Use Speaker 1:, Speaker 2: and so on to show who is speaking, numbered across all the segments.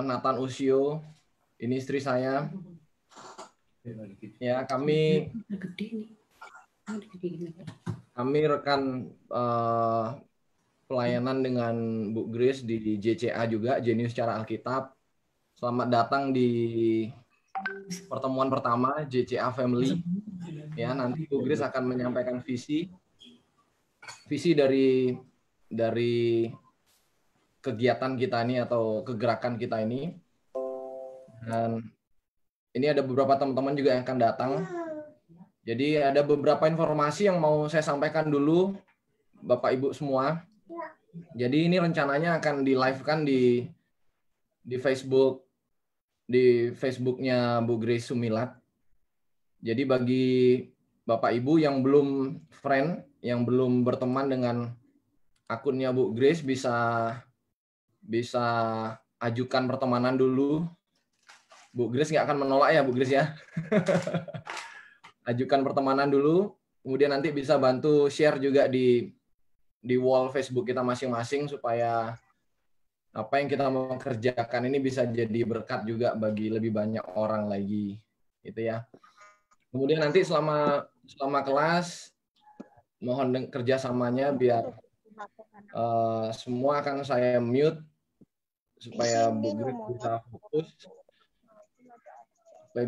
Speaker 1: Nathan Usio, ini istri saya. Ya, kami rekan pelayanan dengan Bu Grace di JCA juga, Jenius Cara Alkitab. Selamat datang di pertemuan pertama JCA Family. Ya, nanti Bu Grace akan menyampaikan visi dari kegiatan kita ini atau kegerakan kita ini. Dan ini ada beberapa teman-teman juga yang akan datang. Jadi ada beberapa informasi yang mau saya sampaikan dulu, Bapak Ibu semua. Jadi ini rencananya akan di live-kan di Facebook, di Facebooknya Bu Grace Sumilat. Jadi bagi Bapak Ibu yang belum friend, yang belum berteman dengan akunnya Bu Grace, bisa ajukan pertemanan dulu. Bu Grace nggak akan menolak ya Bu Grace ya. Ajukan pertemanan dulu, kemudian nanti bisa bantu share juga di wall Facebook kita masing-masing supaya apa yang kita mau kerjakan ini bisa jadi berkat juga bagi lebih banyak orang lagi, gitu ya. Kemudian nanti selama kelas mohon kerjasamanya biar semua akan saya mute supaya Bu Grace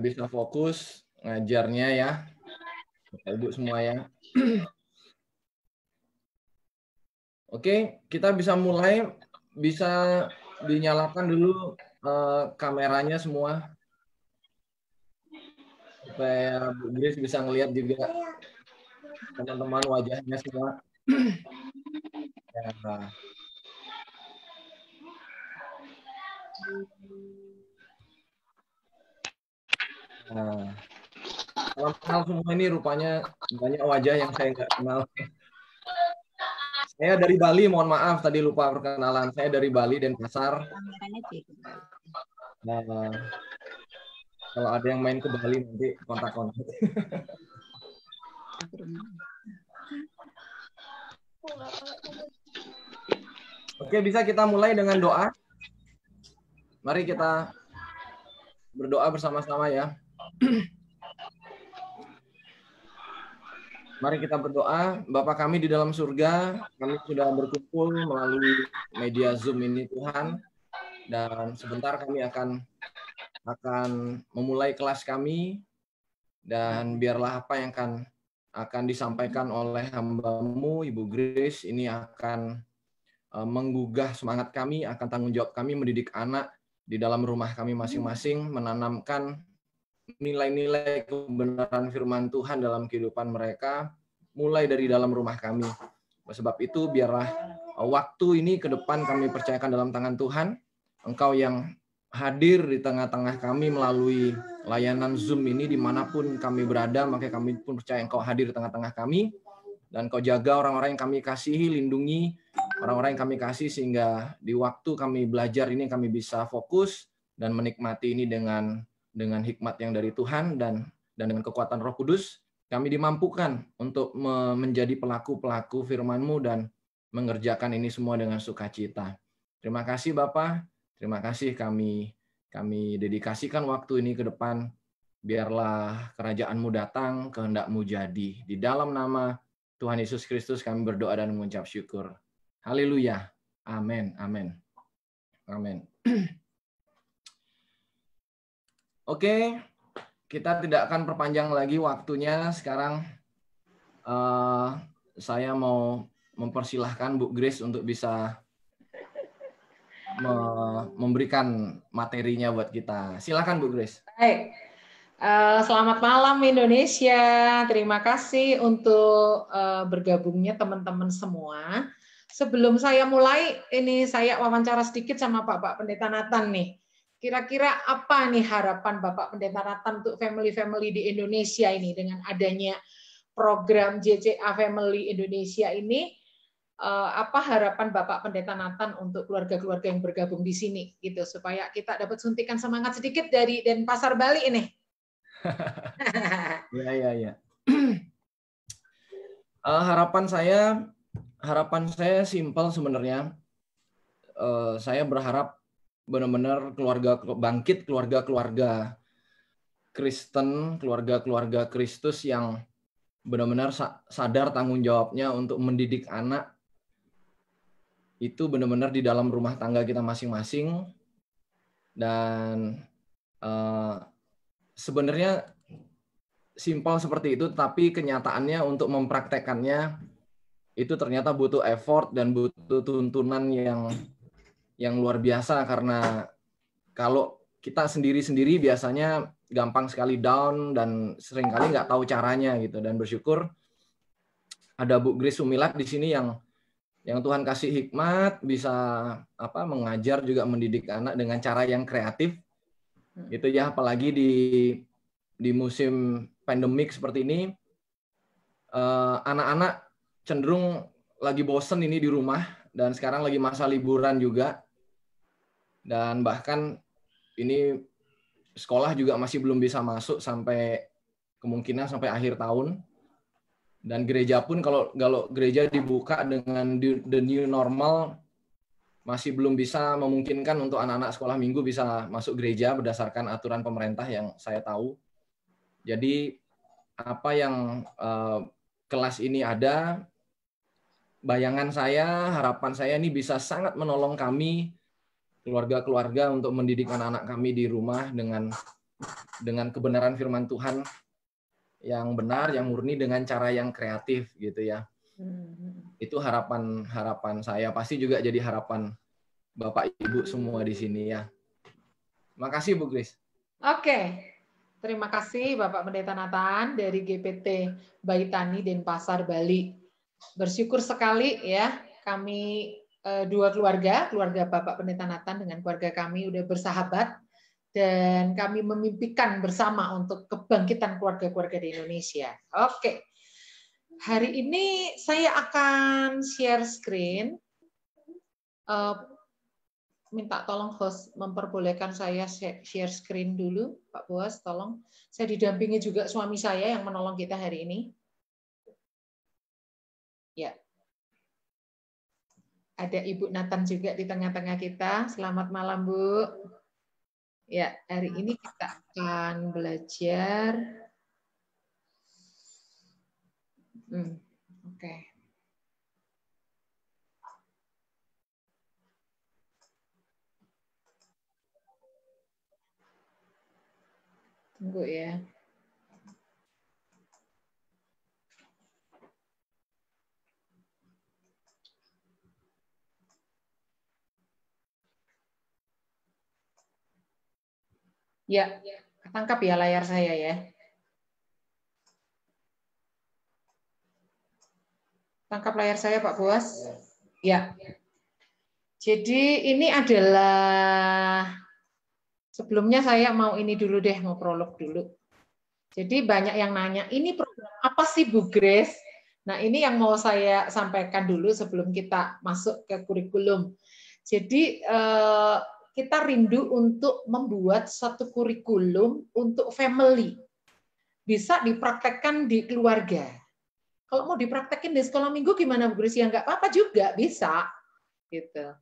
Speaker 1: bisa fokus ngajarnya ya, Bapak Ibu semua ya. Oke, kita bisa mulai. Bisa dinyalakan dulu kameranya semua supaya Bu Grace bisa ngelihat juga teman-teman wajahnya semua. Ya. Nah, salam kenal semua, ini rupanya banyak wajah yang saya nggak kenal. Saya dari Bali, mohon maaf tadi lupa perkenalan. Saya dari Bali, Denpasar. Nah, kalau ada yang main ke Bali nanti kontak-kontak. Oke, bisa kita mulai dengan doa. Mari kita berdoa bersama-sama ya. Mari kita berdoa. Bapa kami di dalam surga, kami sudah berkumpul melalui media Zoom ini Tuhan. Dan sebentar kami akan memulai kelas kami. Dan biarlah apa yang akan disampaikan oleh hamba-Mu, Ibu Grace, ini akan menggugah semangat kami, akan tanggung jawab kami mendidik anak di dalam rumah kami masing-masing, menanamkan nilai-nilai kebenaran firman Tuhan dalam kehidupan mereka, mulai dari dalam rumah kami. Sebab itu, biarlah waktu ini ke depan kami percayakan dalam tangan Tuhan. Engkau yang hadir di tengah-tengah kami melalui layanan Zoom ini, dimanapun kami berada, maka kami pun percaya Engkau hadir di tengah-tengah kami. Dan Kau jaga orang-orang yang kami kasihi, lindungi orang-orang yang kami kasih, sehingga di waktu kami belajar ini kami bisa fokus dan menikmati ini dengan hikmat yang dari Tuhan dan dengan kekuatan Roh Kudus, kami dimampukan untuk menjadi pelaku-pelaku firman-Mu dan mengerjakan ini semua dengan sukacita. Terima kasih Bapa, terima kasih kami dedikasikan waktu ini ke depan. Biarlah kerajaan-Mu datang, kehendak-Mu jadi. Di dalam nama Tuhan Yesus Kristus kami berdoa dan mengucap syukur. Haleluya. Amin. Amin. Amin. Oke, kita tidak akan perpanjang lagi waktunya. Sekarang saya mau mempersilahkan Bu Grace untuk bisa memberikan materinya buat kita. Silakan Bu Grace.
Speaker 2: Baik. Selamat malam Indonesia. Terima kasih untuk bergabungnya teman-teman semua. Sebelum saya mulai, ini saya wawancara sedikit sama Bapak Pendeta Nathan nih. Kira-kira apa nih harapan Bapak Pendeta Nathan untuk family-family di Indonesia ini dengan adanya program JCA Family Indonesia ini? Apa harapan Bapak Pendeta Nathan untuk keluarga-keluarga yang bergabung di sini gitu supaya kita dapat suntikan semangat sedikit dari Denpasar Bali ini.
Speaker 1: Ya. Harapan saya simpel sebenarnya. Saya berharap benar-benar bangkit keluarga-keluarga Kristen, keluarga-keluarga Kristus yang benar-benar sadar tanggung jawabnya untuk mendidik anak. Itu benar-benar di dalam rumah tangga kita masing-masing. Dan sebenarnya simpel seperti itu, tapi kenyataannya untuk mempraktekannya itu ternyata butuh effort dan butuh tuntunan yang luar biasa, karena kalau kita sendiri-sendiri biasanya gampang sekali down dan seringkali nggak tahu caranya gitu. Dan bersyukur ada Bu Grace Sumilat di sini yang Tuhan kasih hikmat, bisa mengajar juga mendidik anak dengan cara yang kreatif gitu ya, apalagi di musim pandemik seperti ini, anak-anak cenderung lagi bosen ini di rumah, dan sekarang lagi masa liburan juga, dan bahkan ini sekolah juga masih belum bisa masuk sampai kemungkinan sampai akhir tahun. Dan gereja pun kalau gereja dibuka dengan the new normal, masih belum bisa memungkinkan untuk anak-anak sekolah minggu bisa masuk gereja berdasarkan aturan pemerintah yang saya tahu. Jadi apa yang kelas ini ada, bayangan saya, harapan saya ini bisa sangat menolong kami, keluarga-keluarga, untuk mendidik anak-anak kami di rumah dengan kebenaran firman Tuhan yang benar, yang murni, dengan cara yang kreatif gitu ya. Itu harapan saya, pasti juga jadi harapan Bapak Ibu semua di sini ya. Makasih Bu Grace.
Speaker 2: Oke. Terima kasih Bapak Pendeta Nathan dari GPT Bayi Tani Denpasar, Bali. Bersyukur sekali ya, kami dua keluarga Bapak Pendeta Nathan dengan keluarga kami udah bersahabat, dan kami memimpikan bersama untuk kebangkitan keluarga-keluarga di Indonesia. Oke. Hari ini saya akan share screen. Minta tolong host memperbolehkan saya share screen dulu, Pak Boas, tolong. Saya didampingi juga suami saya yang menolong kita hari ini. Ya. Ada Ibu Nathan juga di tengah-tengah kita. Selamat malam, Bu. Ya, hari ini kita akan belajar. Oke. Tunggu ya. Ya, tangkap ya layar saya ya. Tangkap layar saya, Pak Boas? Ya. Jadi ini adalah, sebelumnya saya mau ini dulu deh, mau prolog dulu. Jadi banyak yang nanya, ini program apa sih Bu Grace? Nah ini yang mau saya sampaikan dulu sebelum kita masuk ke kurikulum. Jadi kita rindu untuk membuat satu kurikulum untuk family. Bisa dipraktekkan di keluarga. Kalau mau dipraktekin di sekolah minggu gimana Bu Grace? Ya nggak apa-apa juga, bisa. Gitu.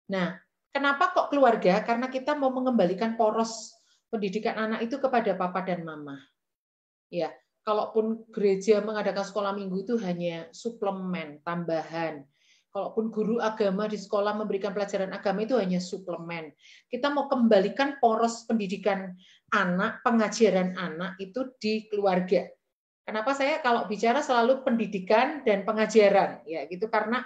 Speaker 2: Nah, kenapa kok keluarga? Karena kita mau mengembalikan poros pendidikan anak itu kepada papa dan mama. Ya, kalaupun gereja mengadakan sekolah minggu itu hanya suplemen, tambahan. Kalaupun guru agama di sekolah memberikan pelajaran agama itu hanya suplemen. Kita mau kembalikan poros pendidikan anak, pengajaran anak itu di keluarga. Kenapa saya kalau bicara selalu pendidikan dan pengajaran, ya gitu, karena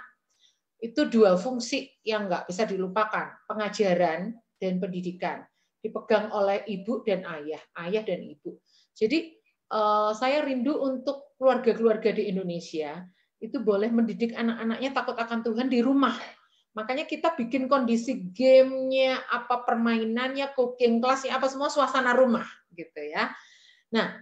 Speaker 2: itu dua fungsi yang nggak bisa dilupakan, pengajaran dan pendidikan, dipegang oleh ibu dan ayah dan ibu. Jadi saya rindu untuk keluarga-keluarga di Indonesia itu boleh mendidik anak-anaknya takut akan Tuhan di rumah. Makanya kita bikin kondisi gamenya, apa permainannya, cooking class-nya, apa semua suasana rumah, gitu ya. Nah,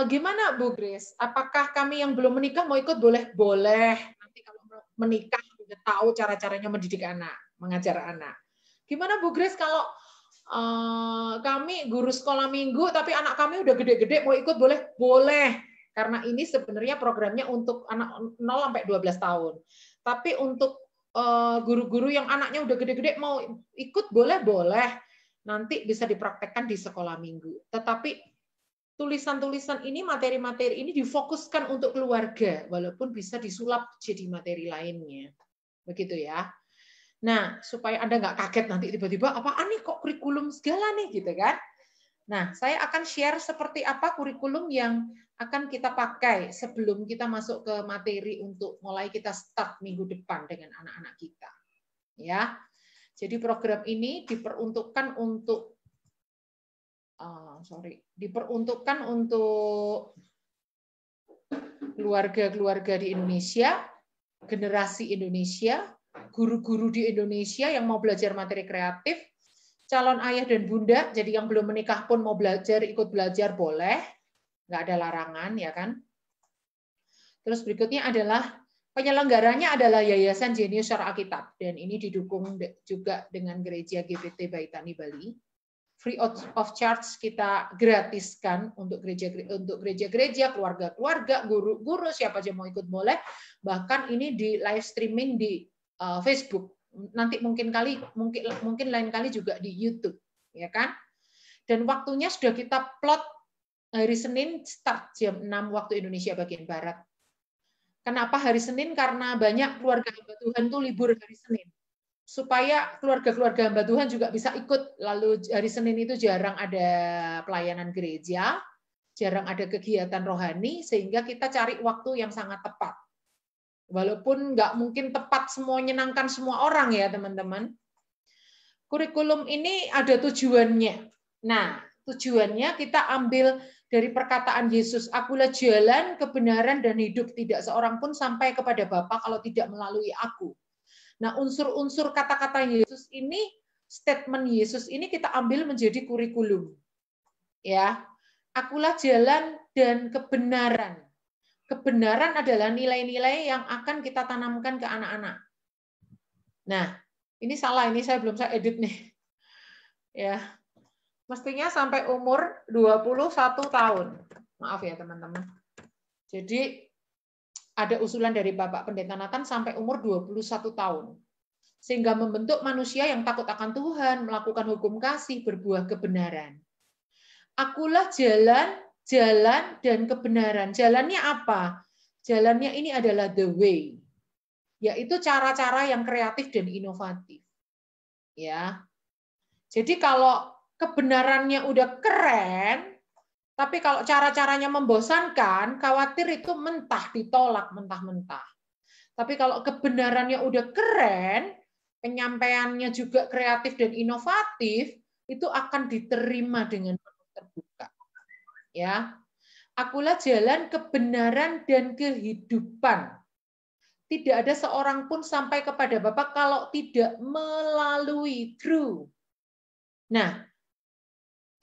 Speaker 2: gimana Bu Grace? Apakah kami yang belum menikah mau ikut? Boleh, boleh. Nanti kalau menikah udah tahu cara-caranya mendidik anak, mengajar anak. Gimana Bu Grace kalau kami guru sekolah minggu, tapi anak kami udah gede-gede, mau ikut boleh? Boleh. Karena ini sebenarnya programnya untuk anak 0 sampai 12 tahun. Tapi untuk guru-guru yang anaknya udah gede-gede mau ikut boleh-boleh. Nanti bisa dipraktekkan di sekolah minggu. Tetapi tulisan-tulisan ini, materi-materi ini difokuskan untuk keluarga, walaupun bisa disulap jadi materi lainnya. Begitu ya. Nah, supaya Anda nggak kaget nanti tiba-tiba, apaan nih kok kurikulum segala nih, gitu kan. Nah, saya akan share seperti apa kurikulum yang akan kita pakai sebelum kita masuk ke materi untuk mulai kita start minggu depan dengan anak-anak kita. Ya. Jadi program ini diperuntukkan untuk diperuntukkan untuk keluarga-keluarga di Indonesia, generasi Indonesia, guru-guru di Indonesia yang mau belajar materi kreatif, calon ayah dan bunda, jadi yang belum menikah pun mau belajar, ikut belajar boleh, nggak ada larangan, ya kan? Terus berikutnya adalah penyelenggaranya adalah Yayasan Jenius Syara Alkitab, dan ini didukung juga dengan Gereja GPT Baitani Bali. Free of charge kita gratiskan untuk gereja-gereja, keluarga-keluarga, guru-guru, siapa aja mau ikut boleh. Bahkan ini di live streaming di Facebook. Nanti mungkin lain kali juga di YouTube, ya kan? Dan waktunya sudah kita plot hari Senin start jam 6 waktu Indonesia bagian barat. Kenapa hari Senin? Karena banyak keluarga hamba Tuhan tuh libur hari Senin. Supaya keluarga-keluarga hamba Tuhan juga bisa ikut. Lalu hari Senin itu jarang ada pelayanan gereja, jarang ada kegiatan rohani, sehingga kita cari waktu yang sangat tepat. Walaupun nggak mungkin tepat semua menyenangkan semua orang ya teman-teman. Kurikulum ini ada tujuannya. Nah, tujuannya kita ambil dari perkataan Yesus, akulah jalan, kebenaran, dan hidup. Tidak seorang pun sampai kepada Bapa kalau tidak melalui aku. Nah, unsur-unsur kata-kata Yesus ini, statement Yesus ini kita ambil menjadi kurikulum. Ya. Akulah jalan dan kebenaran. Kebenaran adalah nilai-nilai yang akan kita tanamkan ke anak-anak. Nah, ini salah, ini saya belum edit nih. Ya. Mestinya sampai umur 21 tahun. Maaf ya, teman-teman. Jadi ada usulan dari Bapak Pendeta Nathan sampai umur 21 tahun. Sehingga membentuk manusia yang takut akan Tuhan, melakukan hukum kasih, berbuah kebenaran. Akulah jalan, dan kebenaran. Jalannya apa? Jalannya ini adalah the way. Yaitu cara-cara yang kreatif dan inovatif. Ya. Jadi kalau kebenarannya udah keren, tapi kalau cara-caranya membosankan, khawatir itu mentah, ditolak mentah-mentah. Tapi kalau kebenarannya udah keren, penyampaiannya juga kreatif dan inovatif, itu akan diterima dengan penuh terbuka. Ya. Akulah jalan, kebenaran, dan kehidupan. Tidak ada seorang pun sampai kepada Bapa kalau tidak melalui through. Nah,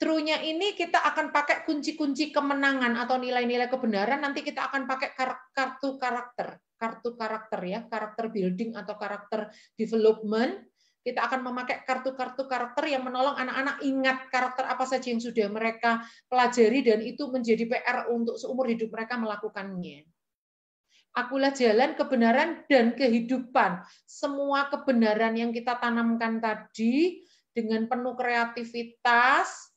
Speaker 2: true-nya ini kita akan pakai kunci-kunci kemenangan atau nilai-nilai kebenaran, nanti kita akan pakai kartu karakter ya, karakter building atau karakter development. Kita akan memakai kartu-kartu karakter yang menolong anak-anak ingat karakter apa saja yang sudah mereka pelajari dan itu menjadi PR untuk seumur hidup mereka melakukannya. Akulah jalan, kebenaran, dan kehidupan. Semua kebenaran yang kita tanamkan tadi dengan penuh kreativitas,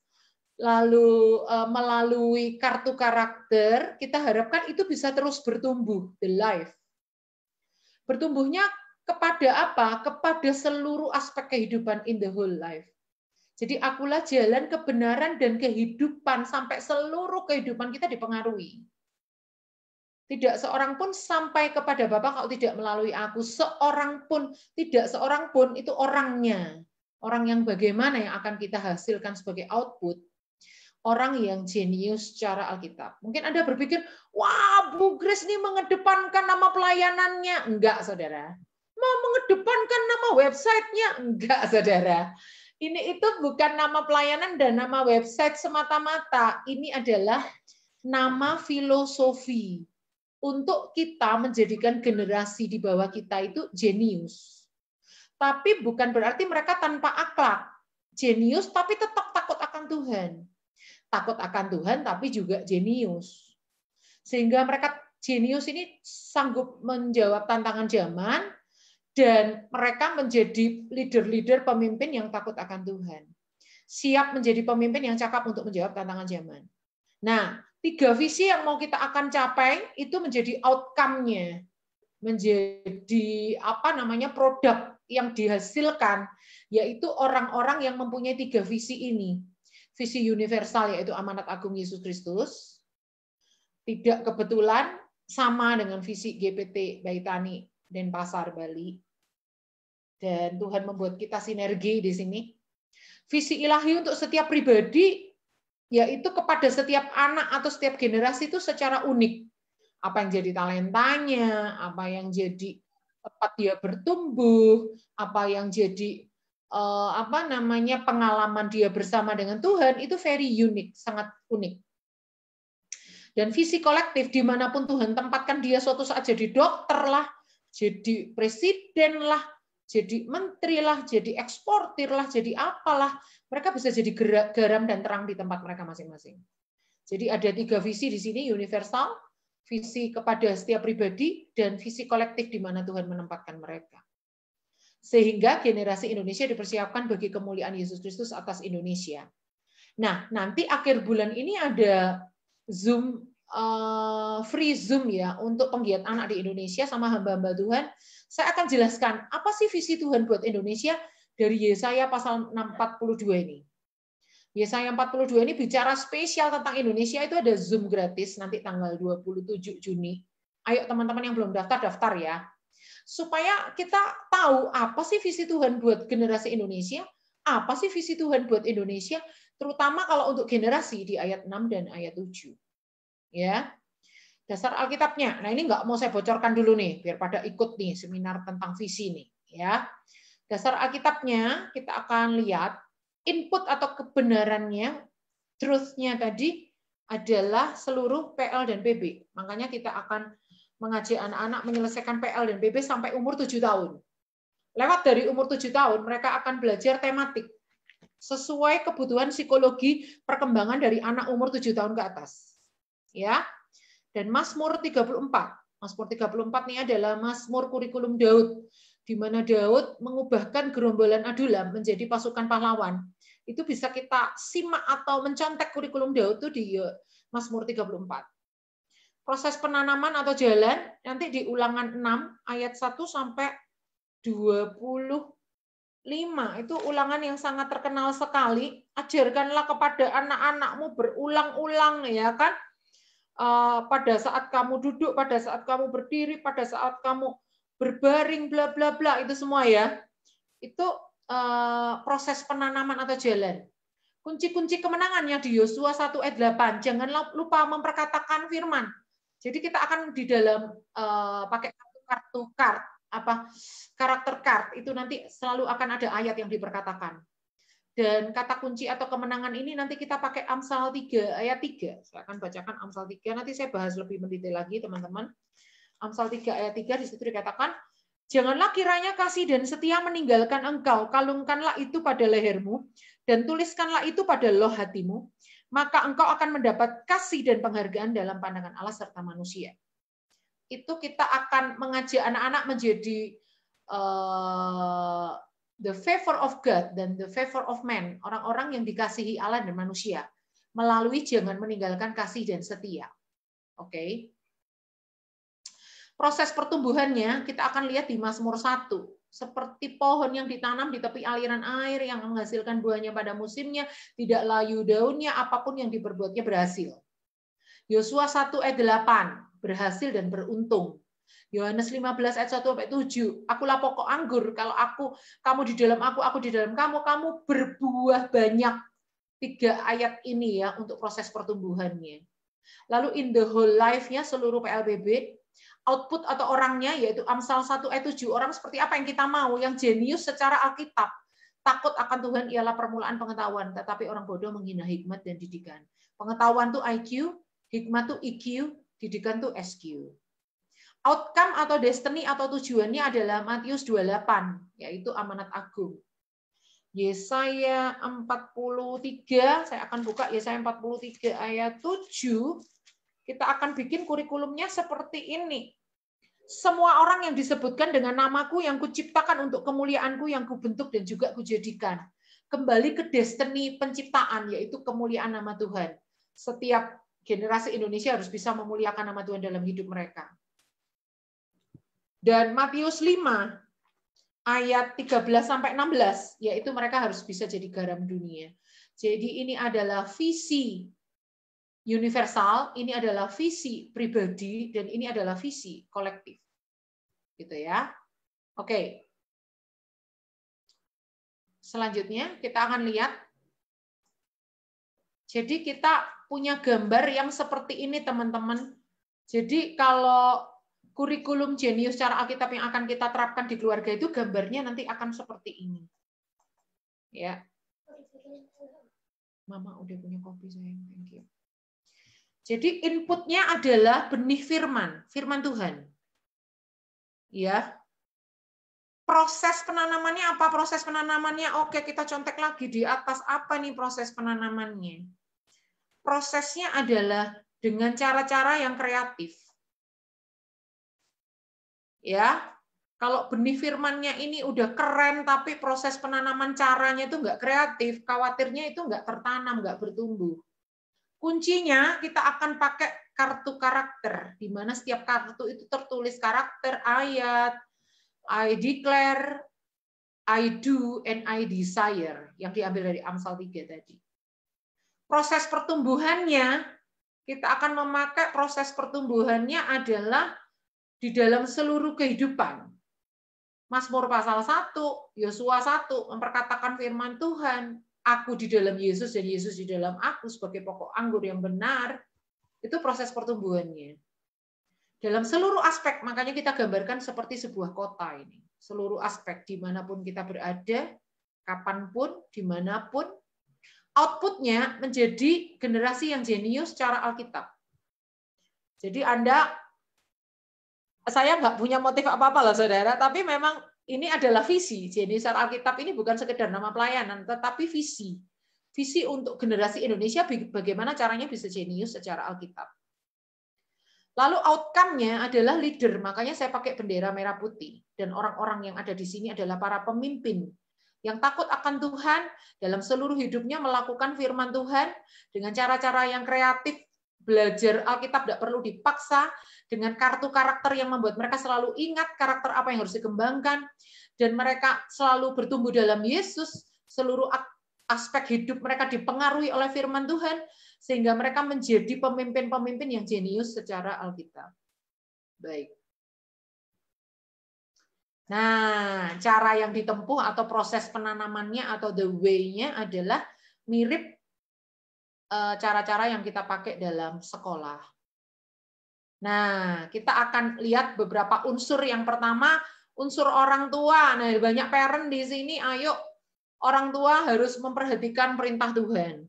Speaker 2: lalu melalui kartu karakter, kita harapkan itu bisa terus bertumbuh, the life. Bertumbuhnya kepada apa? Kepada seluruh aspek kehidupan in the whole life. Jadi akulah jalan, kebenaran, dan kehidupan sampai seluruh kehidupan kita dipengaruhi. Tidak seorang pun sampai kepada Bapa kalau tidak melalui aku. Tidak seorang pun itu orangnya. Orang yang bagaimana yang akan kita hasilkan sebagai output. Orang yang jenius secara Alkitab. Mungkin Anda berpikir, wah Bu Grace ini mengedepankan nama pelayanannya. Enggak, saudara. Mau mengedepankan nama websitenya? Enggak, saudara. Ini itu bukan nama pelayanan dan nama website semata-mata. Ini adalah nama filosofi. Untuk kita menjadikan generasi di bawah kita itu jenius. Tapi bukan berarti mereka tanpa akhlak. Jenius tapi tetap takut akan Tuhan. Takut akan Tuhan tapi juga jenius. Sehingga mereka jenius ini sanggup menjawab tantangan zaman Dan mereka menjadi leader-leader pemimpin yang takut akan Tuhan. Siap menjadi pemimpin yang cakap untuk menjawab tantangan zaman. Nah, 3 visi yang mau kita akan capai itu menjadi outcome-nya. Menjadi produk yang dihasilkan, yaitu orang-orang yang mempunyai 3 visi ini. Visi universal yaitu amanat agung Yesus Kristus. Tidak kebetulan sama dengan visi GPT Baitani Denpasar Bali. Dan Tuhan membuat kita sinergi di sini. Visi ilahi untuk setiap pribadi, yaitu kepada setiap anak atau setiap generasi itu secara unik. Apa yang jadi talentanya, apa yang jadi tempat dia bertumbuh, apa yang jadi pengalaman dia bersama dengan Tuhan, itu very unique, sangat unik. Dan visi kolektif, dimanapun Tuhan tempatkan dia suatu saat jadi dokter lah, jadi presiden lah, jadi menteri lah, jadi eksportir lah, jadi apalah. Mereka bisa jadi garam dan terang di tempat mereka masing-masing. Jadi ada 3 visi di sini, universal, visi kepada setiap pribadi, dan visi kolektif di mana Tuhan menempatkan mereka. Sehingga generasi Indonesia dipersiapkan bagi kemuliaan Yesus Kristus atas Indonesia. Nah, nanti akhir bulan ini ada Zoom, free Zoom ya, untuk penggiat anak di Indonesia sama hamba-hamba Tuhan. Saya akan jelaskan apa sih visi Tuhan buat Indonesia dari Yesaya pasal 42 ini. Yesaya 42 ini bicara spesial tentang Indonesia, itu ada Zoom gratis nanti tanggal 27 Juni. Ayo teman-teman yang belum daftar ya. Supaya kita tahu apa sih visi Tuhan buat generasi Indonesia, apa sih visi Tuhan buat Indonesia, terutama kalau untuk generasi di ayat 6 dan ayat 7. Ya. Dasar Alkitabnya. Nah, ini nggak mau saya bocorkan dulu nih, biar pada ikut nih seminar tentang visi nih, ya. Dasar Alkitabnya kita akan lihat input atau kebenarannya, truth-nya tadi adalah seluruh PL dan PB. Makanya kita akan mengajak anak-anak menyelesaikan PL dan PB sampai umur 7 tahun. Lewat dari umur 7 tahun, mereka akan belajar tematik sesuai kebutuhan psikologi perkembangan dari anak umur 7 tahun ke atas. Ya. Dan Mazmur 34. Mazmur 34 ini adalah Mazmur kurikulum Daud, di mana Daud mengubahkan gerombolan Adulam menjadi pasukan pahlawan. Itu bisa kita simak atau mencontek kurikulum Daud itu di Mazmur 34. Proses penanaman atau jalan nanti di Ulangan 6 ayat 1 sampai 25. Itu ulangan yang sangat terkenal sekali. Ajarkanlah kepada anak-anakmu berulang-ulang, ya kan? Pada saat kamu duduk, pada saat kamu berdiri, pada saat kamu berbaring, bla bla bla, itu semua ya. Itu proses penanaman atau jalan. Kunci-kunci kemenangannya di Yosua 1 ayat 8. Jangan lupa memperkatakan firman. Jadi kita akan di dalam pakai karakter card itu nanti selalu akan ada ayat yang diperkatakan. Dan kata kunci atau kemenangan ini nanti kita pakai Amsal 3 ayat 3. Saya akan bacakan Amsal 3, nanti saya bahas lebih mendetail lagi teman-teman. Amsal 3 ayat 3 di situ dikatakan, janganlah kiranya kasih dan setia meninggalkan engkau, kalungkanlah itu pada lehermu dan tuliskanlah itu pada loh hatimu, maka engkau akan mendapat kasih dan penghargaan dalam pandangan Allah serta manusia. Itu kita akan mengajak anak-anak menjadi the favor of God dan the favor of man, orang-orang yang dikasihi Allah dan manusia, melalui jangan meninggalkan kasih dan setia. Oke. Proses pertumbuhannya kita akan lihat di Mazmur 1. Seperti pohon yang ditanam di tepi aliran air yang menghasilkan buahnya pada musimnya, tidak layu daunnya, apapun yang diperbuatnya berhasil. Yosua 1 ayat 8, berhasil dan beruntung. Yohanes 15 ayat 1 sampai 7. Akulah pokok anggur, kalau kamu di dalam aku di dalam kamu berbuah banyak. 3 ayat ini ya untuk proses pertumbuhannya. Lalu in the whole life-nya seluruh PLBB, output atau orangnya yaitu Amsal 1 ayat 7. Orang seperti apa yang kita mau, yang jenius secara Alkitab. Takut akan Tuhan ialah permulaan pengetahuan, tetapi orang bodoh menghina hikmat dan didikan. Pengetahuan tuh IQ, hikmat tuh EQ, didikan tuh SQ. Outcome atau destiny atau tujuannya adalah Matius 28, yaitu amanat agung. Yesaya 43, saya akan buka Yesaya 43 ayat 7. Kita akan bikin kurikulumnya seperti ini. semua orang yang disebutkan dengan namaku yang kuciptakan untuk kemuliaanku yang kubentuk dan juga kujadikan. Kembali ke destiny penciptaan, yaitu kemuliaan nama Tuhan. Setiap generasi Indonesia harus bisa memuliakan nama Tuhan dalam hidup mereka. Dan Matius 5 ayat 13-16, yaitu mereka harus bisa jadi garam dunia. Jadi ini adalah visi universal, ini adalah visi pribadi, dan ini adalah visi kolektif. Gitu ya. Oke. Selanjutnya kita akan lihat. Jadi kita punya gambar yang seperti ini, teman-teman. Jadi kalau kurikulum jenius cara Alkitab yang akan kita terapkan di keluarga itu gambarnya nanti akan seperti ini. Ya. Mama udah punya kopi sayang, thank you. Jadi inputnya adalah benih firman Tuhan. Ya. Proses penanamannya apa? Proses penanamannya oke, kita contek lagi di atas apa nih proses penanamannya. Prosesnya adalah dengan cara-cara yang kreatif. Ya, kalau benih firmannya ini udah keren, tapi proses penanaman caranya itu nggak kreatif, khawatirnya itu nggak tertanam, nggak bertumbuh. Kuncinya kita akan pakai kartu karakter, di mana setiap kartu itu tertulis karakter, ayat, I declare, I do, and I desire, yang diambil dari Amsal 3 tadi. Proses pertumbuhannya, kita akan memakai proses pertumbuhannya adalah di dalam seluruh kehidupan. Mazmur pasal 1, Yosua 1, memperkatakan firman Tuhan, aku di dalam Yesus dan Yesus di dalam aku sebagai pokok anggur yang benar, itu proses pertumbuhannya. Dalam seluruh aspek, makanya kita gambarkan seperti sebuah kota ini. Seluruh aspek, dimanapun kita berada, kapanpun, dimanapun, outputnya menjadi generasi yang jenius secara Alkitab. Jadi saya nggak punya motif apa-apa lah saudara, tapi memang ini adalah visi. Jenius secara Alkitab ini bukan sekedar nama pelayanan, tetapi visi. Visi untuk generasi Indonesia bagaimana caranya bisa jenius secara Alkitab. Lalu outcome-nya adalah leader, makanya saya pakai bendera merah putih. Dan orang-orang yang ada di sini adalah para pemimpin yang takut akan Tuhan, dalam seluruh hidupnya melakukan firman Tuhan, dengan cara-cara yang kreatif, belajar Alkitab tidak perlu dipaksa, dengan kartu karakter yang membuat mereka selalu ingat karakter apa yang harus dikembangkan, dan mereka selalu bertumbuh dalam Yesus, seluruh aspek hidup mereka dipengaruhi oleh firman Tuhan, sehingga mereka menjadi pemimpin-pemimpin yang jenius secara Alkitab. Baik. Nah, cara yang ditempuh atau proses penanamannya atau the way-nya adalah mirip cara-cara yang kita pakai dalam sekolah. Nah, kita akan lihat beberapa unsur. Yang pertama, unsur orang tua. Nah, banyak parent di sini, ayo orang tua harus memperhatikan perintah Tuhan.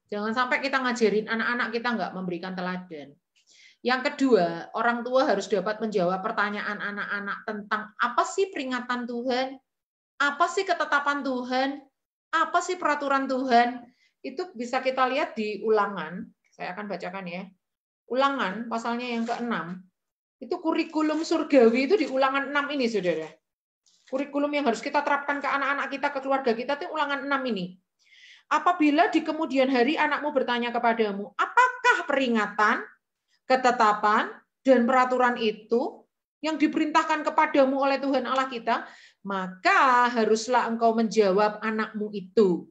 Speaker 2: Jangan sampai kita ngajarin anak-anak kita nggak memberikan teladan. Yang kedua, orang tua harus dapat menjawab pertanyaan anak-anak tentang apa sih peringatan Tuhan, apa sih ketetapan Tuhan, apa sih peraturan Tuhan. Itu bisa kita lihat di Ulangan. Saya akan bacakan ya. Ulangan, pasalnya yang ke-6. Itu kurikulum surgawi itu di Ulangan 6 ini, saudara. Kurikulum yang harus kita terapkan ke anak-anak kita, ke keluarga kita, itu Ulangan 6 ini. Apabila di kemudian hari anakmu bertanya kepadamu, apakah peringatan, ketetapan, dan peraturan itu yang diperintahkan kepadamu oleh Tuhan Allah kita, maka haruslah engkau menjawab anakmu itu.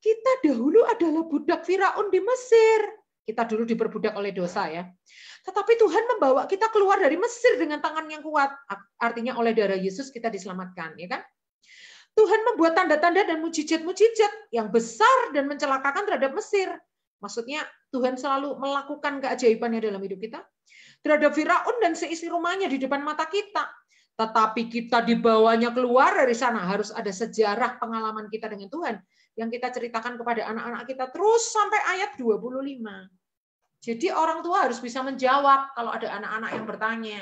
Speaker 2: Kita dahulu adalah budak Firaun di Mesir. Kita dulu diperbudak oleh dosa ya. Tetapi Tuhan membawa kita keluar dari Mesir dengan tangan yang kuat. Artinya oleh darah Yesus kita diselamatkan, ya kan? Tuhan membuat tanda-tanda dan mujizat-mujizat yang besar dan mencelakakan terhadap Mesir. Maksudnya Tuhan selalu melakukan keajaibannya dalam hidup kita. Terhadap Firaun dan seisi rumahnya di depan mata kita. Tetapi kita dibawanya keluar dari sana. Harus ada sejarah pengalaman kita dengan Tuhan yang kita ceritakan kepada anak-anak kita terus sampai ayat 25. Jadi orang tua harus bisa menjawab kalau ada anak-anak yang bertanya.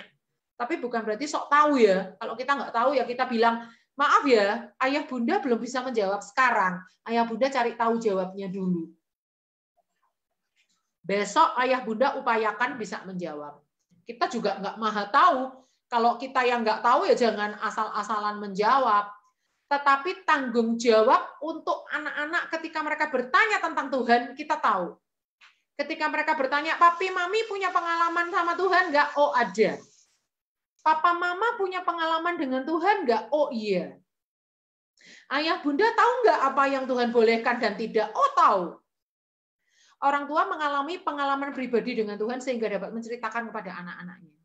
Speaker 2: Tapi bukan berarti sok tahu ya. Kalau kita nggak tahu ya kita bilang, maaf ya, ayah bunda belum bisa menjawab sekarang. Ayah bunda cari tahu jawabnya dulu. Besok ayah bunda upayakan bisa menjawab. Kita juga nggak maha tahu Kalau kita yang nggak tahu ya jangan asal-asalan menjawab. Tetapi tanggung jawab untuk anak-anak ketika mereka bertanya tentang Tuhan, kita tahu. Ketika mereka bertanya, papi, mami punya pengalaman sama Tuhan nggak? Oh ada. Papa, mama punya pengalaman dengan Tuhan nggak? Oh iya. Ayah, bunda tahu nggak apa yang Tuhan bolehkan dan tidak? Oh tahu. Orang tua mengalami pengalaman pribadi dengan Tuhan sehingga dapat menceritakan kepada anak-anaknya.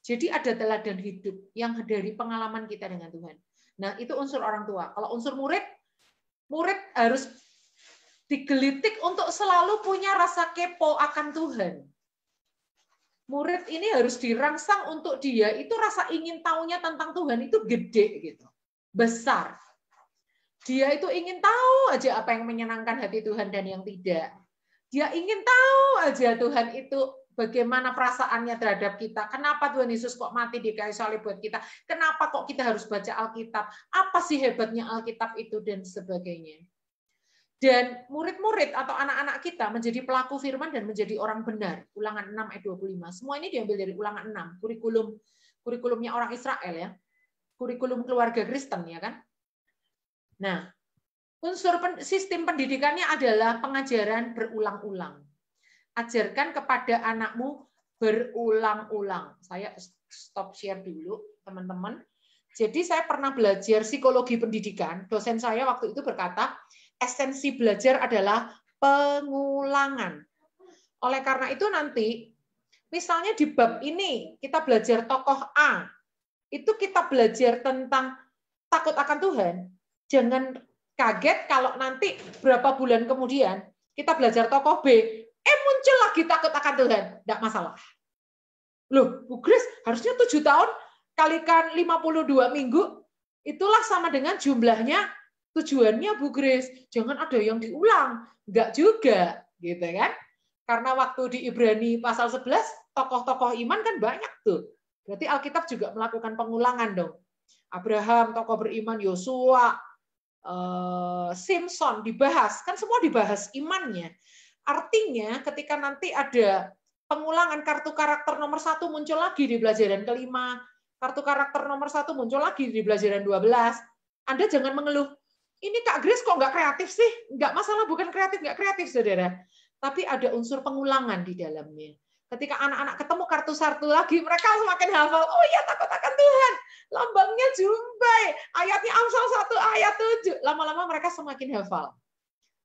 Speaker 2: Jadi ada teladan hidup yang dari pengalaman kita dengan Tuhan. Nah, itu unsur orang tua. Kalau unsur murid, murid harus digelitik untuk selalu punya rasa kepo akan Tuhan. Murid ini harus dirangsang untuk dia itu rasa ingin tahunya tentang Tuhan itu gede gitu. Besar. Dia itu ingin tahu aja apa yang menyenangkan hati Tuhan dan yang tidak. Dia ingin tahu aja Tuhan itu bagaimana perasaannya terhadap kita. Kenapa Tuhan Yesus kok mati di kayu salib buat kita? Kenapa kok kita harus baca Alkitab? Apa sih hebatnya Alkitab itu dan sebagainya. Dan murid-murid atau anak-anak kita menjadi pelaku firman dan menjadi orang benar. Ulangan 6 ayat 25. Semua ini diambil dari Ulangan 6. Kurikulumnya orang Israel ya. Kurikulum keluarga Kristen ya kan. Nah, unsur sistem pendidikannya adalah pengajaran berulang-ulang. Ajarkan kepada anakmu berulang-ulang. Saya stop share dulu, teman-teman. Jadi saya pernah belajar psikologi pendidikan. Dosen saya waktu itu berkata, esensi belajar adalah pengulangan. Oleh karena itu nanti, misalnya di bab ini kita belajar tokoh A, itu kita belajar tentang takut akan Tuhan. Jangan kaget kalau nanti berapa bulan kemudian kita belajar tokoh B, muncul lagi takut akan Tuhan. Tidak masalah. Loh, Bu Grace, harusnya 7 tahun kalikan 52 minggu, itulah sama dengan jumlahnya tujuannya Bu Grace. Jangan ada yang diulang. Enggak juga, gitu kan? Karena waktu di Ibrani pasal 11, tokoh-tokoh iman kan banyak tuh. Berarti Alkitab juga melakukan pengulangan dong. Abraham, tokoh beriman, Yosua, Simpson dibahas, kan semua dibahas imannya. Artinya ketika nanti ada pengulangan kartu karakter nomor 1 muncul lagi di pelajaran kelima, kartu karakter nomor 1 muncul lagi di pelajaran 12, Anda jangan mengeluh, ini Kak Grace kok nggak kreatif sih? Nggak masalah, bukan kreatif, nggak kreatif saudara. Tapi ada unsur pengulangan di dalamnya. Ketika anak-anak ketemu kartu satu lagi, mereka semakin hafal. Oh iya, takut akan Tuhan. Lambangnya jumbai. Ayatnya Amsal 1 ayat 7. Lama-lama mereka semakin hafal.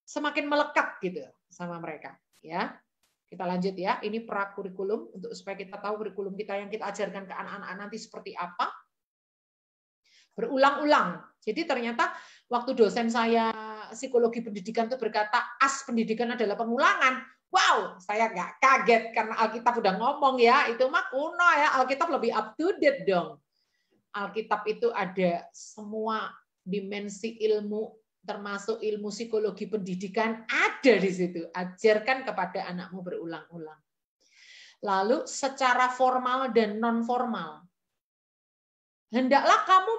Speaker 2: Semakin melekat gitu sama mereka. Ya, kita lanjut ya. Ini prakurikulum untuk supaya kita tahu kurikulum kita yang kita ajarkan ke anak-anak nanti seperti apa. Berulang-ulang. Jadi ternyata waktu dosen saya psikologi pendidikan itu berkata, as pendidikan adalah pengulangan. Wow, saya nggak kaget karena Alkitab udah ngomong ya, itu mah kuno ya, Alkitab lebih up to date dong. Alkitab itu ada semua dimensi ilmu, termasuk ilmu psikologi pendidikan ada di situ. Ajarkan kepada anakmu berulang-ulang. Lalu secara formal dan non formal. Hendaklah kamu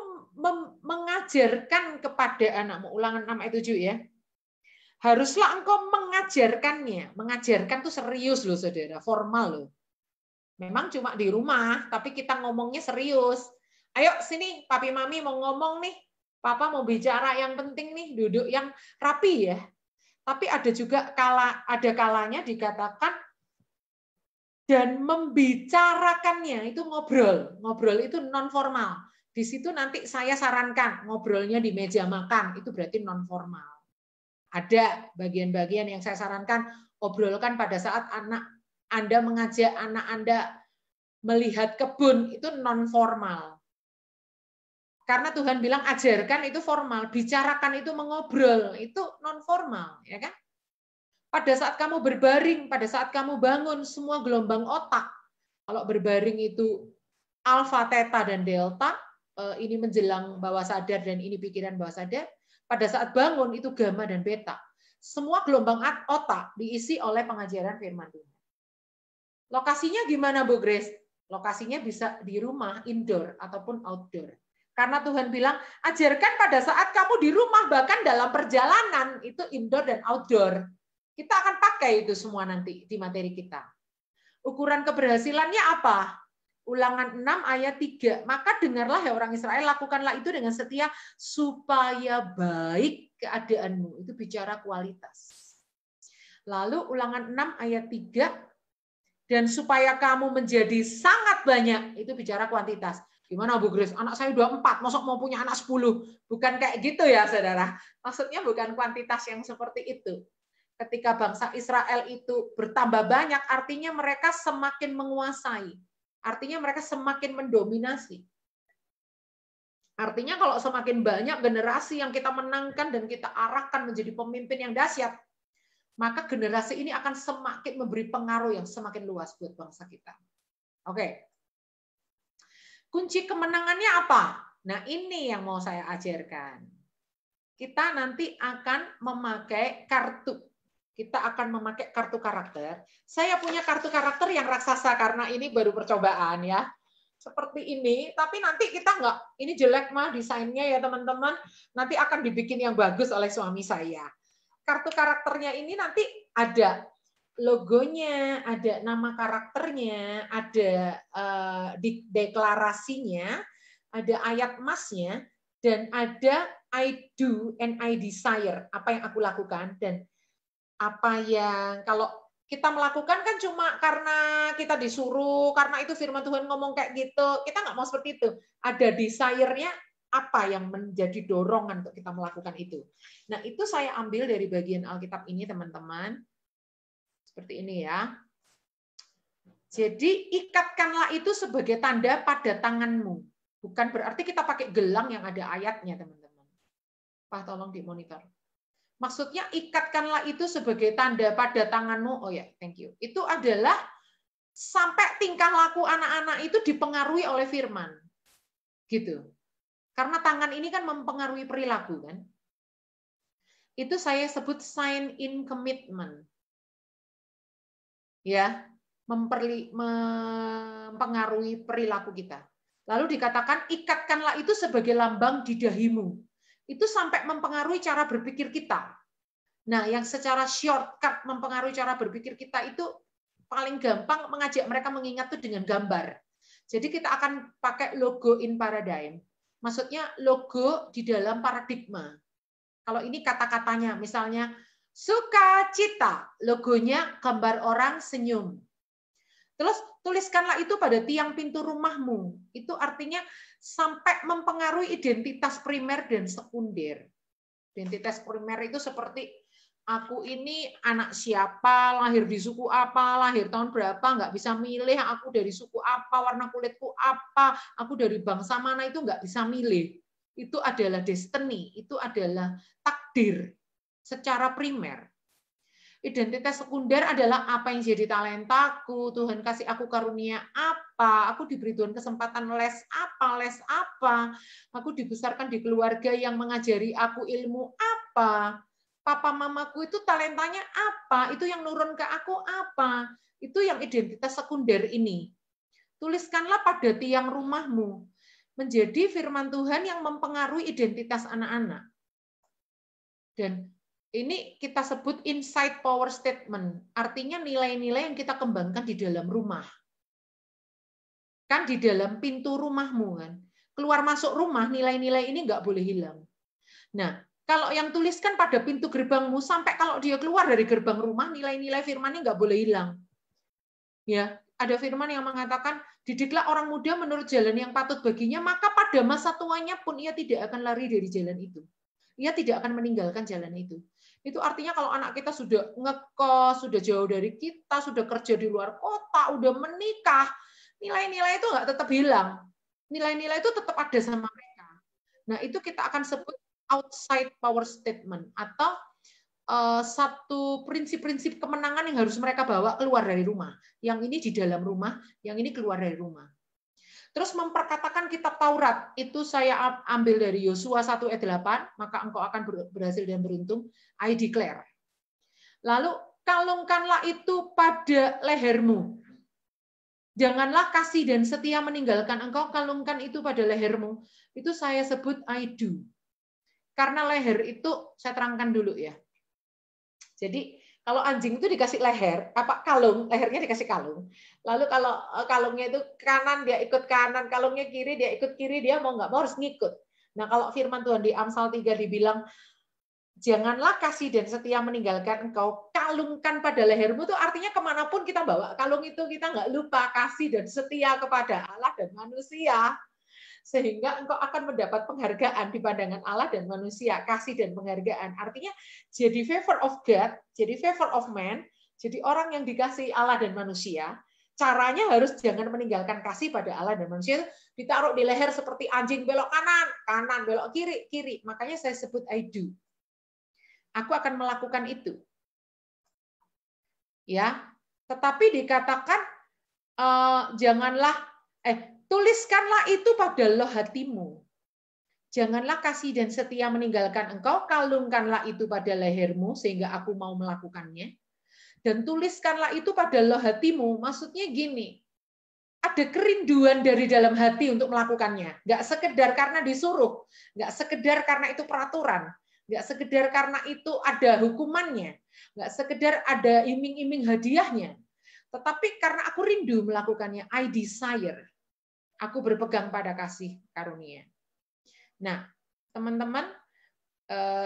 Speaker 2: mengajarkan kepada anakmu, Ulangan 6 ayat 7 ya. Haruslah engkau mengajarkannya. Mengajarkan tuh serius loh saudara, formal loh. Memang cuma di rumah, tapi kita ngomongnya serius. Ayo sini, papi mami mau ngomong nih. Papa mau bicara yang penting nih, duduk yang rapi ya. Tapi ada juga kalanya dikatakan dan membicarakannya itu ngobrol. Ngobrol itu non formal. Di situ nanti saya sarankan ngobrolnya di meja makan, itu berarti non formal. Ada bagian-bagian yang saya sarankan obrolkan pada saat anak Anda mengajak anak Anda melihat kebun, itu non formal. Karena Tuhan bilang ajarkan itu formal, bicarakan itu mengobrol, itu non formal, ya kan? Pada saat kamu berbaring, pada saat kamu bangun, semua gelombang otak. Kalau berbaring itu alfa, theta, dan delta, ini menjelang bawah sadar dan ini pikiran bawah sadar. Pada saat bangun itu gamma dan beta. Semua gelombang otak diisi oleh pengajaran firman Tuhan. Lokasinya gimana Bu Grace? Lokasinya bisa di rumah, indoor ataupun outdoor. Karena Tuhan bilang, ajarkan pada saat kamu di rumah, bahkan dalam perjalanan, itu indoor dan outdoor. Kita akan pakai itu semua nanti di materi kita. Ukuran keberhasilannya apa? Ulangan 6 ayat 3. Maka dengarlah ya orang Israel, lakukanlah itu dengan setia supaya baik keadaanmu. Itu bicara kualitas. Lalu ulangan 6 ayat 3. Dan supaya kamu menjadi sangat banyak. Itu bicara kuantitas. Gimana Bu Grace? Anak saya udah 4, masa mau punya anak 10? Bukan kayak gitu ya saudara. Maksudnya bukan kuantitas yang seperti itu. Ketika bangsa Israel itu bertambah banyak, artinya mereka semakin menguasai. Artinya mereka semakin mendominasi. Artinya kalau semakin banyak generasi yang kita menangkan dan kita arahkan menjadi pemimpin yang dahsyat, maka generasi ini akan semakin memberi pengaruh yang semakin luas buat bangsa kita. Oke. Kunci kemenangannya apa? Nah, ini yang mau saya ajarkan. Kita nanti akan memakai kartu. Kita akan memakai kartu karakter. Saya punya kartu karakter yang raksasa karena ini baru percobaan ya. Seperti ini, tapi nanti kita nggak, ini jelek mah desainnya ya teman-teman. Nanti akan dibikin yang bagus oleh suami saya. Kartu karakternya ini nanti ada logonya, ada nama karakternya, ada deklarasinya, ada ayat emasnya, dan ada I do and I desire, apa yang aku lakukan, dan apa yang kalau kita melakukan kan cuma karena kita disuruh, karena itu firman Tuhan ngomong kayak gitu, kita nggak mau seperti itu. Ada desire-nya, apa yang menjadi dorongan untuk kita melakukan itu. Nah, itu saya ambil dari bagian Alkitab ini, teman-teman. Seperti ini ya. Jadi ikatkanlah itu sebagai tanda pada tanganmu. Bukan berarti kita pakai gelang yang ada ayatnya, teman-teman. Pak, tolong dimonitor. Maksudnya ikatkanlah itu sebagai tanda pada tanganmu. Oh ya, thank you. Itu adalah sampai tingkah laku anak-anak itu dipengaruhi oleh firman. Gitu. Karena tangan ini kan mempengaruhi perilaku kan. Itu saya sebut sign in commitment. Ya, mempengaruhi perilaku kita. Lalu dikatakan ikatkanlah itu sebagai lambang di dahimu. Itu sampai mempengaruhi cara berpikir kita. Nah, yang secara shortcut mempengaruhi cara berpikir kita itu paling gampang mengajak mereka mengingat itu dengan gambar. Jadi kita akan pakai logo in paradigm. Maksudnya logo di dalam paradigma. Kalau ini kata-katanya, misalnya sukacita, logonya gambar orang senyum. Terus tuliskanlah itu pada tiang pintu rumahmu. Itu artinya sampai mempengaruhi identitas primer dan sekunder. Identitas primer itu seperti aku ini anak siapa, lahir di suku apa, lahir tahun berapa, nggak bisa milih, aku dari suku apa, warna kulitku apa, aku dari bangsa mana, itu nggak bisa milih. Itu adalah destiny, itu adalah takdir secara primer. Identitas sekunder adalah apa yang jadi talentaku, Tuhan kasih aku karunia apa, aku diberi Tuhan kesempatan les apa, aku dibesarkan di keluarga yang mengajari aku ilmu apa, papa mamaku itu talentanya apa, itu yang nurun ke aku apa, itu yang identitas sekunder ini. Tuliskanlah pada tiang rumahmu, menjadi firman Tuhan yang mempengaruhi identitas anak-anak. Dan ini kita sebut inside power statement, artinya nilai-nilai yang kita kembangkan di dalam rumah. Kan di dalam pintu rumahmu kan. Keluar masuk rumah, nilai-nilai ini nggak boleh hilang. Nah, kalau yang tuliskan pada pintu gerbangmu, sampai kalau dia keluar dari gerbang rumah, nilai-nilai firman-nya nggak boleh hilang. Ya, ada firman yang mengatakan, didiklah orang muda menurut jalan yang patut baginya, maka pada masa tuanya pun ia tidak akan lari dari jalan itu. Ia tidak akan meninggalkan jalan itu. Itu artinya kalau anak kita sudah ngekos, sudah jauh dari kita, sudah kerja di luar kota, udah menikah, nilai-nilai itu nggak tetap hilang. Nilai-nilai itu tetap ada sama mereka. Nah, itu kita akan sebut outside power statement atau satu prinsip-prinsip kemenangan yang harus mereka bawa keluar dari rumah. Yang ini di dalam rumah, yang ini keluar dari rumah. Terus memperkatakan kitab Taurat, itu saya ambil dari Yosua 1 ayat 8, maka engkau akan berhasil dan beruntung, I declare. Lalu kalungkanlah itu pada lehermu. Janganlah kasih dan setia meninggalkan engkau, kalungkan itu pada lehermu. Itu saya sebut I do. Karena leher itu, saya terangkan dulu ya. Jadi Kalau anjing itu dikasih leher, apa kalung, lehernya dikasih kalung. Lalu kalau kalungnya itu kanan dia ikut kanan, kalungnya kiri dia ikut kiri, dia mau nggak mau harus ngikut. Nah kalau firman Tuhan di Amsal 3 dibilang, janganlah kasih dan setia meninggalkan engkau, kalungkan pada lehermu, itu artinya kemanapun kita bawa kalung itu, kita nggak lupa kasih dan setia kepada Allah dan manusia. Sehingga engkau akan mendapat penghargaan di pandangan Allah dan manusia, kasih dan penghargaan. Artinya jadi favor of God, jadi favor of man, jadi orang yang dikasih Allah dan manusia. Caranya harus jangan meninggalkan kasih pada Allah dan manusia, ditaruh di leher seperti anjing, belok kanan, kanan, belok kiri, kiri. Makanya saya sebut I do. Aku akan melakukan itu. Ya, tetapi dikatakan janganlah tuliskanlah itu pada loh hatimu. Janganlah kasih dan setia meninggalkan engkau, kalungkanlah itu pada lehermu sehingga aku mau melakukannya. Dan tuliskanlah itu pada loh hatimu. Maksudnya gini, ada kerinduan dari dalam hati untuk melakukannya. Nggak sekedar karena disuruh, nggak sekedar karena itu peraturan, nggak sekedar karena itu ada hukumannya, nggak sekedar ada iming-iming hadiahnya. Tetapi karena aku rindu melakukannya, I desire. Aku berpegang pada kasih karunia. Nah, teman-teman,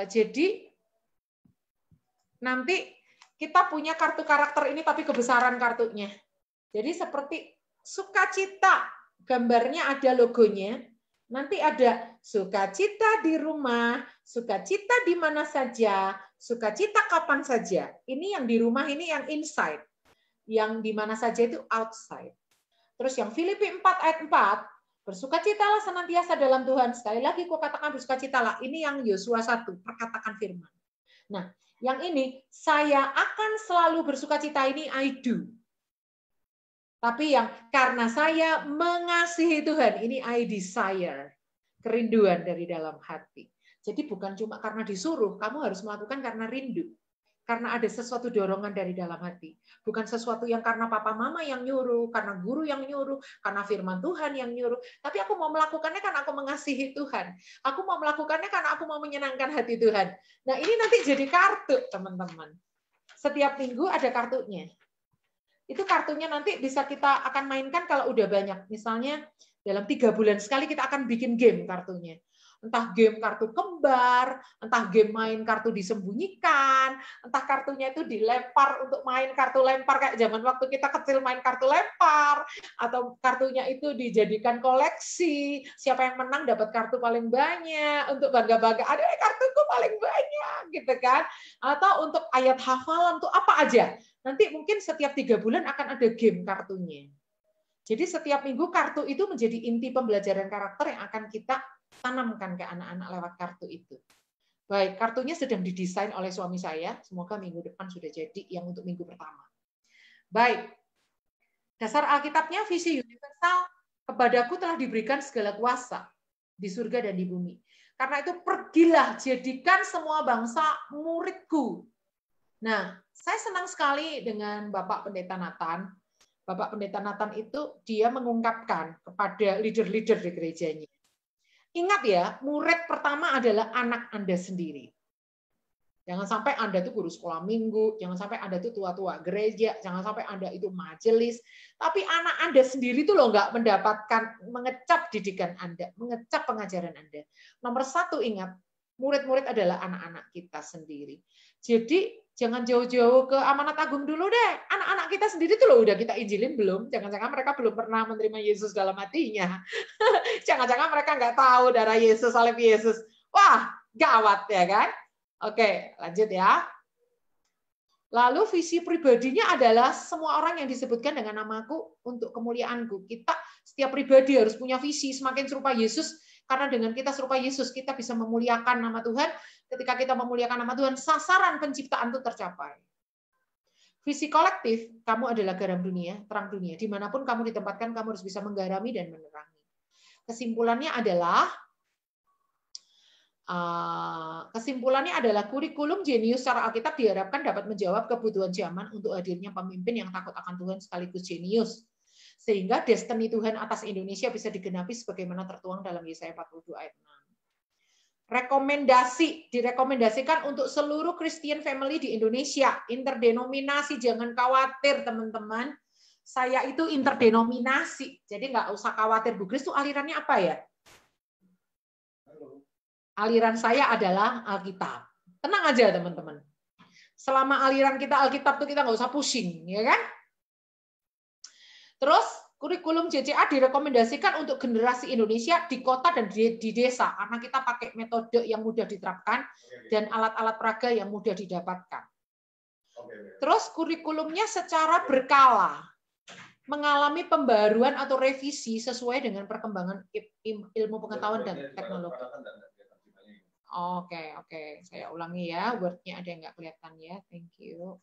Speaker 2: jadi nanti kita punya kartu karakter ini, tapi kebesaran kartunya. Jadi seperti sukacita, gambarnya ada logonya. Nanti ada sukacita di rumah, sukacita di mana saja, sukacita kapan saja. Ini yang di rumah, ini yang inside. Yang di mana saja itu outside. Terus yang Filipi 4 ayat 4, bersukacitalah senantiasa dalam Tuhan. Sekali lagi aku katakan bersukacitalah. Ini yang Yosua 1, perkatakan firman. Nah, yang ini, saya akan selalu bersukacita, ini I do. Tapi yang karena saya mengasihi Tuhan, ini I desire. Kerinduan dari dalam hati. Jadi bukan cuma karena disuruh, kamu harus melakukan karena rindu. Karena ada sesuatu dorongan dari dalam hati. Bukan sesuatu yang karena papa mama yang nyuruh, karena guru yang nyuruh, karena firman Tuhan yang nyuruh. Tapi aku mau melakukannya karena aku mengasihi Tuhan. Aku mau melakukannya karena aku mau menyenangkan hati Tuhan. Nah ini nanti jadi kartu, teman-teman. Setiap minggu ada kartunya. Itu kartunya nanti bisa kita akan mainkan kalau udah banyak. Misalnya dalam 3 bulan sekali kita akan bikin game kartunya. Entah game kartu kembar, entah game main kartu disembunyikan, entah kartunya itu dilempar untuk main kartu lempar kayak zaman waktu kita kecil main kartu lempar, atau kartunya itu dijadikan koleksi, siapa yang menang dapat kartu paling banyak, untuk bangga-bangga, ada kartuku paling banyak, gitu kan. Atau untuk ayat hafalan, tuh apa aja. Nanti mungkin setiap 3 bulan akan ada game kartunya. Jadi setiap minggu kartu itu menjadi inti pembelajaran karakter yang akan kita tanamkan ke anak-anak lewat kartu itu. Baik, kartunya sedang didesain oleh suami saya. Semoga minggu depan sudah jadi yang untuk minggu pertama. Baik, dasar Alkitabnya visi universal, kepadaku telah diberikan segala kuasa di surga dan di bumi. Karena itu pergilah, jadikan semua bangsa muridku. Nah, saya senang sekali dengan Bapak Pendeta Nathan. Bapak Pendeta Nathan itu dia mengungkapkan kepada leader-leader di gerejanya. Ingat ya, murid pertama adalah anak Anda sendiri. Jangan sampai Anda itu guru sekolah minggu, jangan sampai Anda itu tua-tua gereja, jangan sampai Anda itu majelis. Tapi anak Anda sendiri itu loh nggak mendapatkan, mengecap didikan Anda, mengecap pengajaran Anda. Nomor 1 ingat, murid-murid adalah anak-anak kita sendiri. Jadi jangan jauh-jauh ke Amanat Agung dulu deh. Anak-anak kita sendiri tuh loh udah kita injilin belum? Jangan-jangan mereka belum pernah menerima Yesus dalam hatinya. Jangan-jangan mereka nggak tahu darah Yesus, salib Yesus. Wah, gawat ya kan? Oke, lanjut ya. Lalu visi pribadinya adalah semua orang yang disebutkan dengan namaku untuk kemuliaanku. Kita, setiap pribadi harus punya visi semakin serupa Yesus, karena dengan kita serupa Yesus, kita bisa memuliakan nama Tuhan. Ketika kita memuliakan nama Tuhan, sasaran penciptaan itu tercapai. Visi kolektif, kamu adalah garam dunia, terang dunia. Dimanapun kamu ditempatkan, kamu harus bisa menggarami dan menerangi. Kesimpulannya adalah kurikulum jenius secara Alkitab diharapkan dapat menjawab kebutuhan zaman untuk hadirnya pemimpin yang takut akan Tuhan sekaligus jenius. Sehingga destiny Tuhan atas Indonesia bisa digenapi sebagaimana tertuang dalam Yesaya 42 ayat 6. direkomendasikan untuk seluruh Christian family di Indonesia. Interdenominasi, jangan khawatir teman-teman. Saya itu interdenominasi, jadi nggak usah khawatir. Bu Grace itu alirannya apa ya? Aliran saya adalah Alkitab. Tenang aja teman-teman. Selama aliran kita Alkitab tuh kita nggak usah pusing, ya kan? Terus kurikulum JCA direkomendasikan untuk generasi Indonesia di kota dan di desa karena kita pakai metode yang mudah diterapkan dan alat-alat peraga yang mudah didapatkan. Terus kurikulumnya secara berkala mengalami pembaruan atau revisi sesuai dengan perkembangan ilmu pengetahuan dan teknologi. Oke. Saya ulangi ya, word-nya ada yang nggak kelihatan ya. Thank you.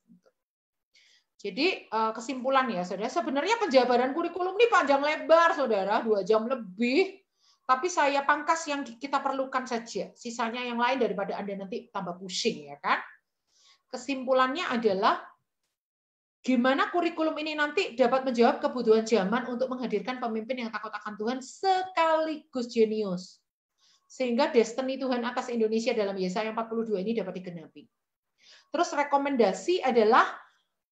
Speaker 2: Jadi kesimpulan ya, saudara, sebenarnya penjabaran kurikulum ini panjang lebar, saudara, 2 jam lebih. Tapi saya pangkas yang kita perlukan saja. Sisanya yang lain daripada Anda nanti tambah pusing, ya kan? Kesimpulannya adalah gimana kurikulum ini nanti dapat menjawab kebutuhan zaman untuk menghadirkan pemimpin yang takut akan Tuhan sekaligus jenius. Sehingga destiny Tuhan atas Indonesia dalam Yesaya 42 ini dapat digenapi. Terus rekomendasi adalah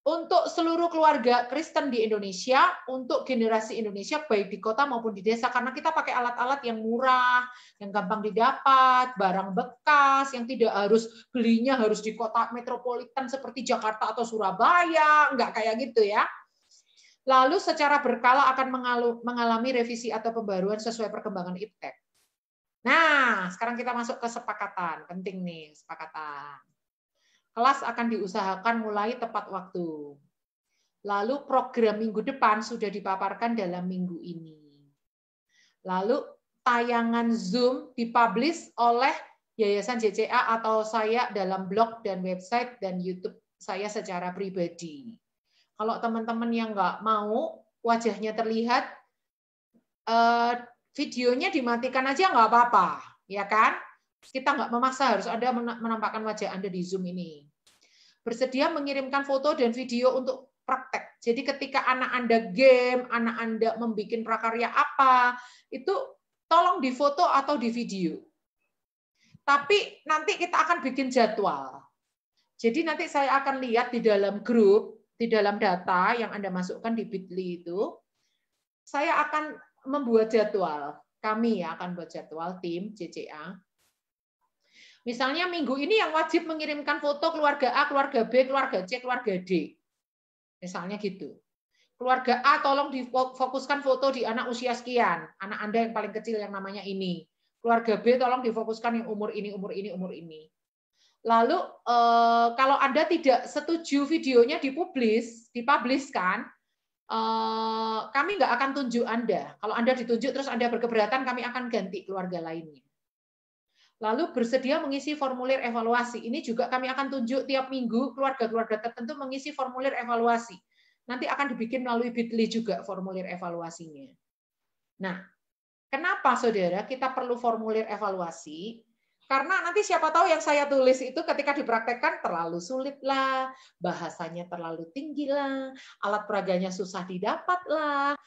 Speaker 2: untuk seluruh keluarga Kristen di Indonesia, untuk generasi Indonesia baik di kota maupun di desa, karena kita pakai alat-alat yang murah, yang gampang didapat, barang bekas, yang tidak harus belinya harus di kota metropolitan seperti Jakarta atau Surabaya, enggak kayak gitu ya. Lalu secara berkala akan mengalami revisi atau pembaruan sesuai perkembangan iptek. Nah, sekarang kita masuk ke sepakatan, penting nih sepakatan. Kelas akan diusahakan mulai tepat waktu. Lalu program minggu depan sudah dipaparkan dalam minggu ini. Lalu tayangan Zoom dipublish oleh Yayasan JCA atau saya dalam blog dan website dan YouTube saya secara pribadi. Kalau teman-teman yang nggak mau wajahnya terlihat, videonya dimatikan aja nggak apa-apa, ya kan? Kita nggak memaksa harus Anda menampakkan wajah Anda di Zoom ini. Bersedia mengirimkan foto dan video untuk praktek. Jadi ketika anak Anda game, anak Anda membuat prakarya apa, itu tolong difoto atau di video. Tapi nanti kita akan bikin jadwal. Jadi nanti saya akan lihat di dalam grup, di dalam data yang Anda masukkan di Bitly itu, saya akan membuat jadwal. Kami ya akan buat jadwal tim JCA. Misalnya minggu ini yang wajib mengirimkan foto keluarga A, keluarga B, keluarga C, keluarga D. Misalnya gitu. Keluarga A tolong difokuskan foto di anak usia sekian. Anak Anda yang paling kecil yang namanya ini. Keluarga B tolong difokuskan yang umur ini, umur ini, umur ini. Lalu kalau Anda tidak setuju videonya dipublishkan, kami nggak akan tunjuk Anda. Kalau Anda ditunjuk terus Anda berkeberatan, kami akan ganti keluarga lainnya. Lalu bersedia mengisi formulir evaluasi. Ini juga kami akan tunjuk tiap minggu keluarga-keluarga tertentu mengisi formulir evaluasi. Nanti akan dibikin melalui Bitly juga formulir evaluasinya. Nah, kenapa saudara kita perlu formulir evaluasi? Karena nanti siapa tahu yang saya tulis itu ketika dipraktekkan terlalu sulit lah, bahasanya terlalu tinggi lah, alat peraganya susah didapat lah,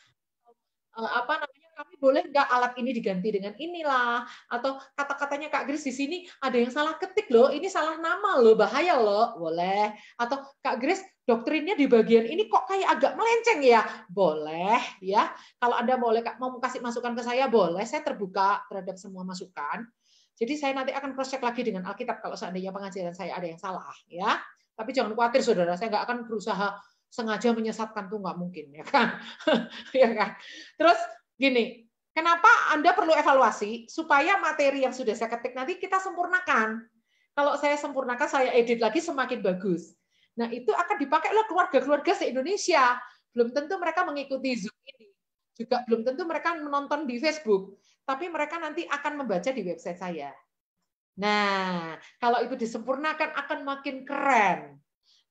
Speaker 2: kami boleh nggak alat ini diganti dengan inilah, atau kata-katanya Kak Grace di sini ada yang salah ketik loh, ini salah nama loh, bahaya loh, boleh. Atau Kak Grace doktrinnya di bagian ini kok kayak agak melenceng ya, boleh ya. Kalau Anda mau kasih masukan ke saya, boleh, saya terbuka terhadap semua masukan. Jadi saya nanti akan cross check lagi dengan Alkitab kalau seandainya pengajaran saya ada yang salah ya. Tapi jangan khawatir saudara, saya nggak akan berusaha sengaja menyesatkan, tuh nggak mungkin ya kan. Ya kan. Terus gini, kenapa Anda perlu evaluasi? Supaya materi yang sudah saya ketik nanti kita sempurnakan. Kalau saya sempurnakan, saya edit lagi semakin bagus. Nah, itu akan dipakai oleh keluarga-keluarga se-Indonesia. Belum tentu mereka mengikuti Zoom ini. Juga belum tentu mereka menonton di Facebook. Tapi mereka nanti akan membaca di website saya. Nah, kalau itu disempurnakan akan makin keren.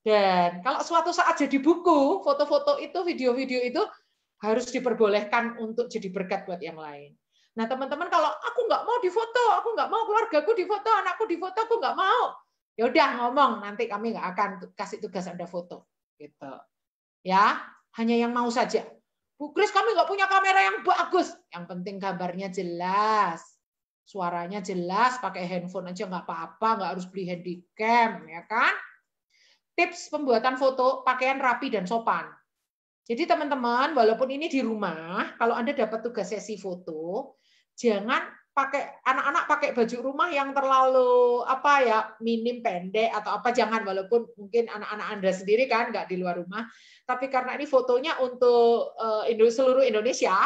Speaker 2: Dan kalau suatu saat jadi buku, foto-foto itu, video-video itu, harus diperbolehkan untuk jadi berkat buat yang lain. Nah, teman-teman, kalau aku nggak mau difoto, aku nggak mau keluargaku difoto, anakku difoto, aku nggak mau. Ya udah ngomong, nanti kami nggak akan kasih tugas Anda foto. Gitu. Ya, hanya yang mau saja. Bu Grace, kami nggak punya kamera yang bagus. Yang penting gambarnya jelas. Suaranya jelas, pakai handphone aja nggak apa-apa, nggak harus beli handycam, ya kan? Tips pembuatan foto, pakaian rapi dan sopan. Jadi teman-teman, walaupun ini di rumah, kalau Anda dapat tugas sesi foto, jangan pakai anak-anak pakai baju rumah yang terlalu apa ya, minim, pendek atau apa, jangan, walaupun mungkin anak-anak Anda sendiri kan nggak di luar rumah, tapi karena ini fotonya untuk seluruh Indonesia,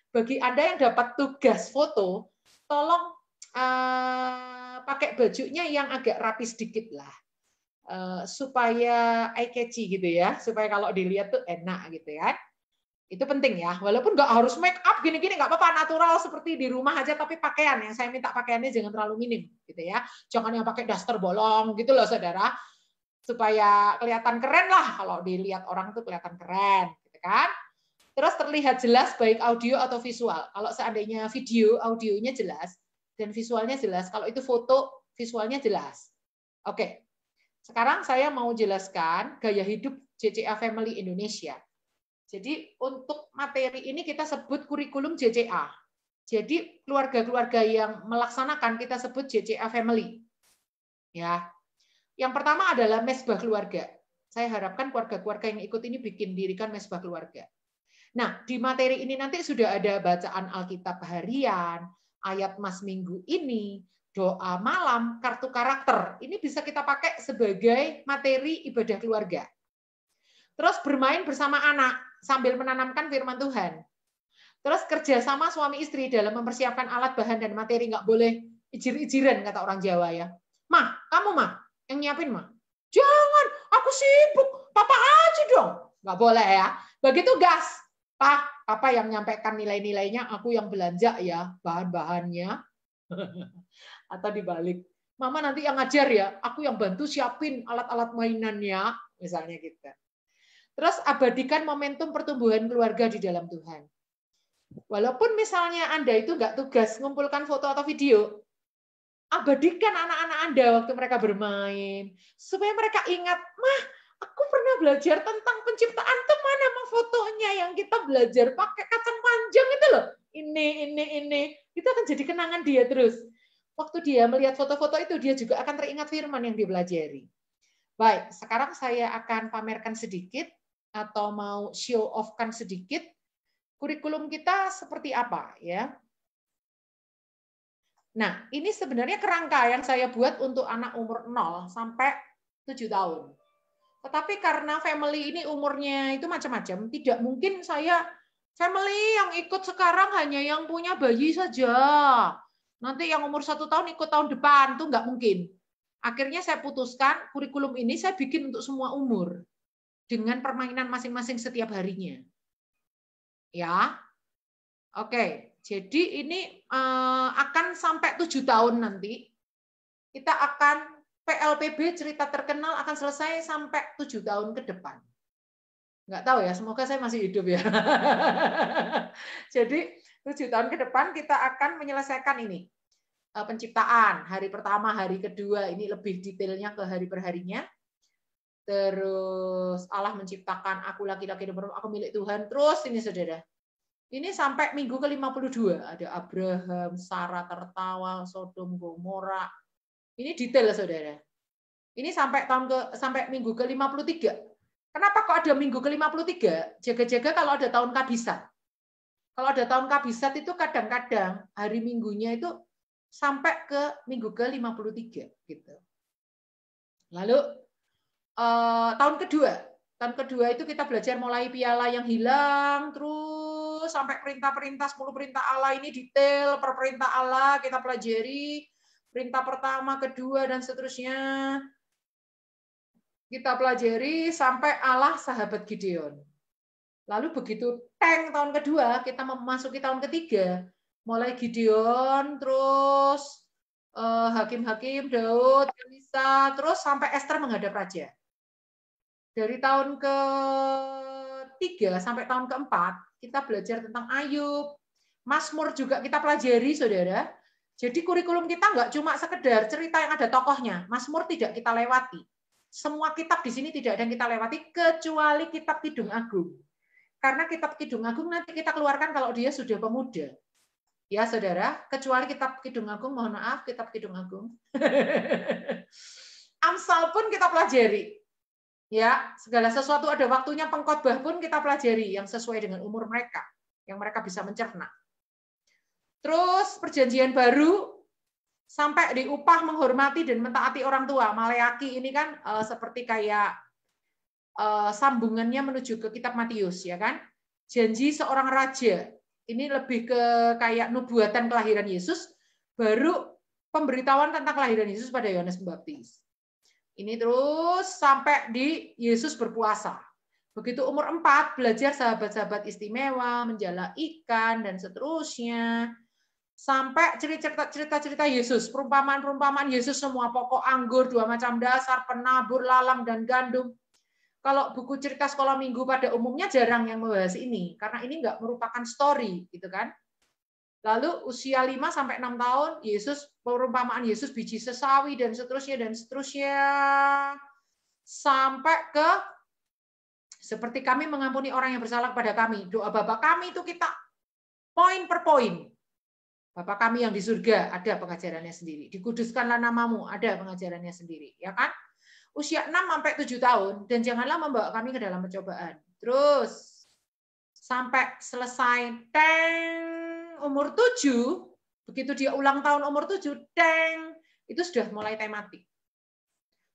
Speaker 2: bagi Anda yang dapat tugas foto, tolong pakai bajunya yang agak rapi sedikit lah, supaya eye catchy gitu ya, supaya kalau dilihat tuh enak gitu ya. Itu penting ya, walaupun nggak harus make up gini-gini, nggak apa-apa, natural seperti di rumah aja, tapi pakaian yang saya minta pakaiannya jangan terlalu minim gitu ya, jangan yang pakai daster bolong gitu loh saudara, supaya kelihatan keren lah, kalau dilihat orang tuh kelihatan keren gitu kan. Terus terlihat jelas baik audio atau visual. Kalau seandainya video, audionya jelas dan visualnya jelas. Kalau itu foto, visualnya jelas. Oke, sekarang saya mau jelaskan gaya hidup JCA Family Indonesia. Jadi untuk materi ini kita sebut kurikulum JCA. Jadi keluarga-keluarga yang melaksanakan kita sebut JCA Family. Ya. Yang pertama adalah mesbah keluarga. Saya harapkan keluarga-keluarga yang ikut ini bikin dirikan mesbah keluarga. Nah, di materi ini nanti sudah ada bacaan Alkitab harian, ayat Mas minggu ini, doa malam, kartu karakter. Ini bisa kita pakai sebagai materi ibadah keluarga. Terus bermain bersama anak sambil menanamkan firman Tuhan. Terus kerjasama suami istri dalam mempersiapkan alat, bahan, dan materi. Nggak boleh ijir-ijiran, kata orang Jawa ya. Mah, kamu mah, yang nyiapin mah. Jangan, aku sibuk, papa aja dong. Nggak boleh ya. Begitu gas. Pak, papa yang nyampaikan nilai-nilainya, aku yang belanja ya, bahan-bahannya. Atau dibalik. Mama nanti yang ngajar ya, aku yang bantu siapin alat-alat mainannya, misalnya gitu. Terus abadikan momentum pertumbuhan keluarga di dalam Tuhan. Walaupun misalnya Anda itu nggak tugas mengumpulkan foto atau video, abadikan anak-anak Anda waktu mereka bermain, supaya mereka ingat, mah, aku pernah belajar tentang penciptaan, tuh mana mah fotonya yang kita belajar pakai kacang panjang itu loh. Ini. Itu akan jadi kenangan dia terus. Waktu dia melihat foto-foto itu, dia juga akan teringat firman yang dipelajari. Baik, sekarang saya akan pamerkan sedikit, atau mau show off-kan sedikit, kurikulum kita seperti apa ya. Nah, ini sebenarnya kerangka yang saya buat untuk anak umur 0 sampai 7 tahun. Tetapi karena family ini umurnya itu macam-macam, tidak mungkin saya family yang ikut sekarang hanya yang punya bayi saja. Nanti yang umur 1 tahun ikut tahun depan, itu nggak mungkin. Akhirnya saya putuskan kurikulum ini saya bikin untuk semua umur dengan permainan masing-masing setiap harinya. Ya, oke. Jadi ini akan sampai 7 tahun nanti. Kita akan PLPB cerita terkenal akan selesai sampai 7 tahun ke depan. Nggak tahu ya, semoga saya masih hidup ya. Jadi 7 tahun ke depan kita akan menyelesaikan ini. Penciptaan, hari pertama, hari kedua, ini lebih detailnya ke hari per harinya. Terus Allah menciptakan aku laki-laki dan perempuan, aku milik Tuhan. Terus ini saudara. Ini sampai minggu ke-52. Ada Abraham, Sarah tertawa, Sodom, Gomora. Ini detail saudara. Ini sampai minggu ke-53. Kenapa kok ada minggu ke-53? Jaga-jaga kalau ada tahun kabisat. Kalau ada tahun kabisat itu kadang-kadang hari minggunya itu sampai ke minggu ke-53 gitu. Lalu tahun kedua itu kita belajar mulai piala yang hilang, terus sampai perintah-perintah 10 perintah Allah, ini detail per perintah Allah kita pelajari, perintah pertama, kedua, dan seterusnya kita pelajari sampai Allah sahabat Gideon. Lalu begitu tahun kedua, kita memasuki tahun ketiga, mulai Gideon, terus hakim-hakim, Daud, Elisa, terus sampai Esther menghadap raja. Dari tahun ke-3 sampai tahun ke-4, kita belajar tentang Ayub. Mazmur juga kita pelajari, saudara. Jadi kurikulum kita nggak cuma sekedar cerita yang ada tokohnya. Mazmur tidak kita lewati. Semua kitab di sini tidak ada yang kita lewati, kecuali kitab Kidung Agung. Karena kitab Kidung Agung nanti kita keluarkan kalau dia sudah pemuda. Ya, saudara, kecuali kitab Kidung Agung, mohon maaf, kitab Kidung Agung. Amsal pun kita pelajari. Ya, segala sesuatu ada waktunya, pengkhotbah pun kita pelajari yang sesuai dengan umur mereka, yang mereka bisa mencerna. Terus perjanjian baru sampai diupah menghormati dan mentaati orang tua. Maleaki ini kan seperti kayak sambungannya menuju ke kitab Matius, ya kan? Janji seorang raja. Ini lebih ke kayak nubuatan kelahiran Yesus, baru pemberitahuan tentang kelahiran Yesus pada Yohanes Pembaptis. Ini terus sampai di Yesus berpuasa. Begitu umur 4, belajar sahabat-sahabat istimewa, menjala ikan, dan seterusnya. Sampai cerita-cerita Yesus, perumpamaan-perumpamaan Yesus semua, pokok anggur, 2 macam dasar, penabur, lalang, dan gandum. Kalau buku cerita sekolah minggu pada umumnya jarang yang membahas ini, karena ini nggak merupakan story, gitu kan. Lalu usia 5 sampai 6 tahun, Yesus, perumpamaan Yesus biji sesawi, dan seterusnya, sampai ke seperti kami mengampuni orang yang bersalah kepada kami. Doa Bapa kami itu kita poin per poin. Bapa kami yang di surga, ada pengajarannya sendiri. Dikuduskanlah namamu, ada pengajarannya sendiri, ya kan? Usia 6 sampai 7 tahun, dan janganlah membawa kami ke dalam percobaan. Terus sampai selesai, umur 7, begitu dia ulang tahun umur 7, itu sudah mulai tematik.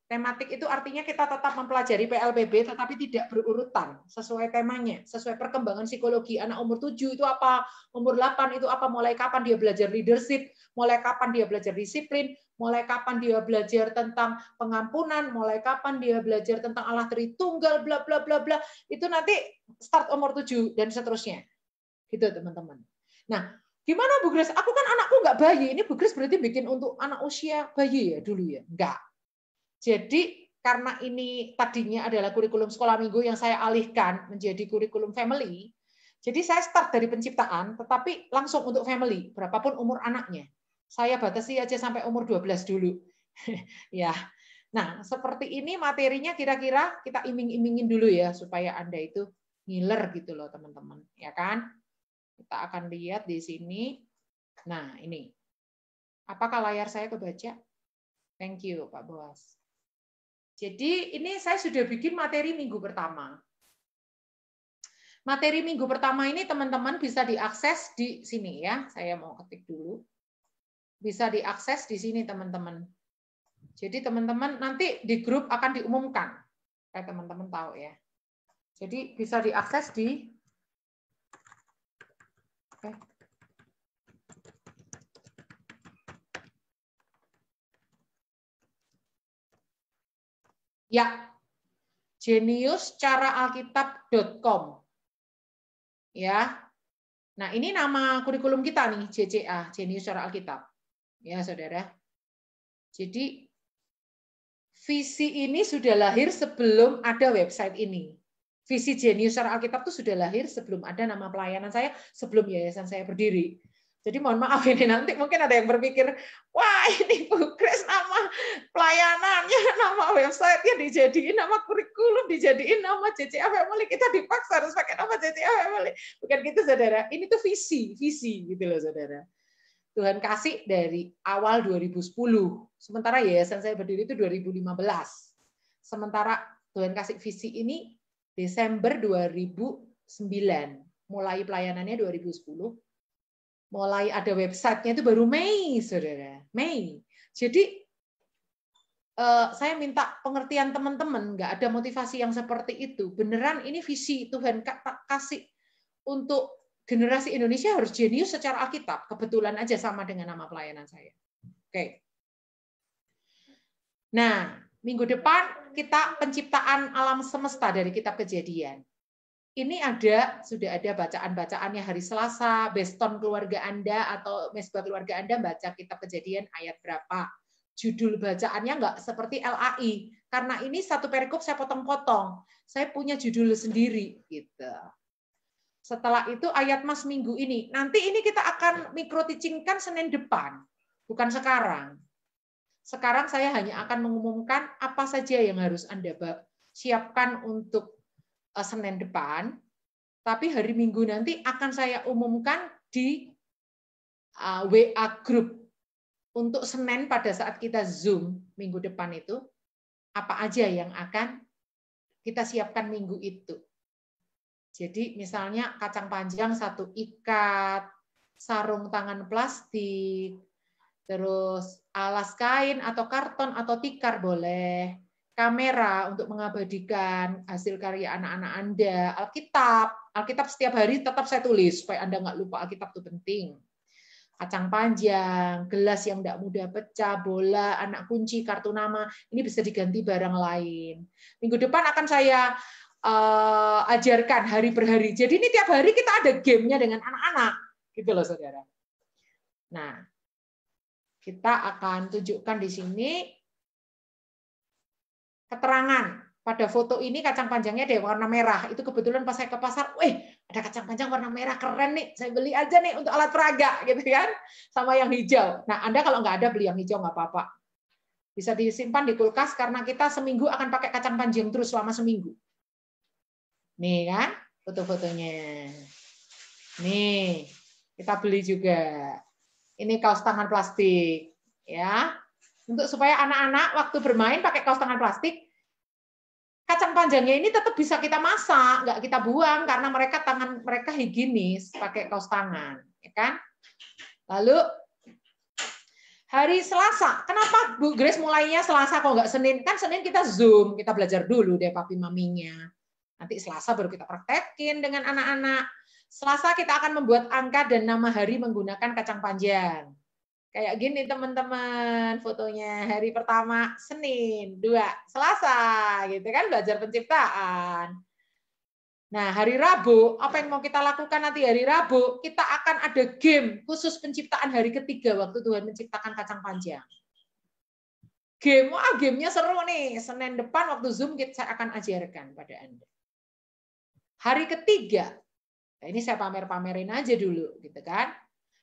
Speaker 2: Tematik itu artinya kita tetap mempelajari PLPB, tetapi tidak berurutan sesuai temanya, sesuai perkembangan psikologi. Anak umur 7 itu apa, umur 8 itu apa, mulai kapan dia belajar leadership, mulai kapan dia belajar disiplin, mulai kapan dia belajar tentang pengampunan, mulai kapan dia belajar tentang Allah Tritunggal, bla bla bla bla. Itu nanti start umur 7 dan seterusnya. Gitu, teman-teman. Nah, gimana Bu Grace? Aku kan anakku nggak bayi. Ini Bu Grace berarti bikin untuk anak usia bayi ya dulu ya? Enggak. Jadi karena ini tadinya adalah kurikulum sekolah minggu yang saya alihkan menjadi kurikulum family, jadi saya start dari penciptaan, tetapi langsung untuk family, berapapun umur anaknya. Saya batasi aja sampai umur 12 dulu. Ya. Nah, seperti ini materinya kira-kira kita iming-imingin dulu ya, supaya Anda itu ngiler gitu loh teman-teman. Ya kan? Kita akan lihat di sini. Nah, ini. Apakah layar saya kebaca? Thank you, Pak Boas. Jadi ini saya sudah bikin materi minggu pertama. Materi minggu pertama ini teman-teman bisa diakses di sini ya. Saya mau ketik dulu. Bisa diakses di sini teman-teman. Jadi teman-teman nanti di grup akan diumumkan. Kayak teman-teman tahu ya. Jadi bisa diakses di Ya, geniuscaraalkitab.com. Ya. Nah, ini nama kurikulum kita nih, JCA, Jenius Cara Alkitab. Ya, Saudara. Jadi visi ini sudah lahir sebelum ada website ini. Visi Jenius Cara Alkitab itu sudah lahir sebelum ada nama pelayanan saya, sebelum yayasan saya berdiri. Jadi mohon maaf ini nanti mungkin ada yang berpikir, wah ini Bu Grace nama pelayanannya, nama website-nya dijadiin nama kurikulum, dijadiin nama JCA Family, kita dipaksa harus pakai nama JCA Family. Bukan gitu saudara, ini tuh visi gitu loh saudara. Tuhan kasih dari awal 2010, sementara yayasan saya berdiri itu 2015. Sementara Tuhan kasih visi ini Desember 2009, mulai pelayanannya 2010. Mulai ada websitenya itu baru Mei, saudara. Mei. Jadi saya minta pengertian teman-teman, nggak ada motivasi yang seperti itu. Beneran ini visi Tuhan kasih untuk generasi Indonesia harus jenius secara Alkitab. Kebetulan aja sama dengan nama pelayanan saya. Oke. Nah, minggu depan kita penciptaan alam semesta dari kitab Kejadian. Ini sudah ada bacaan-bacaannya hari Selasa, Beston keluarga Anda atau mesbah keluarga Anda baca kitab Kejadian ayat berapa. Judul bacaannya nggak seperti LAI, karena ini satu perikop saya potong-potong. Saya punya judul sendiri. Gitu. Setelah itu ayat Mas minggu ini. Nanti ini kita akan mikro teaching-kan Senin depan, bukan sekarang. Sekarang saya hanya akan mengumumkan apa saja yang harus Anda siapkan untuk Senin depan, tapi hari Minggu nanti akan saya umumkan di WA group untuk Senin pada saat kita Zoom minggu depan itu, apa aja yang akan kita siapkan minggu itu. Jadi misalnya kacang panjang 1 ikat, sarung tangan plastik, terus alas kain atau karton atau tikar boleh, kamera untuk mengabadikan hasil karya anak-anak Anda, Alkitab setiap hari tetap saya tulis supaya Anda nggak lupa, Alkitab itu penting. Kacang panjang, gelas yang tidak mudah pecah, bola, anak kunci, kartu nama, ini bisa diganti barang lain. Minggu depan akan saya ajarkan hari per hari. Jadi ini tiap hari kita ada gamenya dengan anak-anak, gitu loh saudara. Nah, kita akan tunjukkan di sini keterangan. Pada foto ini kacang panjangnya ada warna merah. Itu kebetulan pas saya ke pasar, ada kacang panjang warna merah, keren nih. Saya beli aja nih untuk alat peraga, gitu kan. Sama yang hijau. Nah, Anda kalau nggak ada beli yang hijau nggak apa-apa. Bisa disimpan di kulkas karena kita seminggu akan pakai kacang panjang terus selama seminggu. Nih kan, foto-fotonya. Nih, kita beli juga. Ini kaos tangan plastik, ya. Untuk supaya anak-anak waktu bermain pakai kaos tangan plastik, kacang panjangnya ini tetap bisa kita masak, nggak kita buang karena tangan mereka higienis pakai kaos tangan, ya kan? Lalu hari Selasa, kenapa Bu Grace mulainya Selasa kok nggak Senin? Kan Senin kita Zoom, kita belajar dulu deh papi maminya. Nanti Selasa baru kita praktekin dengan anak-anak. Selasa kita akan membuat angka dan nama hari menggunakan kacang panjang. Kayak gini teman-teman, fotonya hari pertama Senin, 2 Selasa, gitu kan, belajar penciptaan. Nah, hari Rabu, apa yang mau kita lakukan nanti hari Rabu? Kita akan ada game khusus penciptaan hari ketiga waktu Tuhan menciptakan kacang panjang. Gamenya seru nih. Senin depan waktu Zoom saya akan ajarkan pada Anda. Hari ketiga, nah ini saya pamer-pamerin aja dulu, gitu kan.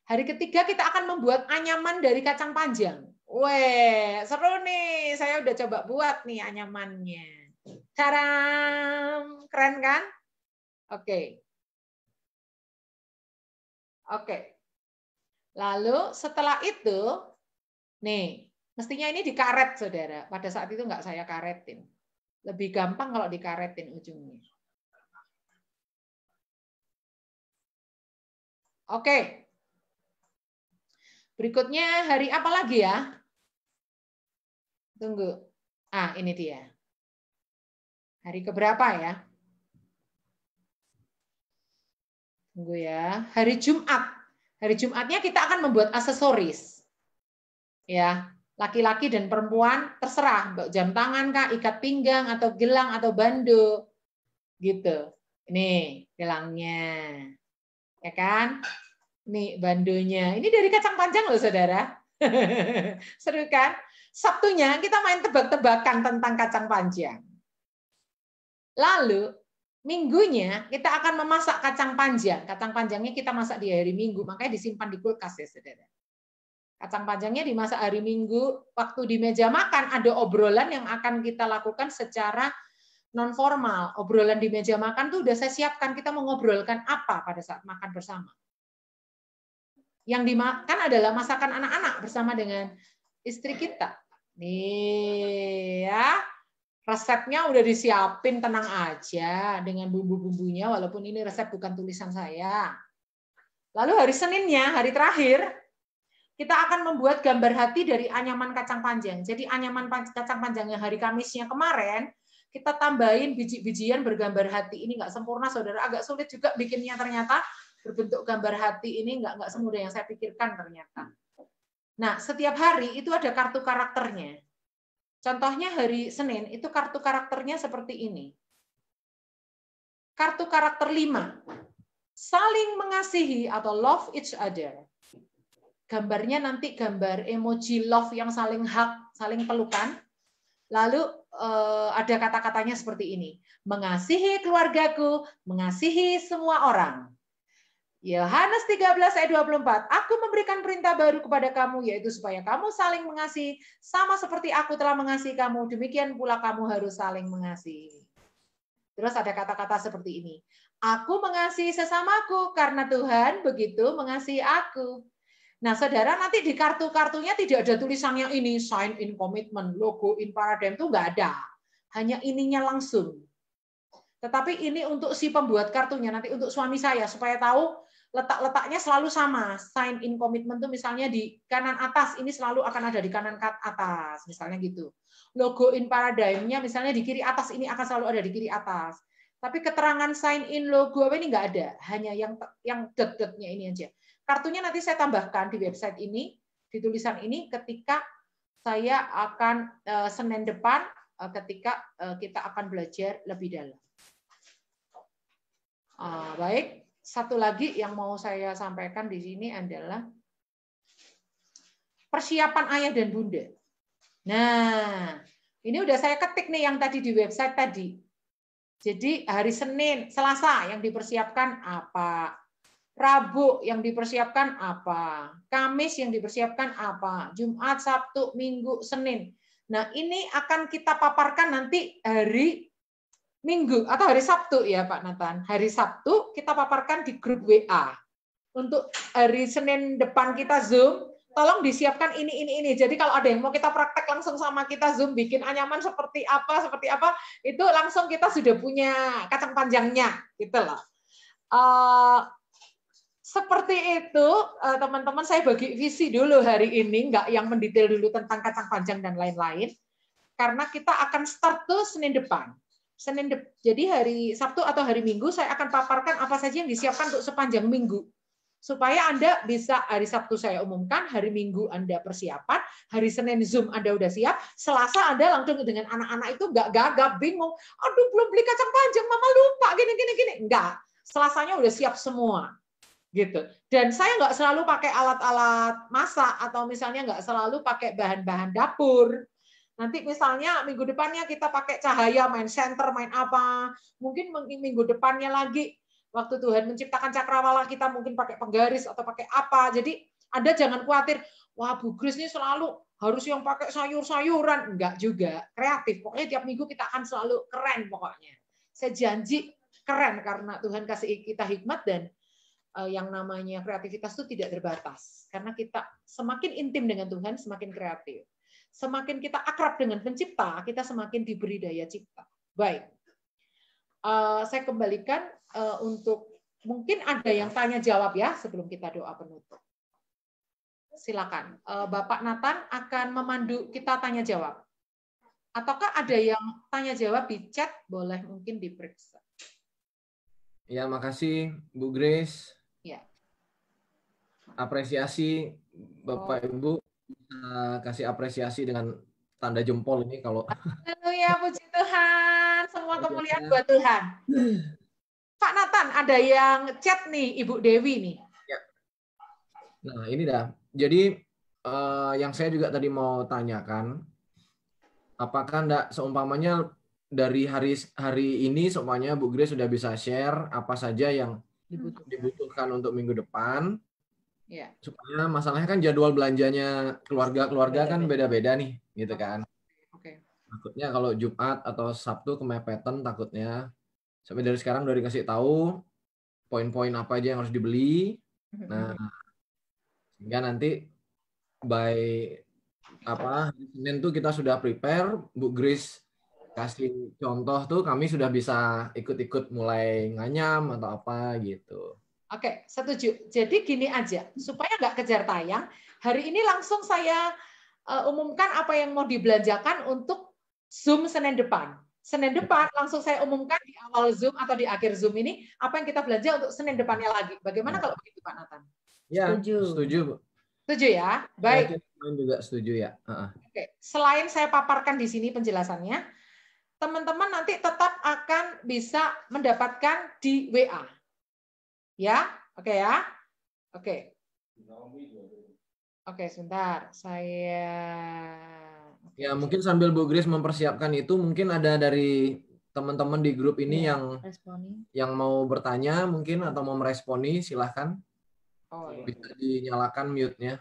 Speaker 2: Hari ketiga kita akan membuat anyaman dari kacang panjang. Weh, seru nih. Saya udah coba buat nih anyamannya. Taram, keren kan? Oke. Lalu setelah itu, nih, mestinya ini dikaret, saudara. Pada saat itu nggak saya karetin. Lebih gampang kalau dikaretin ujungnya. Oke. Berikutnya hari apa lagi ya? Tunggu. Ini dia. Hari keberapa ya? Tunggu ya. Hari Jumat. Hari Jumatnya kita akan membuat aksesoris. Ya, laki-laki dan perempuan terserah, jam tangan kah, ikat pinggang atau gelang atau bando. Gitu. Ini gelangnya. Ya kan? Nih bandonya. Ini dari kacang panjang loh, Saudara. Seru kan? Sabtunya kita main tebak-tebakan tentang kacang panjang. Lalu minggunya kita akan memasak kacang panjang. Kacang panjangnya kita masak di hari Minggu, makanya disimpan di kulkas ya, Saudara. Kacang panjangnya dimasak hari Minggu, waktu di meja makan ada obrolan yang akan kita lakukan secara non formal. Obrolan di meja makan tuh udah saya siapkan, kita mau ngobrolkan apa pada saat makan bersama. Yang dimakan adalah masakan anak-anak bersama dengan istri kita. Nih ya, resepnya udah disiapin, tenang aja dengan bumbu-bumbunya, walaupun ini resep bukan tulisan saya. Lalu hari Seninnya, hari terakhir, kita akan membuat gambar hati dari anyaman kacang panjang. Jadi anyaman kacang panjangnya hari Kamisnya kemarin, kita tambahin biji-bijian bergambar hati. Ini nggak sempurna, saudara. Agak sulit juga bikinnya ternyata. Berbentuk gambar hati ini nggak semudah yang saya pikirkan ternyata. Nah, setiap hari itu ada kartu karakternya. Contohnya hari Senin itu kartu karakternya seperti ini. Kartu karakter 5. Saling mengasihi atau love each other. Gambarnya nanti gambar emoji love yang saling hug, saling pelukan. Lalu ada kata-katanya seperti ini. Mengasihi keluargaku, mengasihi semua orang. Yohanes 13 ayat 24, aku memberikan perintah baru kepada kamu, yaitu supaya kamu saling mengasihi, sama seperti aku telah mengasihi kamu, demikian pula kamu harus saling mengasihi. Terus ada kata-kata seperti ini, aku mengasihi sesamaku, karena Tuhan begitu mengasihi aku. Nah, saudara nanti di kartu-kartunya tidak ada tulisannya ini sign in commitment, logo in paradigm itu nggak ada. Hanya ininya langsung. Tetapi ini untuk si pembuat kartunya, nanti untuk suami saya supaya tahu letak-letaknya selalu sama. Sign in commitment itu misalnya di kanan atas, ini selalu akan ada di kanan atas, misalnya gitu. Logo in paradigm-nya misalnya di kiri atas, ini akan selalu ada di kiri atas. Tapi keterangan sign in logo ini nggak ada, hanya yang dot-dotnya ini aja. Kartunya nanti saya tambahkan di website ini, di tulisan ini ketika saya akan Senin depan, ketika kita akan belajar lebih dalam. Baik, satu lagi yang mau saya sampaikan di sini adalah persiapan ayah dan bunda. Nah, ini udah saya ketik nih yang tadi di website tadi. Jadi hari Senin, Selasa yang dipersiapkan apa? Rabu yang dipersiapkan apa? Kamis yang dipersiapkan apa? Jumat, Sabtu, Minggu, Senin. Nah, ini akan kita paparkan nanti hari Minggu atau hari Sabtu ya Pak Nathan. Hari Sabtu kita paparkan di grup WA. Untuk hari Senin depan kita Zoom, tolong disiapkan ini. Jadi kalau ada yang mau kita praktek langsung sama kita Zoom, bikin anyaman seperti apa, itu langsung kita sudah punya kacang panjangnya, gitu loh. Seperti itu, teman-teman, saya bagi visi dulu hari ini, nggak yang mendetail dulu tentang kacang panjang dan lain-lain, karena kita akan start tuh Senin depan. Jadi hari Sabtu atau hari Minggu saya akan paparkan apa saja yang disiapkan untuk sepanjang minggu. Supaya Anda bisa hari Sabtu saya umumkan, hari Minggu Anda persiapan, hari Senin Zoom Anda udah siap, Selasa Anda langsung dengan anak-anak itu nggak gagap, bingung, aduh belum beli kacang panjang, mama lupa, gini. Enggak, Selasanya udah siap semua. Gitu. Dan saya nggak selalu pakai alat-alat masak, atau misalnya nggak selalu pakai bahan-bahan dapur. Nanti misalnya minggu depannya kita pakai cahaya, main senter, main apa. Mungkin minggu depannya lagi, waktu Tuhan menciptakan cakrawala kita mungkin pakai penggaris atau pakai apa. Jadi Anda jangan khawatir, wah Bu Grace ini selalu harus yang pakai sayur-sayuran. Enggak juga, kreatif. Pokoknya tiap minggu kita akan selalu keren pokoknya. Saya janji keren karena Tuhan kasih kita hikmat, dan yang namanya kreativitas itu tidak terbatas. Karena kita semakin intim dengan Tuhan, semakin kreatif. Semakin kita akrab dengan pencipta, kita semakin diberi daya cipta. Baik. Saya kembalikan untuk mungkin ada yang tanya jawab ya sebelum kita doa penutup. Silakan. Bapak Nathan akan memandu kita tanya jawab. Ataukah ada yang tanya jawab di chat? Boleh mungkin diperiksa.
Speaker 1: Ya, makasih Bu Grace.
Speaker 2: Ya.
Speaker 1: Apresiasi Bapak Ibu. Kasih apresiasi dengan tanda jempol ini kalau.
Speaker 2: Haleluya, puji Tuhan. Semua kemuliaan buat Tuhan. Pak Nathan, ada yang chat nih, Ibu Dewi nih.
Speaker 1: Ya. Nah, ini dah. Jadi yang saya juga tadi mau tanyakan, apakah enggak seumpamanya dari hari ini seumpamanya Bu Grace sudah bisa share apa saja yang dibutuhkan untuk minggu depan? Ya. Supaya masalahnya kan jadwal belanjanya keluarga kan beda-beda nih, gitu kan. Oke. Takutnya kalau Jumat atau Sabtu kemepetan takutnya. Sampai dari sekarang udah dikasih tahu poin-poin apa aja yang harus dibeli. Nah, sehingga nanti by Senin tuh kita sudah prepare, Bu Grace kasih contoh tuh kami sudah bisa ikut-ikut mulai nganyam atau apa gitu.
Speaker 2: Oke, setuju. Jadi gini aja, supaya nggak kejar tayang, hari ini langsung saya umumkan apa yang mau dibelanjakan untuk Zoom Senin depan. Senin depan langsung saya umumkan di awal Zoom atau di akhir Zoom ini, apa yang kita belanja untuk Senin depannya lagi. Bagaimana kalau begitu Pak Nathan?
Speaker 1: Ya, setuju.
Speaker 2: Setuju ya? Baik.
Speaker 1: Saya juga setuju ya.
Speaker 2: Oke. Selain saya paparkan di sini penjelasannya, teman-teman nanti tetap akan bisa mendapatkan di WA. Ya, oke ya. Oke. Oke, sebentar.
Speaker 1: Ya, mungkin sambil Bu Grace mempersiapkan itu, mungkin ada dari teman-teman di grup ini yang mau bertanya mungkin atau mau meresponi, silahkan. Bisa dinyalakan mute-nya.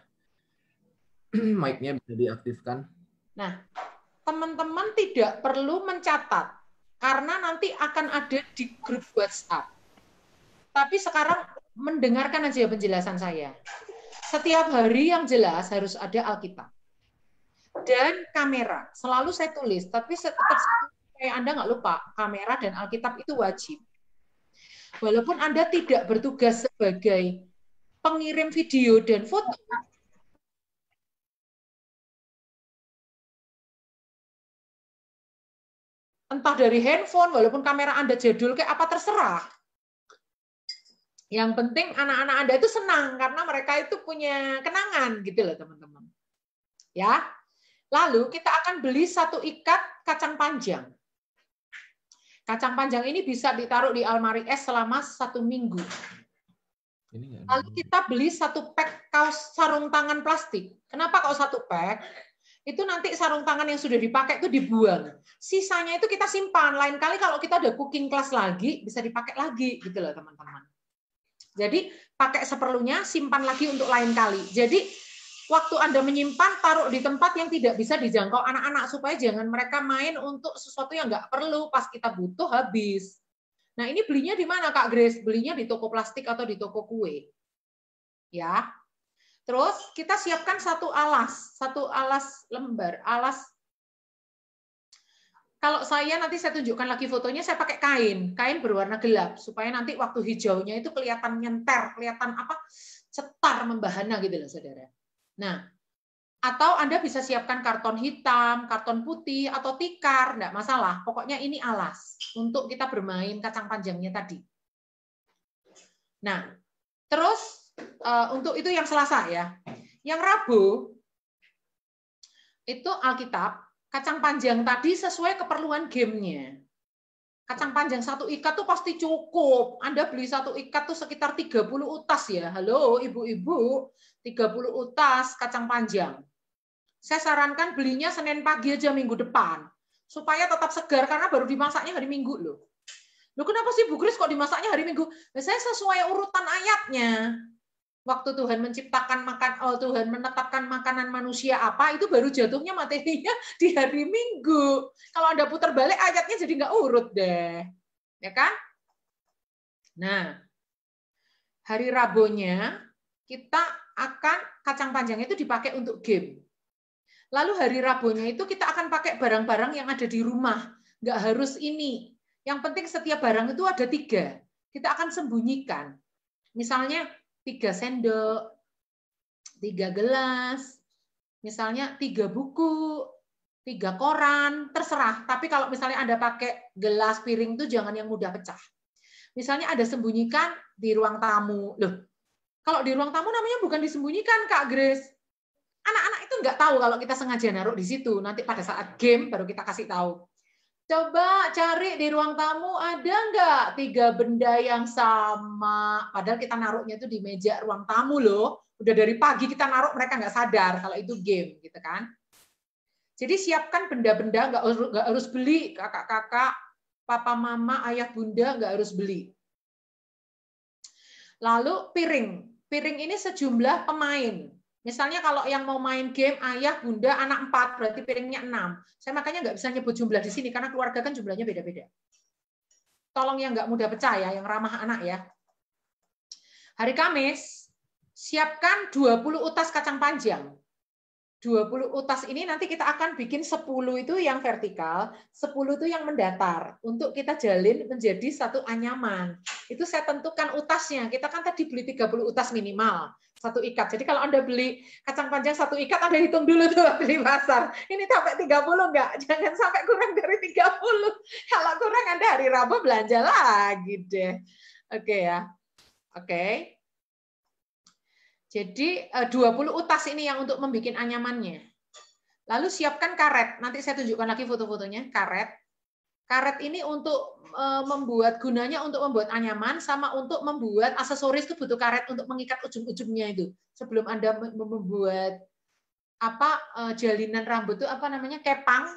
Speaker 1: Mic-nya bisa diaktifkan.
Speaker 2: Nah, teman-teman tidak perlu mencatat karena nanti akan ada di grup WhatsApp. Tapi sekarang mendengarkan aja penjelasan saya. setiap hari yang jelas harus ada Alkitab. Dan kamera. Selalu saya tulis, tapi tetap supaya Anda nggak lupa, kamera dan Alkitab itu wajib. Walaupun Anda tidak bertugas sebagai pengirim video dan foto, entah dari handphone, walaupun kamera Anda jadul kayak apa terserah. Yang penting anak-anak Anda itu senang karena mereka itu punya kenangan gitu loh teman-teman. Ya. Lalu kita akan beli 1 ikat kacang panjang. Kacang panjang ini bisa ditaruh di almari es selama 1 minggu. Lalu kita beli 1 pack kaos sarung tangan plastik. Kenapa kok 1 pack? Itu nanti sarung tangan yang sudah dipakai itu dibuang. Sisanya itu kita simpan. Lain kali kalau kita ada cooking class lagi, bisa dipakai lagi gitu loh teman-teman. Jadi pakai seperlunya, simpan lagi untuk lain kali. Jadi waktu Anda menyimpan, taruh di tempat yang tidak bisa dijangkau anak-anak, supaya jangan mereka main untuk sesuatu yang nggak perlu, pas kita butuh habis. Nah, ini belinya di mana, Kak Grace? Belinya di toko plastik atau di toko kue. Ya. Terus kita siapkan 1 alas lembar. Kalau saya nanti saya tunjukkan lagi fotonya, saya pakai kain berwarna gelap, supaya nanti waktu hijaunya itu kelihatan nyenter, kelihatan cetar membahana gitu loh, saudara. Nah, atau Anda bisa siapkan karton hitam, karton putih, atau tikar, enggak masalah. Pokoknya ini alas untuk kita bermain kacang panjangnya tadi. Nah, terus untuk itu yang Selasa ya. Yang Rabu itu Alkitab, kacang panjang tadi sesuai keperluan gamenya. Kacang panjang 1 ikat tuh pasti cukup. Anda beli 1 ikat tuh sekitar 30 utas ya. Halo ibu-ibu, 30 utas kacang panjang. Saya sarankan belinya Senin pagi aja minggu depan. Supaya tetap segar, karena baru dimasaknya hari Minggu loh. Loh kenapa sih Bu Kris kok dimasaknya hari Minggu? Nah, saya sesuai urutan ayatnya. Waktu Tuhan menciptakan Tuhan menetapkan makanan manusia apa, itu baru jatuhnya materinya di hari Minggu. Kalau Anda putar balik ayatnya jadi nggak urut deh. Ya kan? Nah, hari Rabunya kita akan kacang panjang itu dipakai untuk game. Lalu hari Rabunya itu kita akan pakai barang-barang yang ada di rumah. Nggak harus ini. Yang penting setiap barang itu ada 3. Kita akan sembunyikan. Misalnya 3 sendok, 3 gelas, misalnya 3 buku, 3 koran, terserah. Tapi kalau misalnya Anda pakai gelas, piring itu jangan yang mudah pecah. Misalnya ada sembunyikan di ruang tamu. Loh, kalau di ruang tamu namanya bukan disembunyikan, Kak Grace. Anak-anak itu nggak tahu kalau kita sengaja naruh di situ. Nanti pada saat game baru kita kasih tahu. Coba cari di ruang tamu ada nggak 3 benda yang sama. Padahal kita naruhnya itu di meja ruang tamu loh. Udah dari pagi kita naruh, mereka nggak sadar kalau itu game, gitu kan. Jadi siapkan benda-benda, nggak harus beli, kakak-kakak, papa mama, ayah bunda nggak harus beli. Lalu piring ini sejumlah pemain. Misalnya kalau yang mau main game ayah, bunda, anak 4, berarti piringnya 6. Saya makanya nggak bisa nyebut jumlah di sini karena keluarga kan jumlahnya beda-beda. Tolong yang nggak mudah pecah ya, yang ramah anak ya. Hari Kamis, siapkan 20 utas kacang panjang. 20 utas ini nanti kita akan bikin 10 itu yang vertikal, 10 itu yang mendatar. Untuk kita jalin menjadi satu anyaman. Itu saya tentukan utasnya. Kita kan tadi beli 30 utas minimal, 1 ikat. Jadi kalau Anda beli kacang panjang 1 ikat, Anda hitung dulu tuh beli pasar. Ini sampai 30 enggak? Jangan sampai kurang dari 30. Kalau kurang Anda hari Rabu belanja lagi deh. Oke ya. Oke. Jadi 20 utas ini yang untuk membuat anyamannya. Lalu siapkan karet. Nanti saya tunjukkan lagi foto-fotonya. Karet. Karet ini untuk gunanya untuk membuat anyaman, sama untuk membuat aksesoris itu butuh karet untuk mengikat ujung-ujungnya itu. Sebelum Anda membuat jalinan rambut itu kepang.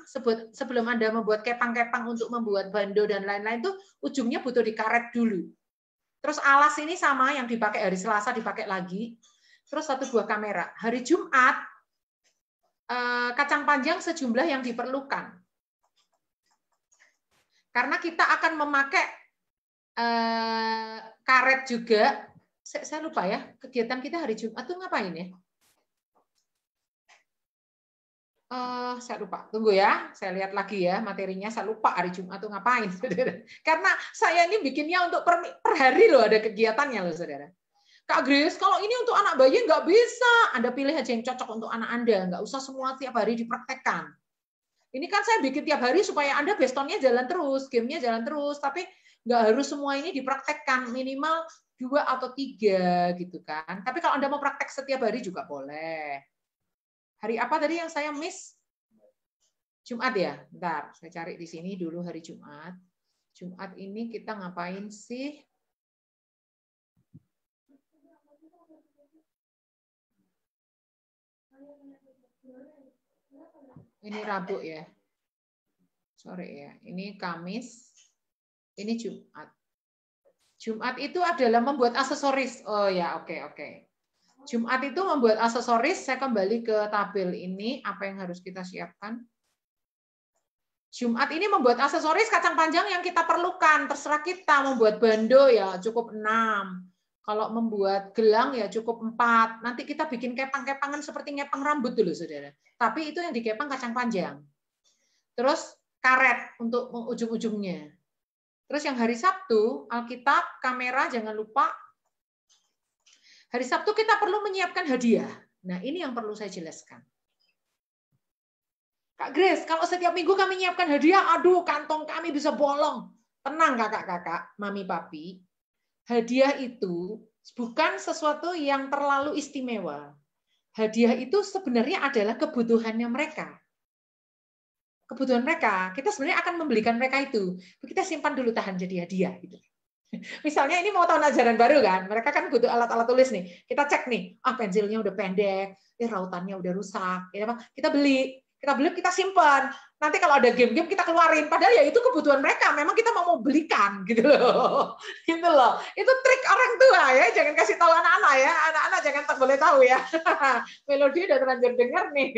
Speaker 2: Sebelum Anda membuat kepang-kepang untuk membuat bando dan lain-lain itu ujungnya butuh dikaret dulu. Terus alas ini sama yang dipakai hari Selasa dipakai lagi. Terus 1 buah kamera. Hari Jumat, kacang panjang sejumlah yang diperlukan. Karena kita akan memakai karet juga Saya lupa ya, kegiatan kita hari Jumat tuh ngapain ya? Saya lupa. Tunggu ya, saya lihat lagi ya materinya. Saya lupa hari Jumat tuh ngapain, saudara. Karena saya ini bikinnya untuk per hari loh, ada kegiatannya loh, saudara. Kak Grace, kalau ini untuk anak bayi nggak bisa. Anda pilih aja yang cocok untuk anak Anda. Nggak usah semua tiap hari dipraktekkan. Ini kan saya bikin tiap hari supaya Anda bastonnya jalan terus, gamenya jalan terus. Tapi nggak harus semua ini dipraktekkan. Minimal 2 atau 3 gitu kan. Tapi kalau Anda mau praktek setiap hari juga boleh. Hari apa tadi yang saya miss? Jumat ya? Bentar, saya cari di sini dulu hari Jumat. Jumat ini kita ngapain sih? Ini Rabu ya. Sore ya. Ini Kamis. Ini Jumat. Jumat itu adalah membuat aksesoris. Oh ya, oke. Jumat itu membuat aksesoris. Saya kembali ke tabel ini. Apa yang harus kita siapkan? Jumat ini membuat aksesoris kacang panjang yang kita perlukan. Terserah kita. Membuat bando ya cukup 6. Kalau membuat gelang ya cukup 4. Nanti kita bikin kepang-kepangan seperti ngepang rambut dulu, saudara. Tapi itu yang dikepang kacang panjang. Terus karet untuk ujung-ujungnya. Terus yang hari Sabtu, Alkitab, kamera, jangan lupa. Hari Sabtu kita perlu menyiapkan hadiah. Nah, ini yang perlu saya jelaskan. Kak Grace, kalau setiap minggu kami menyiapkan hadiah, aduh, kantong kami bisa bolong. Tenang kakak-kakak, mami papi. Hadiah itu bukan sesuatu yang terlalu istimewa. Hadiah itu sebenarnya adalah kebutuhannya mereka. Kebutuhan mereka. Kita sebenarnya akan membelikan mereka itu. Kita simpan dulu, tahan jadi hadiah. Gitu. Misalnya ini mau tahun ajaran baru kan, mereka kan butuh alat-alat tulis nih. Kita cek nih, pensilnya udah pendek, rautannya udah rusak, kita beli, kita simpan. Nanti kalau ada game-game kita keluarin. Padahal ya itu kebutuhan mereka. Memang kita mau belikan gitu loh, gitu loh. Itu trik orang tua ya. Jangan kasih tahu anak-anak ya. Anak-anak jangan tak boleh tahu ya. Melodi udah terlanjur dengar nih.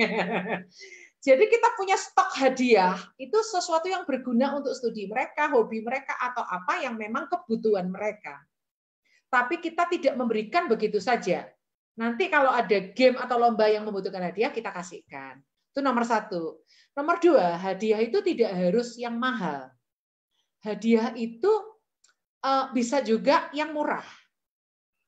Speaker 2: Jadi kita punya stok hadiah, itu sesuatu yang berguna untuk studi mereka, hobi mereka, atau apa yang memang kebutuhan mereka. Tapi kita tidak memberikan begitu saja. Nanti kalau ada game atau lomba yang membutuhkan hadiah, kita kasihkan. Itu nomor 1. Nomor 2, hadiah itu tidak harus yang mahal. Hadiah itu bisa juga yang murah.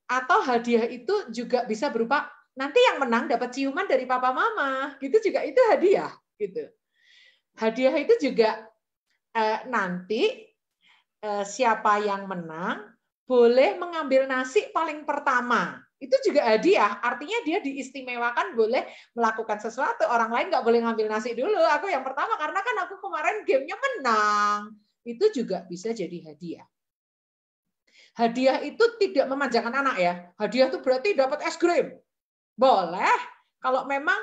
Speaker 2: Atau hadiah itu juga bisa berupa nanti yang menang dapat ciuman dari papa mama, gitu juga itu hadiah, gitu. Hadiah itu juga nanti siapa yang menang boleh mengambil nasi paling pertama. Itu juga hadiah, artinya dia diistimewakan boleh melakukan sesuatu. Orang lain nggak boleh ngambil nasi dulu, aku yang pertama karena kan aku kemarin gamenya menang. Itu juga bisa jadi hadiah. Hadiah itu tidak memanjakan anak ya. Hadiah itu berarti dapat es krim. Boleh, kalau memang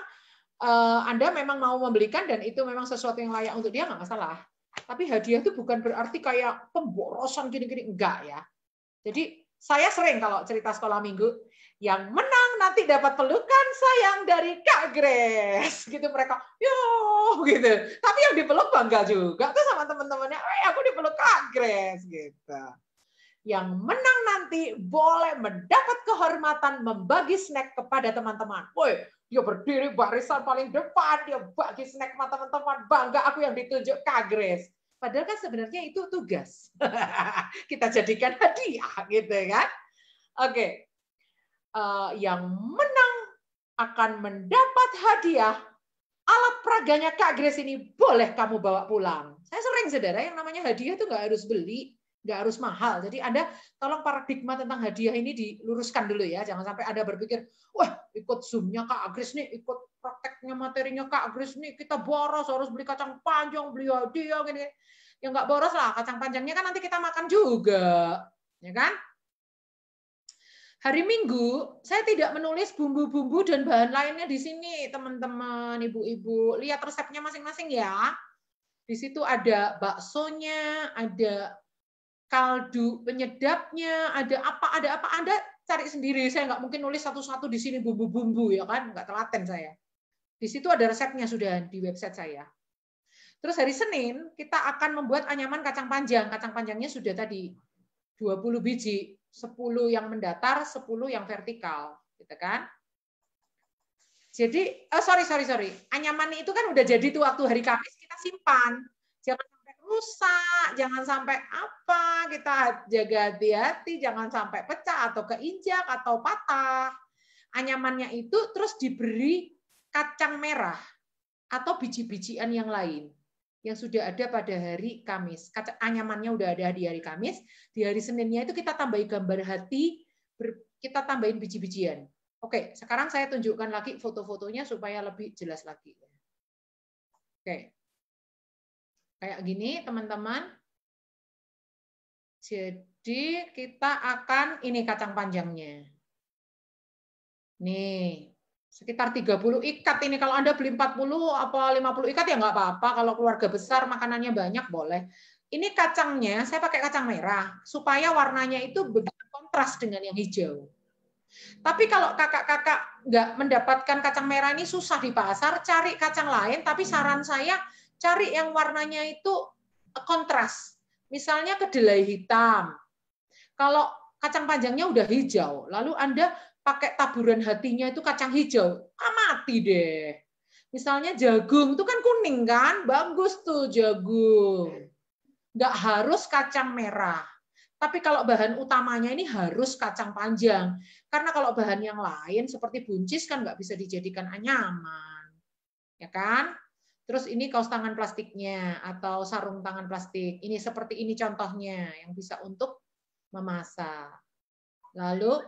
Speaker 2: Anda memang mau membelikan dan itu memang sesuatu yang layak untuk dia, nggak masalah. Tapi hadiah itu bukan berarti kayak pemborosan gini-gini, enggak ya. Jadi saya sering kalau cerita sekolah minggu, yang menang nanti dapat pelukan sayang dari Kak Grace. Gitu mereka, yo gitu. Tapi yang dipeluk bangga juga tuh sama teman-temannya, aku dipeluk Kak Grace gitu. Yang menang nanti boleh mendapat kehormatan membagi snack kepada teman-teman. Woi, dia berdiri barisan paling depan, dia bagi snack sama teman-teman. Bangga aku yang ditunjuk Kak Grace. Padahal kan sebenarnya itu tugas. Kita jadikan hadiah, gitu kan? Oke. Yang menang akan mendapat hadiah. Alat peraganya Kak Grace ini boleh kamu bawa pulang. Saya sering, saudara, yang namanya hadiah itu nggak harus beli. Nggak harus mahal. Jadi Anda tolong paradigma tentang hadiah ini diluruskan dulu ya. Jangan sampai Anda berpikir, wah ikut Zoom-nya Kak Grace nih, ikut prakteknya materinya Kak Grace nih, kita boros harus beli kacang panjang, beli hadiah gini. Ya nggak boros lah, kacang panjangnya kan nanti kita makan juga. Ya kan? Hari Minggu, saya tidak menulis bumbu-bumbu dan bahan lainnya di sini, teman-teman, ibu-ibu. Lihat resepnya masing-masing ya. Di situ ada baksonya, ada kaldu penyedapnya, ada apa Anda cari sendiri. Saya nggak mungkin nulis satu-satu di sini bumbu-bumbu ya kan, nggak telaten saya. Di situ ada resepnya sudah di website saya. Terus hari Senin kita akan membuat anyaman kacang panjang. Kacang panjangnya sudah tadi 20 biji, 10 yang mendatar, 10 yang vertikal, gitu kan? Jadi, sorry. Anyaman itu kan udah jadi tuh waktu hari Kamis kita simpan. Jangan sampai rusak, jangan sampai apa, kita jaga hati-hati, jangan sampai pecah atau keinjak atau patah. Anyamannya itu terus diberi kacang merah atau biji-bijian yang lain yang sudah ada pada hari Kamis. Anyamannya udah ada di hari Kamis, di hari Seninnya itu kita tambahin gambar hati, kita tambahin biji-bijian. Oke, sekarang saya tunjukkan lagi foto-fotonya supaya lebih jelas lagi. Oke. Kayak gini, teman-teman. Jadi, kita akan, ini kacang panjangnya. Nih, sekitar 30 ikat ini. Kalau Anda beli 40 apa 50 ikat ya nggak apa-apa. Kalau keluarga besar, makanannya banyak, boleh. Ini kacangnya, saya pakai kacang merah, supaya warnanya itu begitu kontras dengan yang hijau. Tapi kalau kakak-kakak nggak mendapatkan kacang merah ini susah di pasar, cari kacang lain. Tapi saran saya cari yang warnanya itu kontras. Misalnya kedelai hitam. Kalau kacang panjangnya udah hijau, lalu Anda pakai taburan hatinya itu kacang hijau, mati deh. Misalnya jagung itu kan kuning kan, bagus tuh jagung. Nggak harus kacang merah. Tapi kalau bahan utamanya ini harus kacang panjang. Karena kalau bahan yang lain seperti buncis kan nggak bisa dijadikan anyaman. Ya kan? Terus ini kaos tangan plastiknya atau sarung tangan plastik. Ini seperti ini contohnya yang bisa untuk memasak. Lalu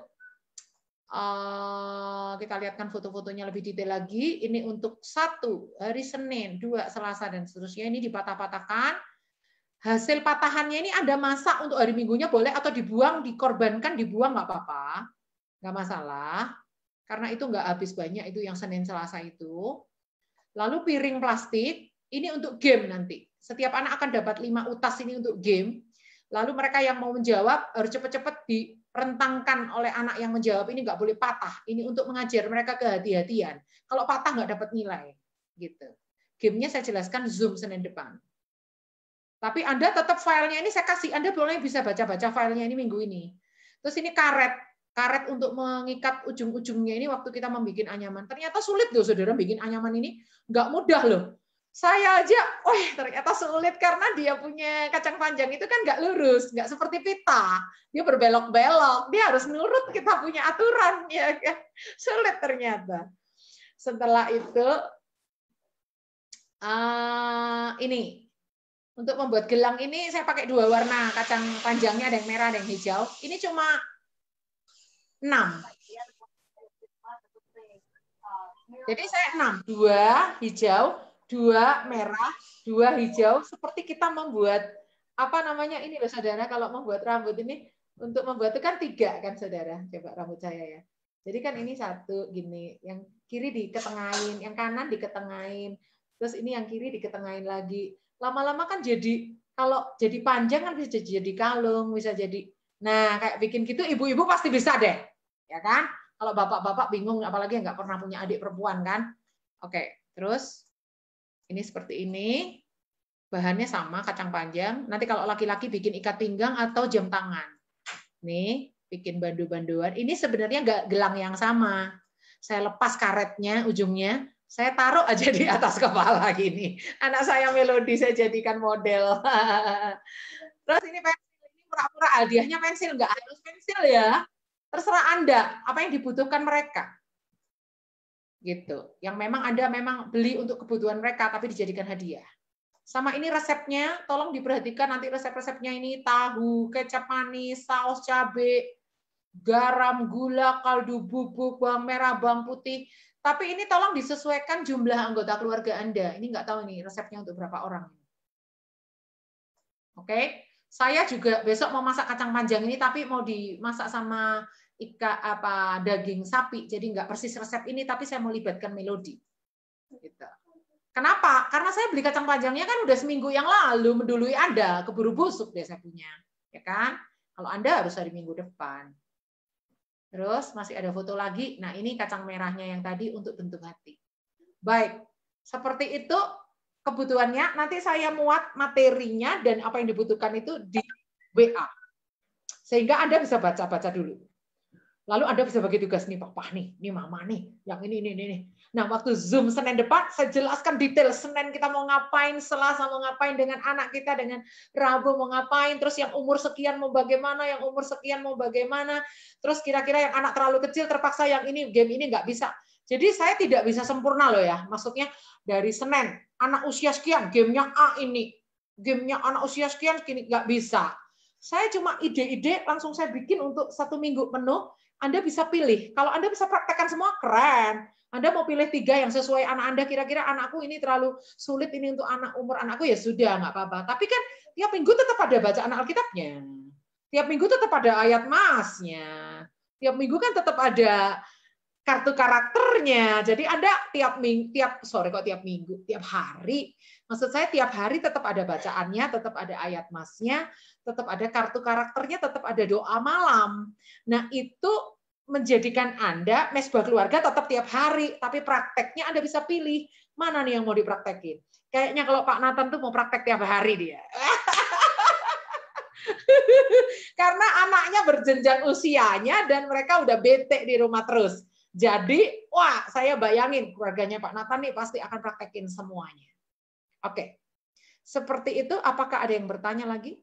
Speaker 2: kita lihatkan foto-fotonya lebih detail lagi. Ini untuk 1 hari Senin, 2 Selasa dan seterusnya. Ini dipatah-patahkan. Hasil patahannya ini Anda masak untuk hari Minggunya boleh atau dibuang, dikorbankan, dibuang nggak apa-apa, nggak masalah. Karena itu nggak habis banyak itu yang Senin Selasa itu. Lalu piring plastik ini untuk game nanti. Setiap anak akan dapat 5 utas ini untuk game. Lalu mereka yang mau menjawab harus cepat-cepat direntangkan oleh anak yang menjawab ini nggak boleh patah. Ini untuk mengajar mereka kehati-hatian. Kalau patah nggak dapat nilai. Gitu. Gamenya saya jelaskan Zoom Senin depan. Tapi Anda tetap filenya ini saya kasih, Anda boleh bisa baca-baca filenya ini minggu ini. Terus ini karet untuk mengikat ujung-ujungnya ini waktu kita membuat anyaman. Ternyata sulit loh saudara bikin anyaman ini, nggak mudah loh. Saya aja, ternyata sulit karena dia punya kacang panjang itu kan nggak lurus, nggak seperti pita, dia berbelok-belok, dia harus nurut kita punya aturan, ya kan? Sulit ternyata. Setelah itu, ini. Untuk membuat gelang ini saya pakai 2 warna, kacang panjangnya ada yang merah, ada yang hijau. Ini cuma 6. Jadi saya 6, 2 hijau, 2 merah, 2 hijau. Seperti kita membuat apa namanya ini loh saudara, kalau membuat rambut ini untuk membuat itu kan 3 kan saudara. Coba rambut saya ya. Jadi kan ini 1 gini, yang kiri diketengahin, yang kanan diketengahin. Terus ini yang kiri diketengahin lagi. Lama-lama kan jadi, kalau jadi panjang kan bisa jadi kalung, bisa jadi. Nah, kayak bikin gitu ibu-ibu pasti bisa deh. Ya kan? Kalau bapak-bapak bingung, apalagi nggak pernah punya adik perempuan kan. Oke, terus ini seperti ini. Bahannya sama, kacang panjang. Nanti kalau laki-laki bikin ikat pinggang atau jam tangan. Nih, bikin bandu-banduan. Ini sebenarnya nggak gelang yang sama. Saya lepas karetnya, ujungnya. Saya taruh aja di atas kepala gini. Anak saya Melodi saya jadikan model. Terus ini pensil, ini pura-pura hadiahnya pensil, nggak harus pensil ya. Terserah Anda, apa yang dibutuhkan mereka. Gitu. Yang memang Anda memang beli untuk kebutuhan mereka, tapi dijadikan hadiah. Sama ini resepnya, tolong diperhatikan nanti resep-resepnya ini tahu, kecap manis, saus cabai, garam, gula, kaldu bubuk, bawang merah, bawang putih. Tapi ini tolong disesuaikan jumlah anggota keluarga Anda. Ini nggak tahu nih resepnya untuk berapa orang. Oke, saya juga besok mau masak kacang panjang ini, tapi mau dimasak sama daging sapi. Jadi nggak persis resep ini, tapi saya mau libatkan Melodi. Gitu. Kenapa? Karena saya beli kacang panjangnya kan udah seminggu yang lalu, mendului Anda, keburu busuk deh saya punya. Ya kan? Kalau Anda harus hari Minggu depan. Terus masih ada foto lagi. Nah, ini kacang merahnya yang tadi untuk bentuk hati. Baik, seperti itu kebutuhannya. Nanti saya muat materinya dan apa yang dibutuhkan itu di WA. Sehingga Anda bisa baca-baca dulu. Lalu Anda bisa bagi tugas, nih Papa nih, ini Mama nih, yang ini. Nah, waktu Zoom Senin depan, saya jelaskan detail. Senin kita mau ngapain, Selasa mau ngapain dengan anak kita, dengan Rabu mau ngapain, terus yang umur sekian mau bagaimana, yang umur sekian mau bagaimana, terus kira-kira yang anak terlalu kecil terpaksa yang ini, game ini nggak bisa. Jadi saya tidak bisa sempurna loh ya. Maksudnya dari Senin, anak usia sekian, gamenya A ini, gamenya anak usia sekian, nggak bisa. Saya cuma ide-ide langsung saya bikin untuk 1 minggu penuh. Anda bisa pilih. Kalau Anda bisa praktekkan semua, keren. Anda mau pilih 3 yang sesuai anak Anda, kira-kira anakku ini terlalu sulit ini untuk umur anakku, ya sudah, nggak apa-apa. Tapi kan tiap minggu tetap ada bacaan Alkitabnya. Tiap minggu tetap ada ayat masnya. Tiap minggu kan tetap ada kartu karakternya. Jadi Anda tiap hari, maksud saya tiap hari tetap ada bacaannya, tetap ada ayat masnya, tetap ada kartu karakternya, tetap ada doa malam. Nah, itu menjadikan Anda mesbah keluarga tetap tiap hari, tapi prakteknya Anda bisa pilih mana nih yang mau dipraktekin. Kayaknya kalau Pak Nathan tuh mau praktek tiap hari dia. Karena anaknya berjenjang usianya dan mereka udah bete di rumah terus. Jadi, wah, saya bayangin keluarganya Pak Nathan nih pasti akan praktekin semuanya. Oke. Seperti itu, apakah ada yang bertanya lagi?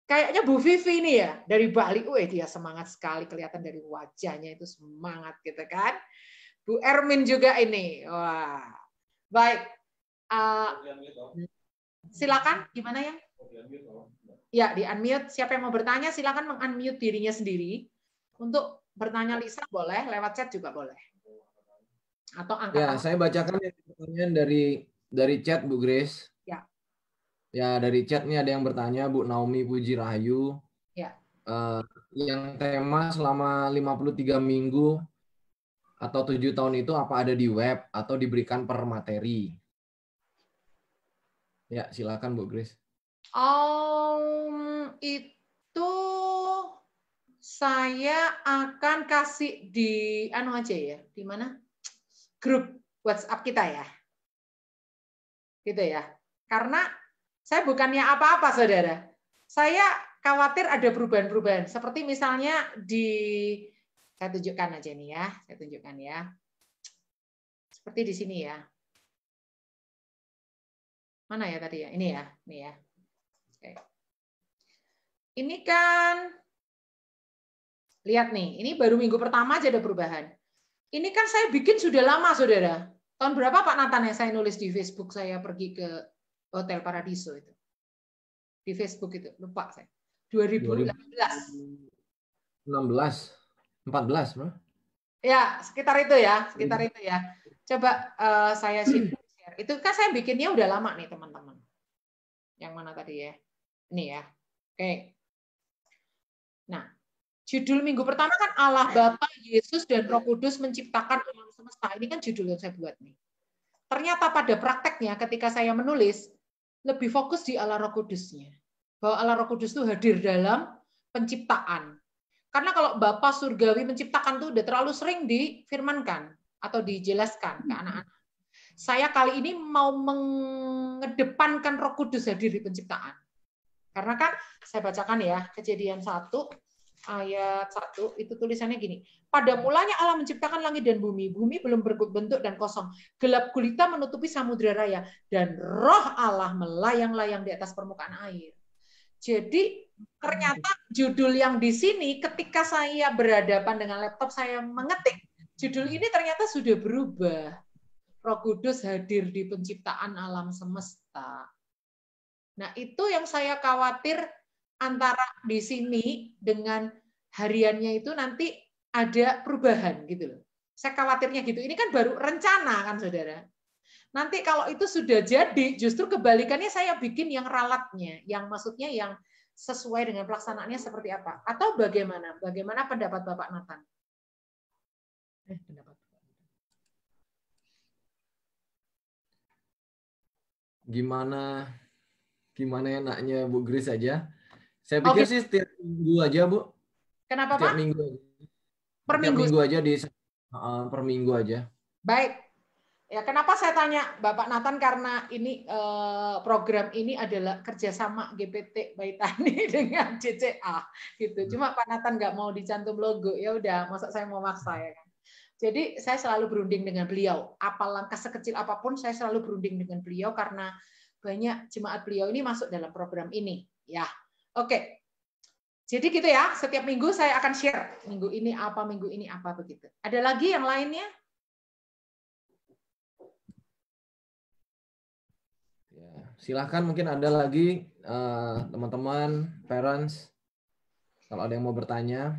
Speaker 2: Kayaknya Bu Vivi nih ya, dari Bali. Dia semangat sekali, kelihatan dari wajahnya itu semangat gitu kan. Bu Ermin juga ini. Wah. Baik. Silakan, gimana ya? Ya, di-unmute. Siapa yang mau bertanya, silakan meng-unmute dirinya sendiri. Untuk bertanya Lisa boleh, lewat chat juga boleh. Atau angkat
Speaker 1: tangan. Saya bacakan pertanyaan dari chat, Bu Grace.
Speaker 2: Ya.
Speaker 1: Ya, dari chat nih ada yang bertanya, Bu Naomi Puji Rahayu.
Speaker 2: Ya.
Speaker 1: Yang tema selama 53 minggu atau 7 tahun itu apa ada di web atau diberikan per materi? Ya, silakan Bu Grace.
Speaker 2: Itu saya akan kasih di aja ya, di mana? Grup WhatsApp kita ya. Gitu ya. Karena saya bukannya apa-apa, Saudara. Saya khawatir ada perubahan-perubahan. Seperti misalnya saya tunjukkan aja nih ya, saya tunjukkan ya. Seperti di sini ya. Mana ya tadi ya? Ini ya, ini ya. Oke. Ini kan lihat nih, ini baru minggu pertama aja ada perubahan. Ini kan saya bikin sudah lama, Saudara. Tahun berapa Pak Nathan ya saya nulis di Facebook saya pergi ke Hotel Paradiso itu? Di Facebook itu, lupa saya. 2018.
Speaker 1: 16, 14, bro.
Speaker 2: Ya, sekitar itu ya, sekitar itu ya. Coba saya share. Itu kan saya bikinnya udah lama nih, teman-teman. Yang mana tadi ya? Ini ya. Oke. Nah, judul minggu pertama kan Allah Bapa, Yesus, dan Roh Kudus menciptakan alam semesta. Ini kan judul yang saya buat nih. Ternyata pada prakteknya ketika saya menulis, lebih fokus di Allah Roh Kudusnya. Bahwa Allah Roh Kudus itu hadir dalam penciptaan. Karena kalau Bapa Surgawi menciptakan itu udah terlalu sering difirmankan atau dijelaskan ke anak-anak. Saya kali ini mau mengedepankan Roh Kudus hadir di penciptaan. Karena kan saya bacakan ya, Kejadian 1 ayat 1 itu tulisannya gini. Pada mulanya Allah menciptakan langit dan bumi. Bumi belum berbentuk dan kosong. Gelap gulita menutupi samudera raya dan Roh Allah melayang-layang di atas permukaan air. Jadi ternyata judul yang di sini ketika saya berhadapan dengan laptop saya mengetik, judul ini ternyata sudah berubah. Roh Kudus hadir di penciptaan alam semesta. Nah, itu yang saya khawatir antara di sini dengan hariannya itu nanti ada perubahan gitu loh. Saya khawatirnya gitu. Ini kan baru rencana kan, Saudara. Nanti kalau itu sudah jadi, justru kebalikannya saya bikin yang ralatnya, yang maksudnya yang sesuai dengan pelaksanaannya seperti apa? Atau bagaimana? Bagaimana pendapat Bapak Nathan?
Speaker 1: Gimana enaknya Bu Grace aja? Saya pikir sih setiap minggu aja, Bu.
Speaker 2: Kenapa,
Speaker 1: setiap
Speaker 2: Pak?
Speaker 1: Minggu. Per minggu aja per minggu aja.
Speaker 2: Baik. Ya, kenapa saya tanya Bapak Nathan, karena ini program ini adalah kerjasama GPT Baitani dengan JCA gitu. Cuma Pak Nathan nggak mau dicantum logo, ya udah, masa saya mau maksa ya kan. Jadi saya selalu berunding dengan beliau. Apa langkah sekecil apapun saya selalu berunding dengan beliau karena banyak jemaat beliau ini masuk dalam program ini. Ya, oke. Jadi gitu ya. Setiap minggu saya akan share minggu ini apa begitu. Ada lagi yang lainnya?
Speaker 1: Silahkan, mungkin ada lagi teman-teman, parents, kalau ada yang mau bertanya.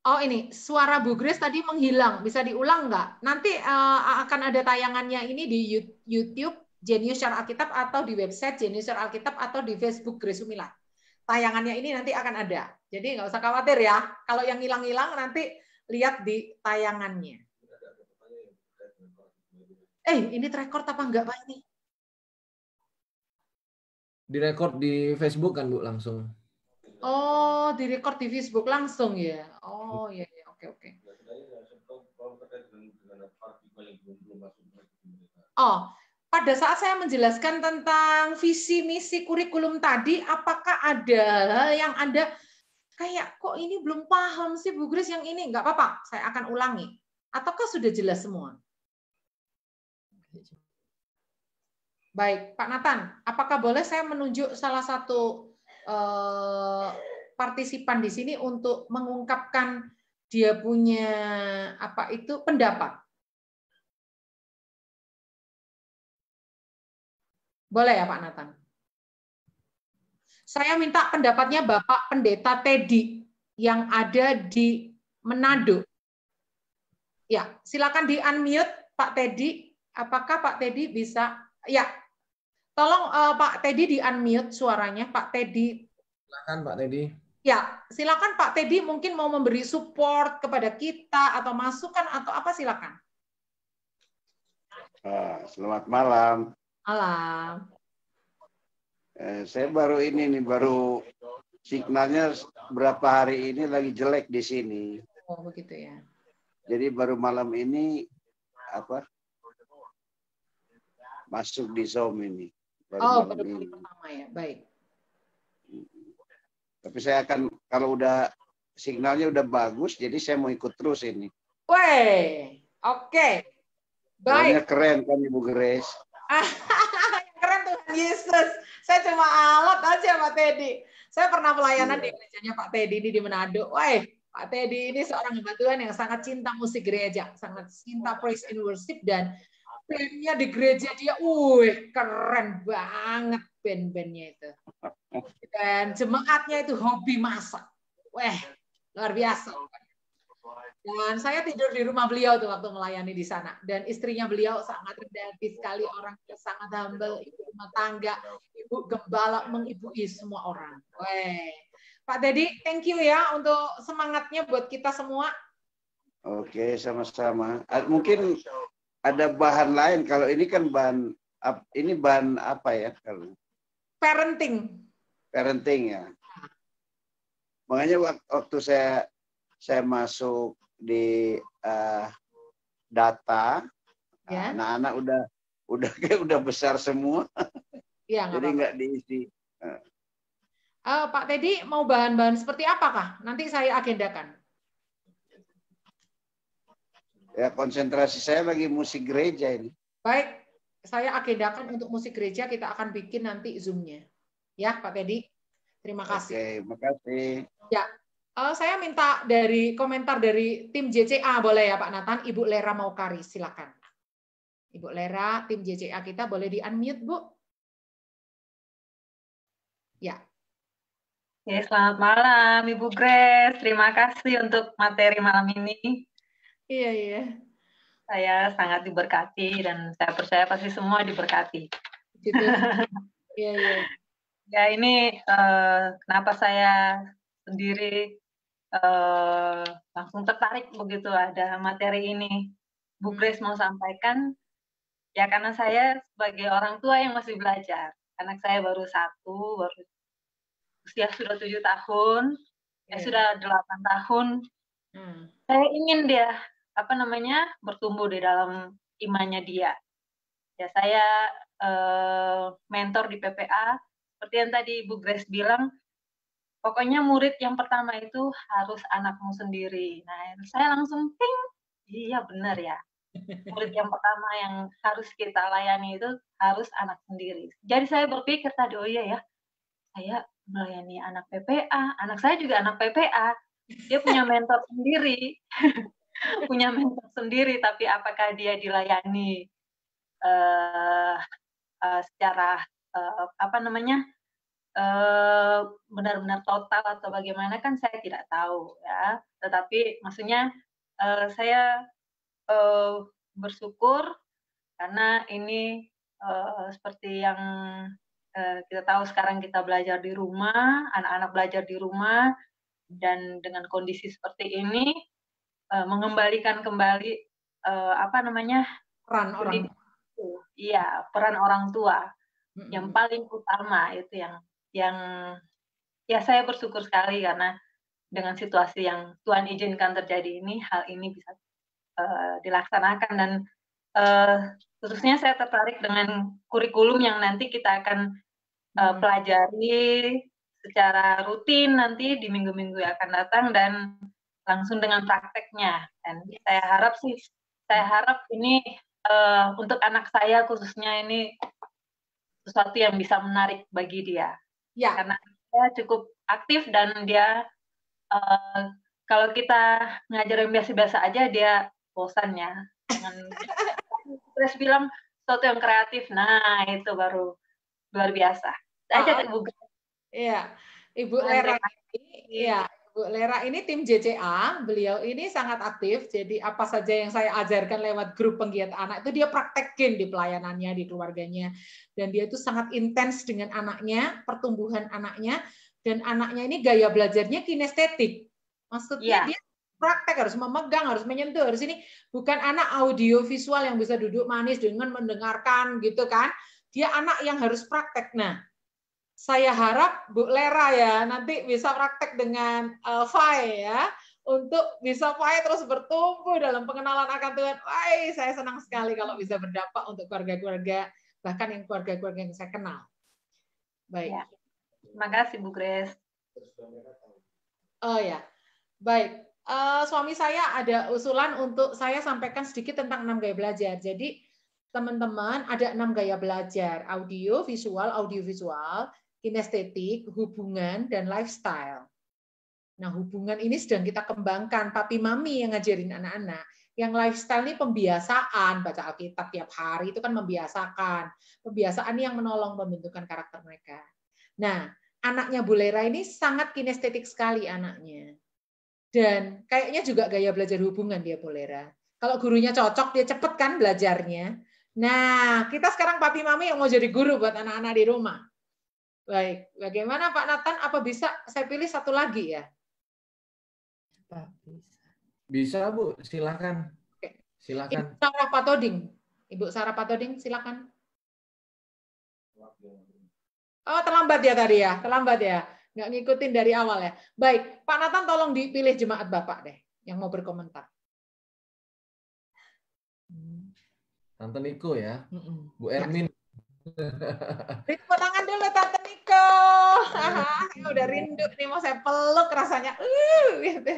Speaker 2: Oh ini, suara Bu Grace tadi menghilang. Bisa diulang nggak? Nanti akan ada tayangannya ini di YouTube Jenius Syar Alkitab atau di website Jenius Syar Alkitab atau di Facebook Grace Umilat. Tayangannya ini nanti akan ada. Jadi nggak usah khawatir ya. Kalau yang hilang-hilang nanti lihat di tayangannya. Ini record apa enggak Pak ini?
Speaker 1: Direkord di Facebook kan Bu langsung.
Speaker 2: Oh, direkord di Facebook langsung ya. Oh iya, oke. Oh, pada saat saya menjelaskan tentang visi misi kurikulum tadi, apakah ada hal yang Anda kayak kok ini belum paham sih Bu Grace yang ini? Nggak apa-apa, saya akan ulangi. Ataukah sudah jelas semua? Baik, Pak Nathan, apakah boleh saya menunjuk salah satu partisipan di sini untuk mengungkapkan dia punya pendapat? Boleh ya Pak Nathan? Saya minta pendapatnya Bapak Pendeta Teddy yang ada di Manado. Ya, silakan di-unmute Pak Teddy. Apakah Pak Teddy bisa? Ya, tolong Pak Teddy di-unmute suaranya, Pak Teddy.
Speaker 1: Silakan Pak Teddy.
Speaker 2: Ya, silakan Pak Teddy mungkin mau memberi support kepada kita atau masukan atau apa, silakan.
Speaker 3: Selamat malam.
Speaker 2: Malam.
Speaker 3: Saya baru signalnya berapa hari ini lagi jelek di sini.
Speaker 2: Oh, begitu ya.
Speaker 3: Jadi baru malam ini masuk di Zoom ini.
Speaker 2: Baru pertama ya, baik.
Speaker 3: Tapi saya akan, kalau udah signalnya udah bagus, jadi saya mau ikut terus ini.
Speaker 2: Weh, oke. Baik.
Speaker 3: Soalnya keren kan Ibu Grace.
Speaker 2: Keren Tuhan Yesus. Saya cuma alat aja Pak Teddy. Saya pernah pelayanan di gerejanya Pak Teddy ini di Manado. Wah, Pak Teddy ini seorang hamba Tuhan yang sangat cinta musik gereja, sangat cinta praise and worship, dan bandnya di gereja dia, keren banget band-bandnya itu. Dan jemaatnya itu hobi masak. Wah, luar biasa. Dan saya tidur di rumah beliau tuh waktu melayani di sana. Dan istrinya beliau sangat rendah hati sekali, orang sangat humble, ibu rumah tangga, ibu gembala, mengibui semua orang. Pak Teddy, thank you ya untuk semangatnya buat kita semua.
Speaker 3: Oke, sama-sama. Mungkin ada bahan lain. Kalau ini kan bahan apa ya?
Speaker 2: Parenting.
Speaker 3: Parenting ya. Makanya waktu saya masuk di data, anak-anak udah besar semua,
Speaker 2: ya,
Speaker 3: jadi nggak diisi.
Speaker 2: Pak Teddy mau bahan-bahan seperti apakah? Nanti saya agendakan.
Speaker 3: Ya, konsentrasi saya lagi musik gereja ini.
Speaker 2: Baik, saya agendakan untuk musik gereja, kita akan bikin nanti Zoom-nya. Ya, Pak Teddy. Terima kasih.
Speaker 3: Oke, makasih.
Speaker 2: Ya. Saya minta dari komentar dari tim JCA, boleh ya Pak Nathan? Ibu Lera Maukari, silakan. Ibu Lera, tim JCA kita boleh di-unmute, Bu? Ya.
Speaker 4: Ya, selamat malam Ibu Grace. Terima kasih untuk materi malam ini.
Speaker 2: Iya.
Speaker 4: Saya sangat diberkati dan saya percaya pasti semua diberkati.
Speaker 2: Gitu. Iya.
Speaker 4: Ya, ini kenapa saya sendiri langsung tertarik begitu ada materi ini. Bu Grace mau sampaikan, ya karena saya sebagai orang tua yang masih belajar. Anak saya baru usia sudah 7 tahun, sudah 8 tahun. Saya ingin dia bertumbuh di dalam imannya dia. Ya saya mentor di PPA, seperti yang tadi Ibu Grace bilang, pokoknya murid yang pertama itu harus anakmu sendiri. Nah, saya langsung ting, iya benar ya. Murid yang pertama yang harus kita layani itu harus anak sendiri. Jadi saya berpikir tadi, oh iya ya, saya melayani anak PPA, anak saya juga anak PPA. Dia punya mentor sendiri, punya mentor sendiri, tapi apakah dia dilayani secara apa namanya benar-benar total atau bagaimana kan saya tidak tahu ya. Tetapi maksudnya saya bersyukur karena ini seperti yang kita tahu sekarang kita belajar di rumah, anak-anak belajar di rumah, dan dengan kondisi seperti ini mengembalikan kembali apa namanya
Speaker 2: Peran orang.
Speaker 4: Iya, peran orang tua yang paling utama itu yang ya saya bersyukur sekali karena dengan situasi yang Tuhan izinkan terjadi ini, hal ini bisa dilaksanakan, dan khususnya saya tertarik dengan kurikulum yang nanti kita akan pelajari secara rutin nanti di minggu-minggu yang akan datang dan langsung dengan prakteknya. Dan saya harap ini untuk anak saya khususnya ini sesuatu yang bisa menarik bagi dia. Ya. Karena dia cukup aktif dan dia kalau kita ngajar yang biasa-biasa aja dia bosan ya. Dengan terus bilang sesuatu yang kreatif, nah itu baru luar biasa. Aja Ibu.
Speaker 2: Iya, Ibu Lera ini, ya, Ibu Lera ini tim JCA, beliau ini sangat aktif. Jadi apa saja yang saya ajarkan lewat grup penggiat anak itu dia praktekin di pelayanannya, di keluarganya, dan dia itu sangat intens dengan anaknya, pertumbuhan anaknya, dan anaknya ini gaya belajarnya kinestetik. Maksudnya dia praktek, harus memegang, harus menyentuh, harus ini. Bukan anak audio visual yang bisa duduk manis dengan mendengarkan gitu kan. Dia anak yang harus praktek. Nah, saya harap Bu Lera ya nanti bisa praktek dengan Fai ya, untuk bisa Fai terus bertumbuh dalam pengenalan akan Tuhan. Wah, saya senang sekali kalau bisa berdampak untuk keluarga-keluarga, bahkan yang keluarga-keluarga yang saya kenal. Baik.
Speaker 4: Ya. Terima kasih Bu Grace.
Speaker 2: Oh ya, baik. Suami saya ada usulan untuk saya sampaikan sedikit tentang 6 gaya belajar. Jadi teman-teman ada 6 gaya belajar: audio, visual, kinestetik, hubungan, dan lifestyle. Nah, hubungan ini sedang kita kembangkan. Papi mami yang ngajarin anak-anak. Yang lifestyle ini pembiasaan, baca Alkitab tiap hari itu kan membiasakan. Pembiasaan yang menolong pembentukan karakter mereka. Nah, anaknya Bu Lera ini sangat kinestetik sekali anaknya. Dan kayaknya juga gaya belajar hubungan dia Bu Lera. Kalau gurunya cocok, dia cepet kan belajarnya. Nah, kita sekarang papi mami yang mau jadi guru buat anak-anak di rumah. Baik, bagaimana Pak Nathan? Apa bisa saya pilih satu lagi ya?
Speaker 1: Bisa Bu, silakan. Silakan.
Speaker 2: Ibu Sarah Patoding. Ibu Sarah Patoding, silakan. Oh, terlambat ya tadi ya, terlambat ya. Nggak ngikutin dari awal ya. Baik, Pak Nathan tolong dipilih jemaat Bapak deh, yang mau berkomentar.
Speaker 1: Tante Niko ya, Bu Ermin.
Speaker 2: Tepuk tangan dulu Tante Niko. Udah rindu nih, mau saya peluk rasanya. Gitu.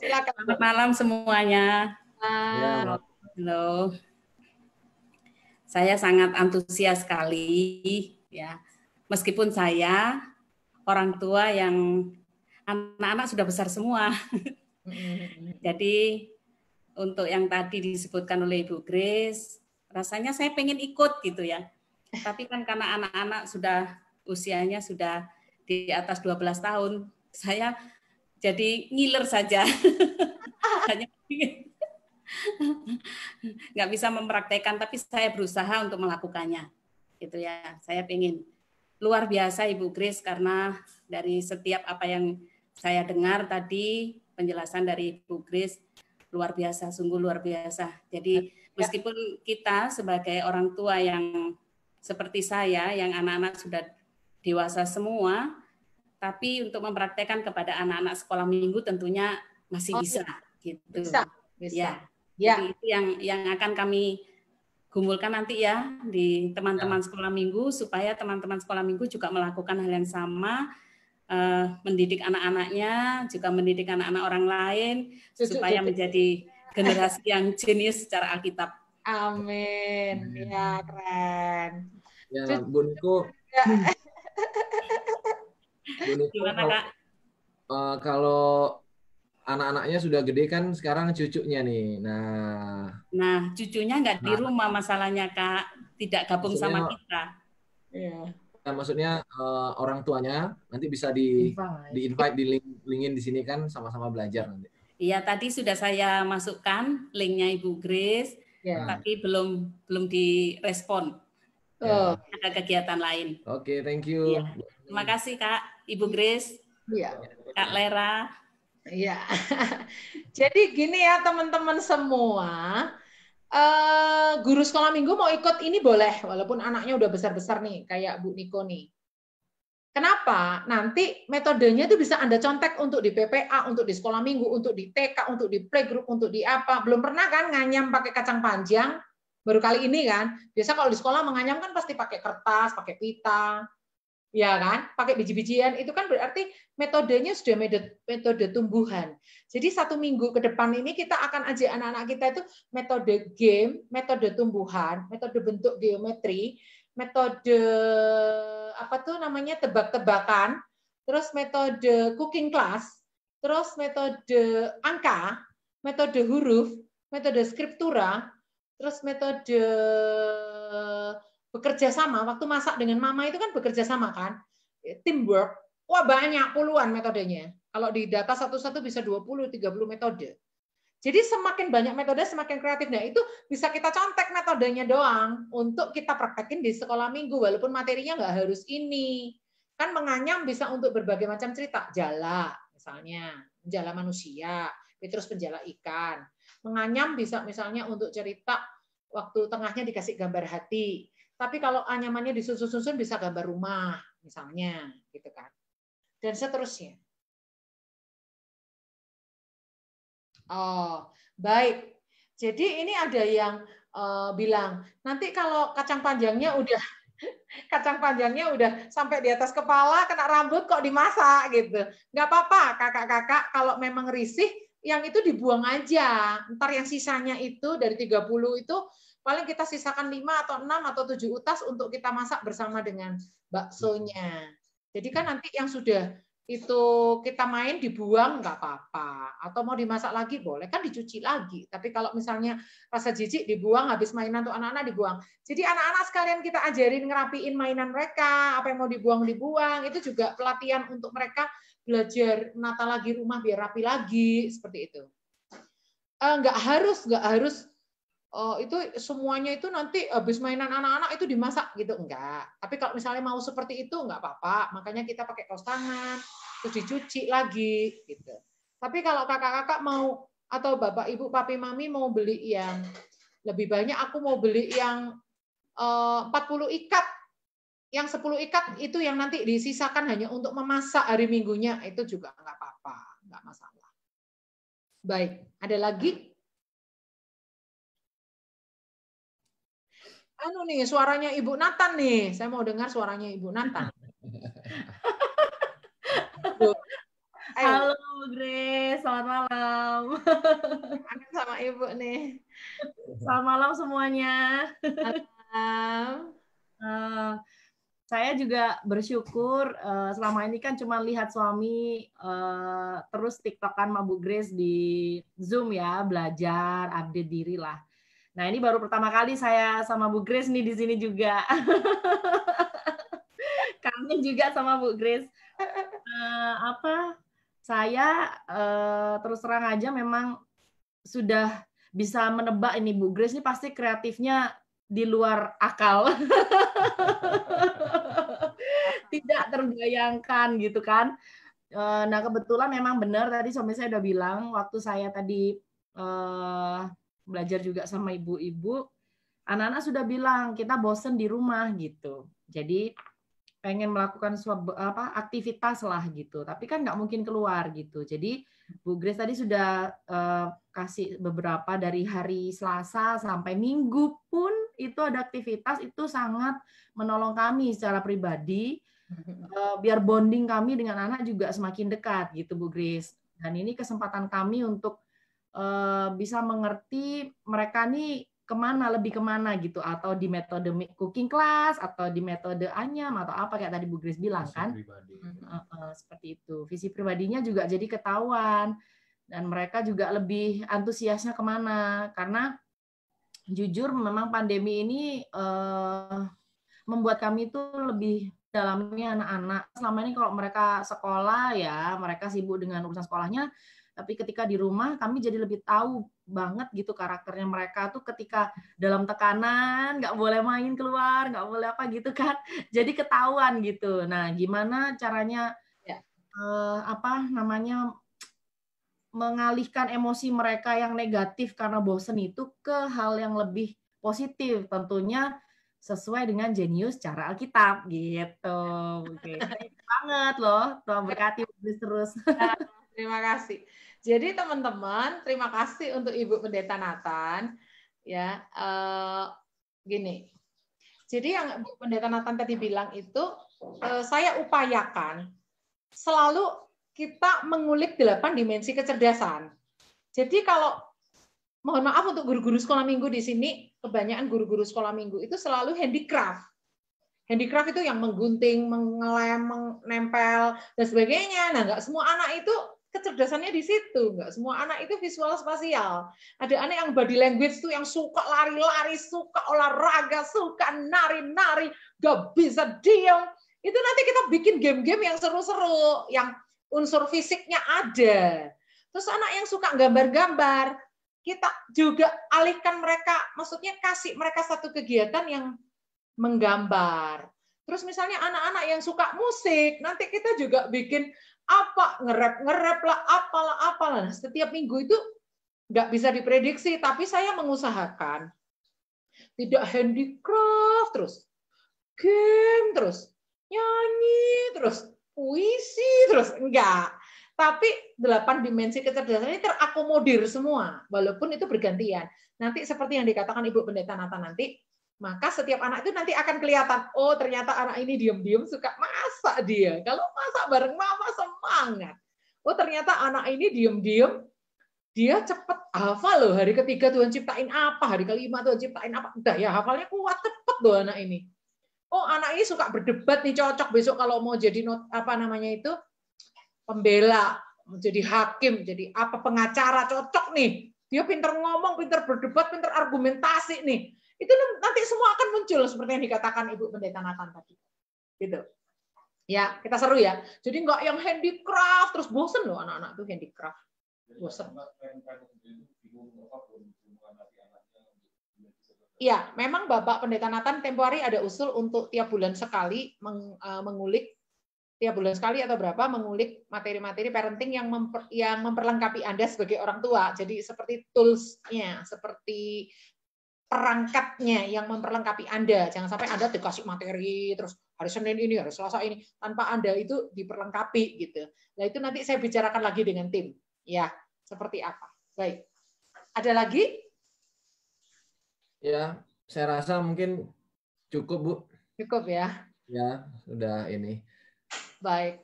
Speaker 2: Silakan.
Speaker 5: Selamat malam semuanya.
Speaker 2: Halo.
Speaker 5: Saya sangat antusias sekali ya. Meskipun saya orang tua yang anak-anak sudah besar semua. Jadi untuk yang tadi disebutkan oleh Ibu Grace, rasanya saya pengen ikut gitu ya. Tapi kan karena anak-anak sudah usianya sudah di atas 12 tahun, saya jadi ngiler saja. Hanya nggak bisa mempraktekkan, tapi saya berusaha untuk melakukannya. Gitu ya. Saya pengen. Luar biasa Ibu Grace, karena dari setiap apa yang saya dengar tadi, penjelasan dari Ibu Grace, luar biasa, sungguh luar biasa. Jadi meskipun kita sebagai orang tua yang seperti saya, yang anak-anak sudah dewasa semua, tapi untuk mempraktekkan kepada anak-anak sekolah minggu tentunya masih bisa. Gitu.
Speaker 2: Bisa.
Speaker 5: Ya,
Speaker 2: Ya.
Speaker 5: Jadi itu yang akan kami gumulkan nanti ya di teman-teman sekolah minggu, supaya teman-teman sekolah minggu juga melakukan hal yang sama, mendidik anak-anaknya, juga mendidik anak-anak orang lain, supaya menjadi generasi yang jenius secara Alkitab.
Speaker 2: Amin. Ya, keren.
Speaker 1: Ya, Bu Niko. Bu Niko,
Speaker 5: Gimana, Kak?
Speaker 1: Kalau anak-anaknya sudah gede kan sekarang cucunya nih. Nah,
Speaker 5: cucunya nggak di rumah masalahnya, Kak. Tidak gabung sama kita.
Speaker 2: Iya.
Speaker 1: Maksudnya orang tuanya nanti bisa di-invite, di-linkin di sini kan, sama-sama belajar nanti.
Speaker 5: Iya, tadi sudah saya masukkan linknya Ibu Grace, tapi belum direspon. Ada kegiatan lain.
Speaker 1: Oke, thank you.
Speaker 5: Ya. Terima kasih, Kak, Ibu Grace.
Speaker 2: Iya.
Speaker 5: Kak Lera.
Speaker 2: Iya. Jadi gini ya teman-teman semua, guru sekolah minggu mau ikut ini boleh, walaupun anaknya udah besar-besar nih, kayak Bu Niko nih. Kenapa? Nanti metodenya itu bisa Anda contek untuk di PPA, untuk di sekolah minggu, untuk di TK, untuk di playgroup, untuk di apa. Belum pernah kan nganyam pakai kacang panjang? Baru kali ini kan. Biasa kalau di sekolah menganyam kan pasti pakai kertas, pakai pita. Ya kan, pakai biji-bijian, itu kan berarti metodenya sudah metode tumbuhan. Jadi 1 minggu ke depan ini kita akan ajak anak-anak kita itu metode game, metode tumbuhan, metode bentuk geometri, metode apa tuh namanya tebak-tebakan, terus metode cooking class, terus metode angka, metode huruf, metode skriptura, terus metode bekerja sama, waktu masak dengan mama itu kan bekerja sama kan, teamwork, wah banyak puluhan metodenya. Kalau di data satu-satu bisa 20-30 metode. Jadi semakin banyak metode semakin kreatif. Nah itu bisa kita contek metodenya doang untuk kita praktekin di sekolah minggu, walaupun materinya nggak harus ini. Kan menganyam bisa untuk berbagai macam cerita, jala misalnya, jala manusia, Petrus penjala ikan. Menganyam bisa misalnya untuk cerita waktu tengahnya dikasih gambar hati. Tapi kalau anyamannya disusun-susun bisa gambar rumah, misalnya, gitu kan. Dan seterusnya. Oh, baik. Jadi ini ada yang bilang, nanti kalau kacang panjangnya udah sampai di atas kepala, kena rambut kok dimasak gitu. Nggak apa-apa, kakak-kakak, kalau memang risih, yang itu dibuang aja. Ntar yang sisanya itu dari 30 itu paling kita sisakan 5 atau 6 atau 7 utas untuk kita masak bersama dengan baksonya. Jadi kan nanti yang sudah itu kita main dibuang nggak apa-apa. Atau mau dimasak lagi boleh, kan dicuci lagi. Tapi kalau misalnya rasa jijik dibuang, habis mainan untuk anak-anak dibuang. Jadi anak-anak sekalian kita ajarin ngerapiin mainan mereka, apa yang mau dibuang, itu juga pelatihan untuk mereka belajar menata lagi rumah biar rapi lagi, seperti itu. Nggak harus itu semuanya itu nanti habis mainan anak-anak itu dimasak gitu, enggak. Tapi kalau misalnya mau seperti itu enggak apa-apa, makanya kita pakai kaos tangan, terus dicuci lagi gitu. Tapi kalau kakak-kakak mau atau bapak ibu papi mami mau beli yang lebih banyak, aku mau beli yang 40 ikat, yang 10 ikat itu yang nanti disisakan hanya untuk memasak hari minggunya, itu juga enggak apa-apa, enggak masalah. Baik, ada lagi? Anu nih, suaranya Ibu Nathan nih. Saya mau dengar suaranya Ibu Nathan.
Speaker 6: Halo Bu Grace, selamat malam.
Speaker 2: Kangen sama Ibu nih.
Speaker 6: Selamat malam semuanya.
Speaker 2: Malam.
Speaker 6: Saya juga bersyukur selama ini kan cuma lihat suami terus TikTokan sama Bu Grace di Zoom ya, belajar, update diri lah. Nah, ini baru pertama kali saya sama Bu Grace nih di sini juga. Kangen juga sama Bu Grace. Saya terus terang aja memang sudah bisa menebak ini Bu Grace ini pasti kreatifnya di luar akal. Tidak terbayangkan gitu kan. Nah, kebetulan memang benar tadi suami saya udah bilang waktu saya tadi belajar juga sama ibu-ibu, anak-anak sudah bilang kita bosen di rumah gitu. Jadi pengen melakukan aktivitas lah gitu, tapi kan nggak mungkin keluar gitu. Jadi Bu Grace tadi sudah kasih beberapa dari hari Selasa sampai Minggu pun itu ada aktivitas, itu sangat menolong kami secara pribadi, biar bonding kami dengan anak juga semakin dekat gitu Bu Grace. Dan ini kesempatan kami untuk bisa mengerti mereka nih lebih kemana gitu, atau di metode cooking class atau di metode anyam atau apa kayak tadi Bu Grace bilang kan, seperti itu. Visi pribadinya juga jadi ketahuan dan mereka juga lebih antusiasnya kemana, karena jujur memang pandemi ini membuat kami itu lebih dalamnya anak-anak. Selama ini kalau mereka sekolah ya mereka sibuk dengan urusan sekolahnya, tapi ketika di rumah kami jadi lebih tahu banget gitu karakternya mereka tuh ketika dalam tekanan, nggak boleh main keluar, nggak boleh apa gitu kan. Jadi ketahuan gitu. Nah, gimana caranya mengalihkan emosi mereka yang negatif karena bosen itu ke hal yang lebih positif, tentunya sesuai dengan jenius cara Alkitab gitu. Oke. Banget loh. Tuhan berkati terus.
Speaker 2: Terima kasih. Jadi teman-teman, terima kasih untuk Ibu Pendeta Nathan. Ya, gini. Jadi yang Ibu Pendeta Nathan tadi bilang itu, saya upayakan selalu kita mengulik 8 dimensi kecerdasan. Jadi kalau, mohon maaf untuk guru-guru sekolah minggu di sini, kebanyakan guru-guru sekolah minggu itu selalu handicraft. Handicraft itu yang menggunting, mengelem, menempel, dan sebagainya. Nah, nggak semua anak itu kecerdasannya di situ. Nggak semua anak itu visual spasial. Ada anak yang body language tuh yang suka lari-lari, suka olahraga, suka nari-nari, nggak bisa diam. Itu nanti kita bikin game-game yang seru-seru, yang unsur fisiknya ada. Terus anak yang suka gambar-gambar, kita juga alihkan mereka, maksudnya kasih mereka satu kegiatan yang menggambar. Terus misalnya anak-anak yang suka musik, nanti kita juga bikin apa, nge-rap lah, apalah. Nah, setiap minggu itu nggak bisa diprediksi, tapi saya mengusahakan tidak handicraft terus, game terus, nyanyi terus, puisi terus, enggak. Tapi 8 dimensi kecerdasan ini terakomodir semua, walaupun itu bergantian. Nanti seperti yang dikatakan Ibu Pendeta Nathan nanti, maka setiap anak itu nanti akan kelihatan, oh ternyata anak ini diam-diam suka masak dia. Kalau masak bareng mama semangat. Oh ternyata anak ini diam-diam, dia cepet hafal loh. Hari ketiga Tuhan ciptain apa, hari kelima Tuhan ciptain apa. Udah ya hafalnya kuat, cepet loh anak ini. Oh anak ini suka berdebat nih, cocok besok kalau mau jadi pembela, jadi hakim, jadi apa pengacara, cocok nih. Dia pinter ngomong, pinter berdebat, pinter argumentasi nih. Itu nanti semua akan muncul seperti yang dikatakan Ibu Pendeta Nathan tadi. Gitu. Ya, kita seru ya. Jadi nggak yang handicraft terus bosen loh anak-anak tuh handicraft. Bosen. Iya, memang Bapak Pendeta Nathan tempo hari ada usul untuk tiap bulan sekali mengulik, tiap bulan sekali atau berapa mengulik materi-materi parenting yang memperlengkapi Anda sebagai orang tua. Jadi seperti tools-nya, seperti perangkatnya yang memperlengkapi Anda. Jangan sampai Anda dikasih materi terus hari Senin ini, hari Selasa ini tanpa Anda itu diperlengkapi gitu. Nah, itu nanti saya bicarakan lagi dengan tim. Ya, seperti apa. Baik. Ada lagi?
Speaker 1: Ya, saya rasa mungkin cukup, Bu.
Speaker 2: Cukup ya.
Speaker 1: Ya, sudah ini.
Speaker 2: Baik.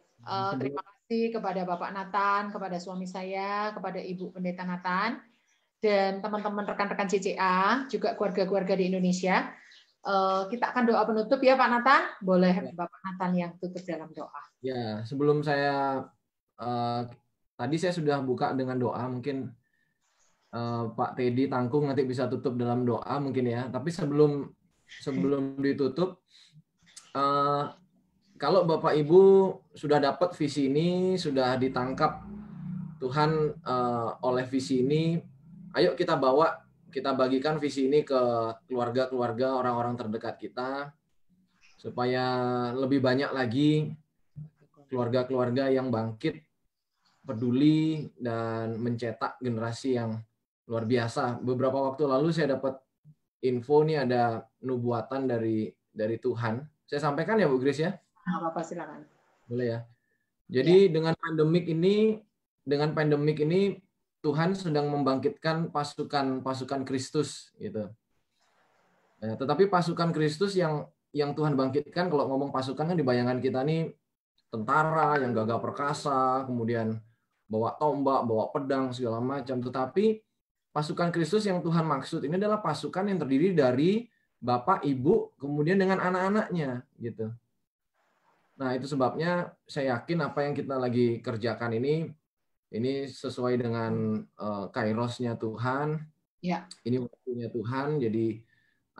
Speaker 2: Terima kasih kepada Bapak Nathan, kepada suami saya, kepada Ibu Pendeta Nathan, dan teman-teman rekan-rekan CCA, juga keluarga-keluarga di Indonesia. Kita akan doa penutup ya Pak Nathan. Boleh Bapak Nathan yang tutup dalam doa.
Speaker 1: Ya, sebelum saya tadi saya sudah buka dengan doa, mungkin Pak Teddy Tangkung nanti bisa tutup dalam doa mungkin ya. Tapi sebelum ditutup, kalau Bapak Ibu sudah dapat visi ini, sudah ditangkap Tuhan oleh visi ini, ayo kita bagikan visi ini ke keluarga-keluarga, orang-orang terdekat kita, supaya lebih banyak lagi keluarga-keluarga yang bangkit, peduli, dan mencetak generasi yang luar biasa. Beberapa waktu lalu saya dapat info nih ada nubuatan dari Tuhan. Saya sampaikan ya Bu Grace ya?
Speaker 2: Nggak apa-apa, silakan.
Speaker 1: Boleh ya. Jadi dengan pandemik ini Tuhan sedang membangkitkan pasukan Kristus gitu. Ya, tetapi pasukan Kristus yang Tuhan bangkitkan, kalau ngomong pasukan kan di bayangan kita nih tentara yang gagah perkasa, kemudian bawa tombak, bawa pedang segala macam. Tetapi pasukan Kristus yang Tuhan maksud ini adalah pasukan yang terdiri dari Bapak, Ibu, kemudian dengan anak-anaknya gitu. Nah, itu sebabnya saya yakin apa yang kita lagi kerjakan ini sesuai dengan kairosnya Tuhan.
Speaker 2: Ya.
Speaker 1: Ini waktunya Tuhan. Jadi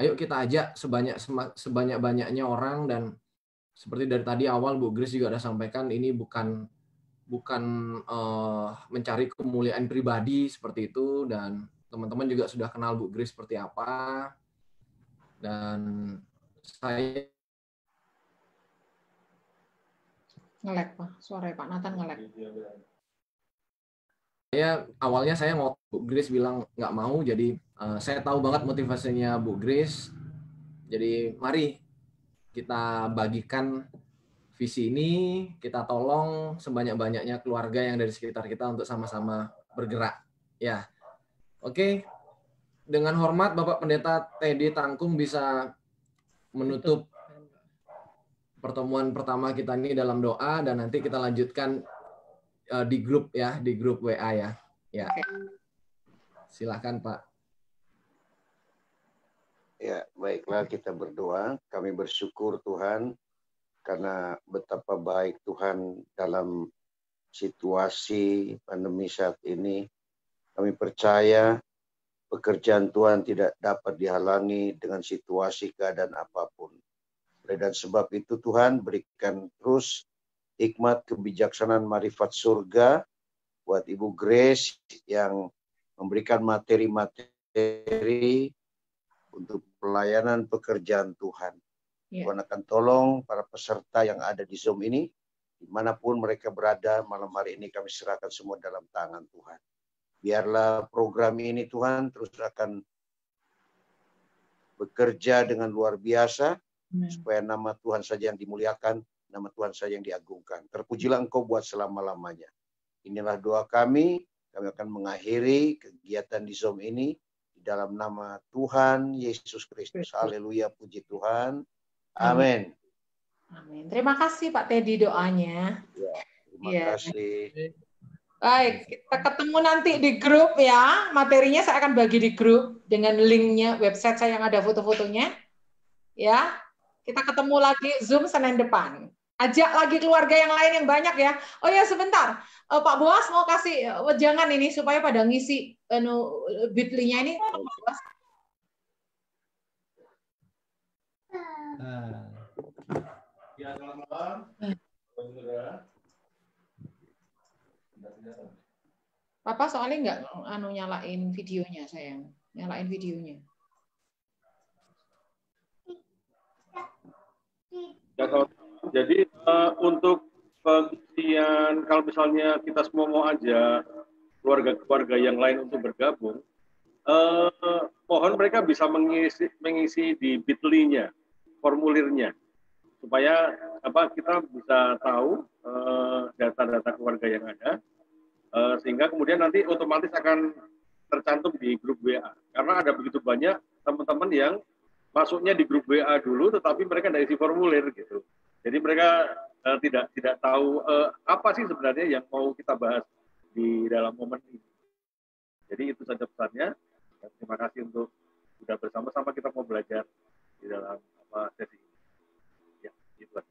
Speaker 1: ayo kita ajak sebanyak-banyaknya orang, dan seperti dari tadi awal Bu Grace juga ada sampaikan, ini bukan mencari kemuliaan pribadi seperti itu, dan teman-teman juga sudah kenal Bu Grace seperti apa. Dan saya
Speaker 2: Ngelek, Pak. Suara Pak Nathan ngelek.
Speaker 1: Awalnya saya mau, Bu Grace bilang nggak mau, jadi saya tahu banget motivasinya Bu Grace. Jadi mari kita bagikan visi ini, kita tolong sebanyak-banyaknya keluarga yang dari sekitar kita untuk sama-sama bergerak. Ya, oke. Dengan hormat Bapak Pendeta Teddy Tangkung bisa menutup pertemuan pertama kita ini dalam doa, dan nanti kita lanjutkan di grup ya, di grup WA ya. Ya. Silakan Pak.
Speaker 3: Ya, baiklah kita berdoa. Kami bersyukur Tuhan karena betapa baik Tuhan dalam situasi pandemi saat ini. Kami percaya pekerjaan Tuhan tidak dapat dihalangi dengan situasi keadaan apapun. Dan sebab itu Tuhan berikan terus hikmat, kebijaksanaan, marifat surga buat Ibu Grace yang memberikan materi-materi untuk pelayanan pekerjaan Tuhan. Tuhan akan tolong para peserta yang ada di Zoom ini, dimanapun mereka berada, malam hari ini kami serahkan semua dalam tangan Tuhan. Biarlah program ini Tuhan terus akan bekerja dengan luar biasa, supaya nama Tuhan saja yang dimuliakan, nama Tuhan saja yang diagungkan. Terpujilah Engkau buat selama-lamanya. Inilah doa kami akan mengakhiri kegiatan di Zoom ini di dalam nama Tuhan Yesus Kristus. Haleluya, puji Tuhan. Amin.
Speaker 2: Amin. Terima kasih Pak Teddy doanya.
Speaker 3: Ya, terima kasih.
Speaker 2: Baik, kita ketemu nanti di grup ya. Materinya saya akan bagi di grup dengan linknya website saya yang ada foto-fotonya. Ya, kita ketemu lagi Zoom Senin depan. Ajak lagi keluarga yang lain yang banyak ya. Oh ya sebentar, Pak Boas mau kasih wejangan ini supaya pada ngisi Bitly-nya ini. Pak Boas.
Speaker 7: Ya, selamat malam.
Speaker 2: Papa soalnya nggak nyalain videonya, sayang. Nyalain videonya.
Speaker 7: Ya, jadi untuk pengisian, kalau misalnya kita semua mau aja keluarga-keluarga yang lain untuk bergabung, mohon mereka bisa mengisi di Bitly-nya, formulirnya, supaya kita bisa tahu data-data keluarga yang ada, sehingga kemudian nanti otomatis akan tercantum di grup WA. Karena ada begitu banyak teman-teman yang masuknya di grup WA dulu, tetapi mereka tidak isi formulir gitu. Jadi mereka tidak tahu apa sih sebenarnya yang mau kita bahas di dalam momen ini. Jadi itu saja pesannya. Terima kasih untuk sudah bersama-sama kita mau belajar di dalam sesi ini. Ya, itu aja.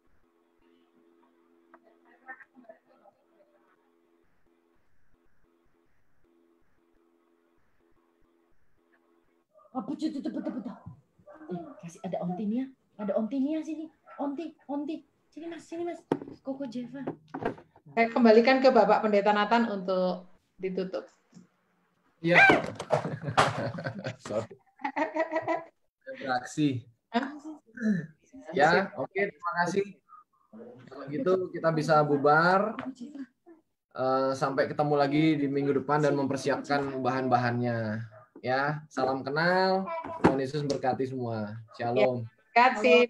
Speaker 6: Betul. Kasih ada ontinya sini. Onti. Sini mas. Koko Jeva.
Speaker 2: Saya kembalikan ke Bapak Pendeta Nathan untuk ditutup.
Speaker 1: Iya. Sorry. Beraksi. Ya, oke, terima kasih. Kalau gitu kita bisa bubar. Sampai ketemu lagi di minggu depan dan mempersiapkan bahan-bahannya. Ya, salam kenal. Tuhan Yesus berkati semua. Shalom.
Speaker 2: kasih.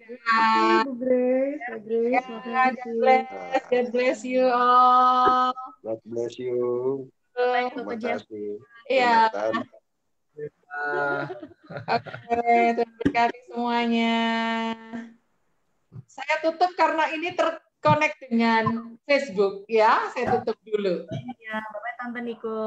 Speaker 6: Bu Grace. Bu Grace,
Speaker 2: God bless you all.
Speaker 3: God bless you. Terima kasih.
Speaker 2: Iya.
Speaker 3: Jonathan.
Speaker 2: Oke, Tuhan berkati semuanya. Saya tutup karena ini terkonek dengan Facebook ya. Saya tutup dulu.
Speaker 6: Ya, Bapak Tante Niko.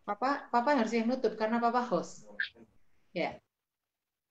Speaker 2: Papa harus yang nutup karena Papa host. Ya.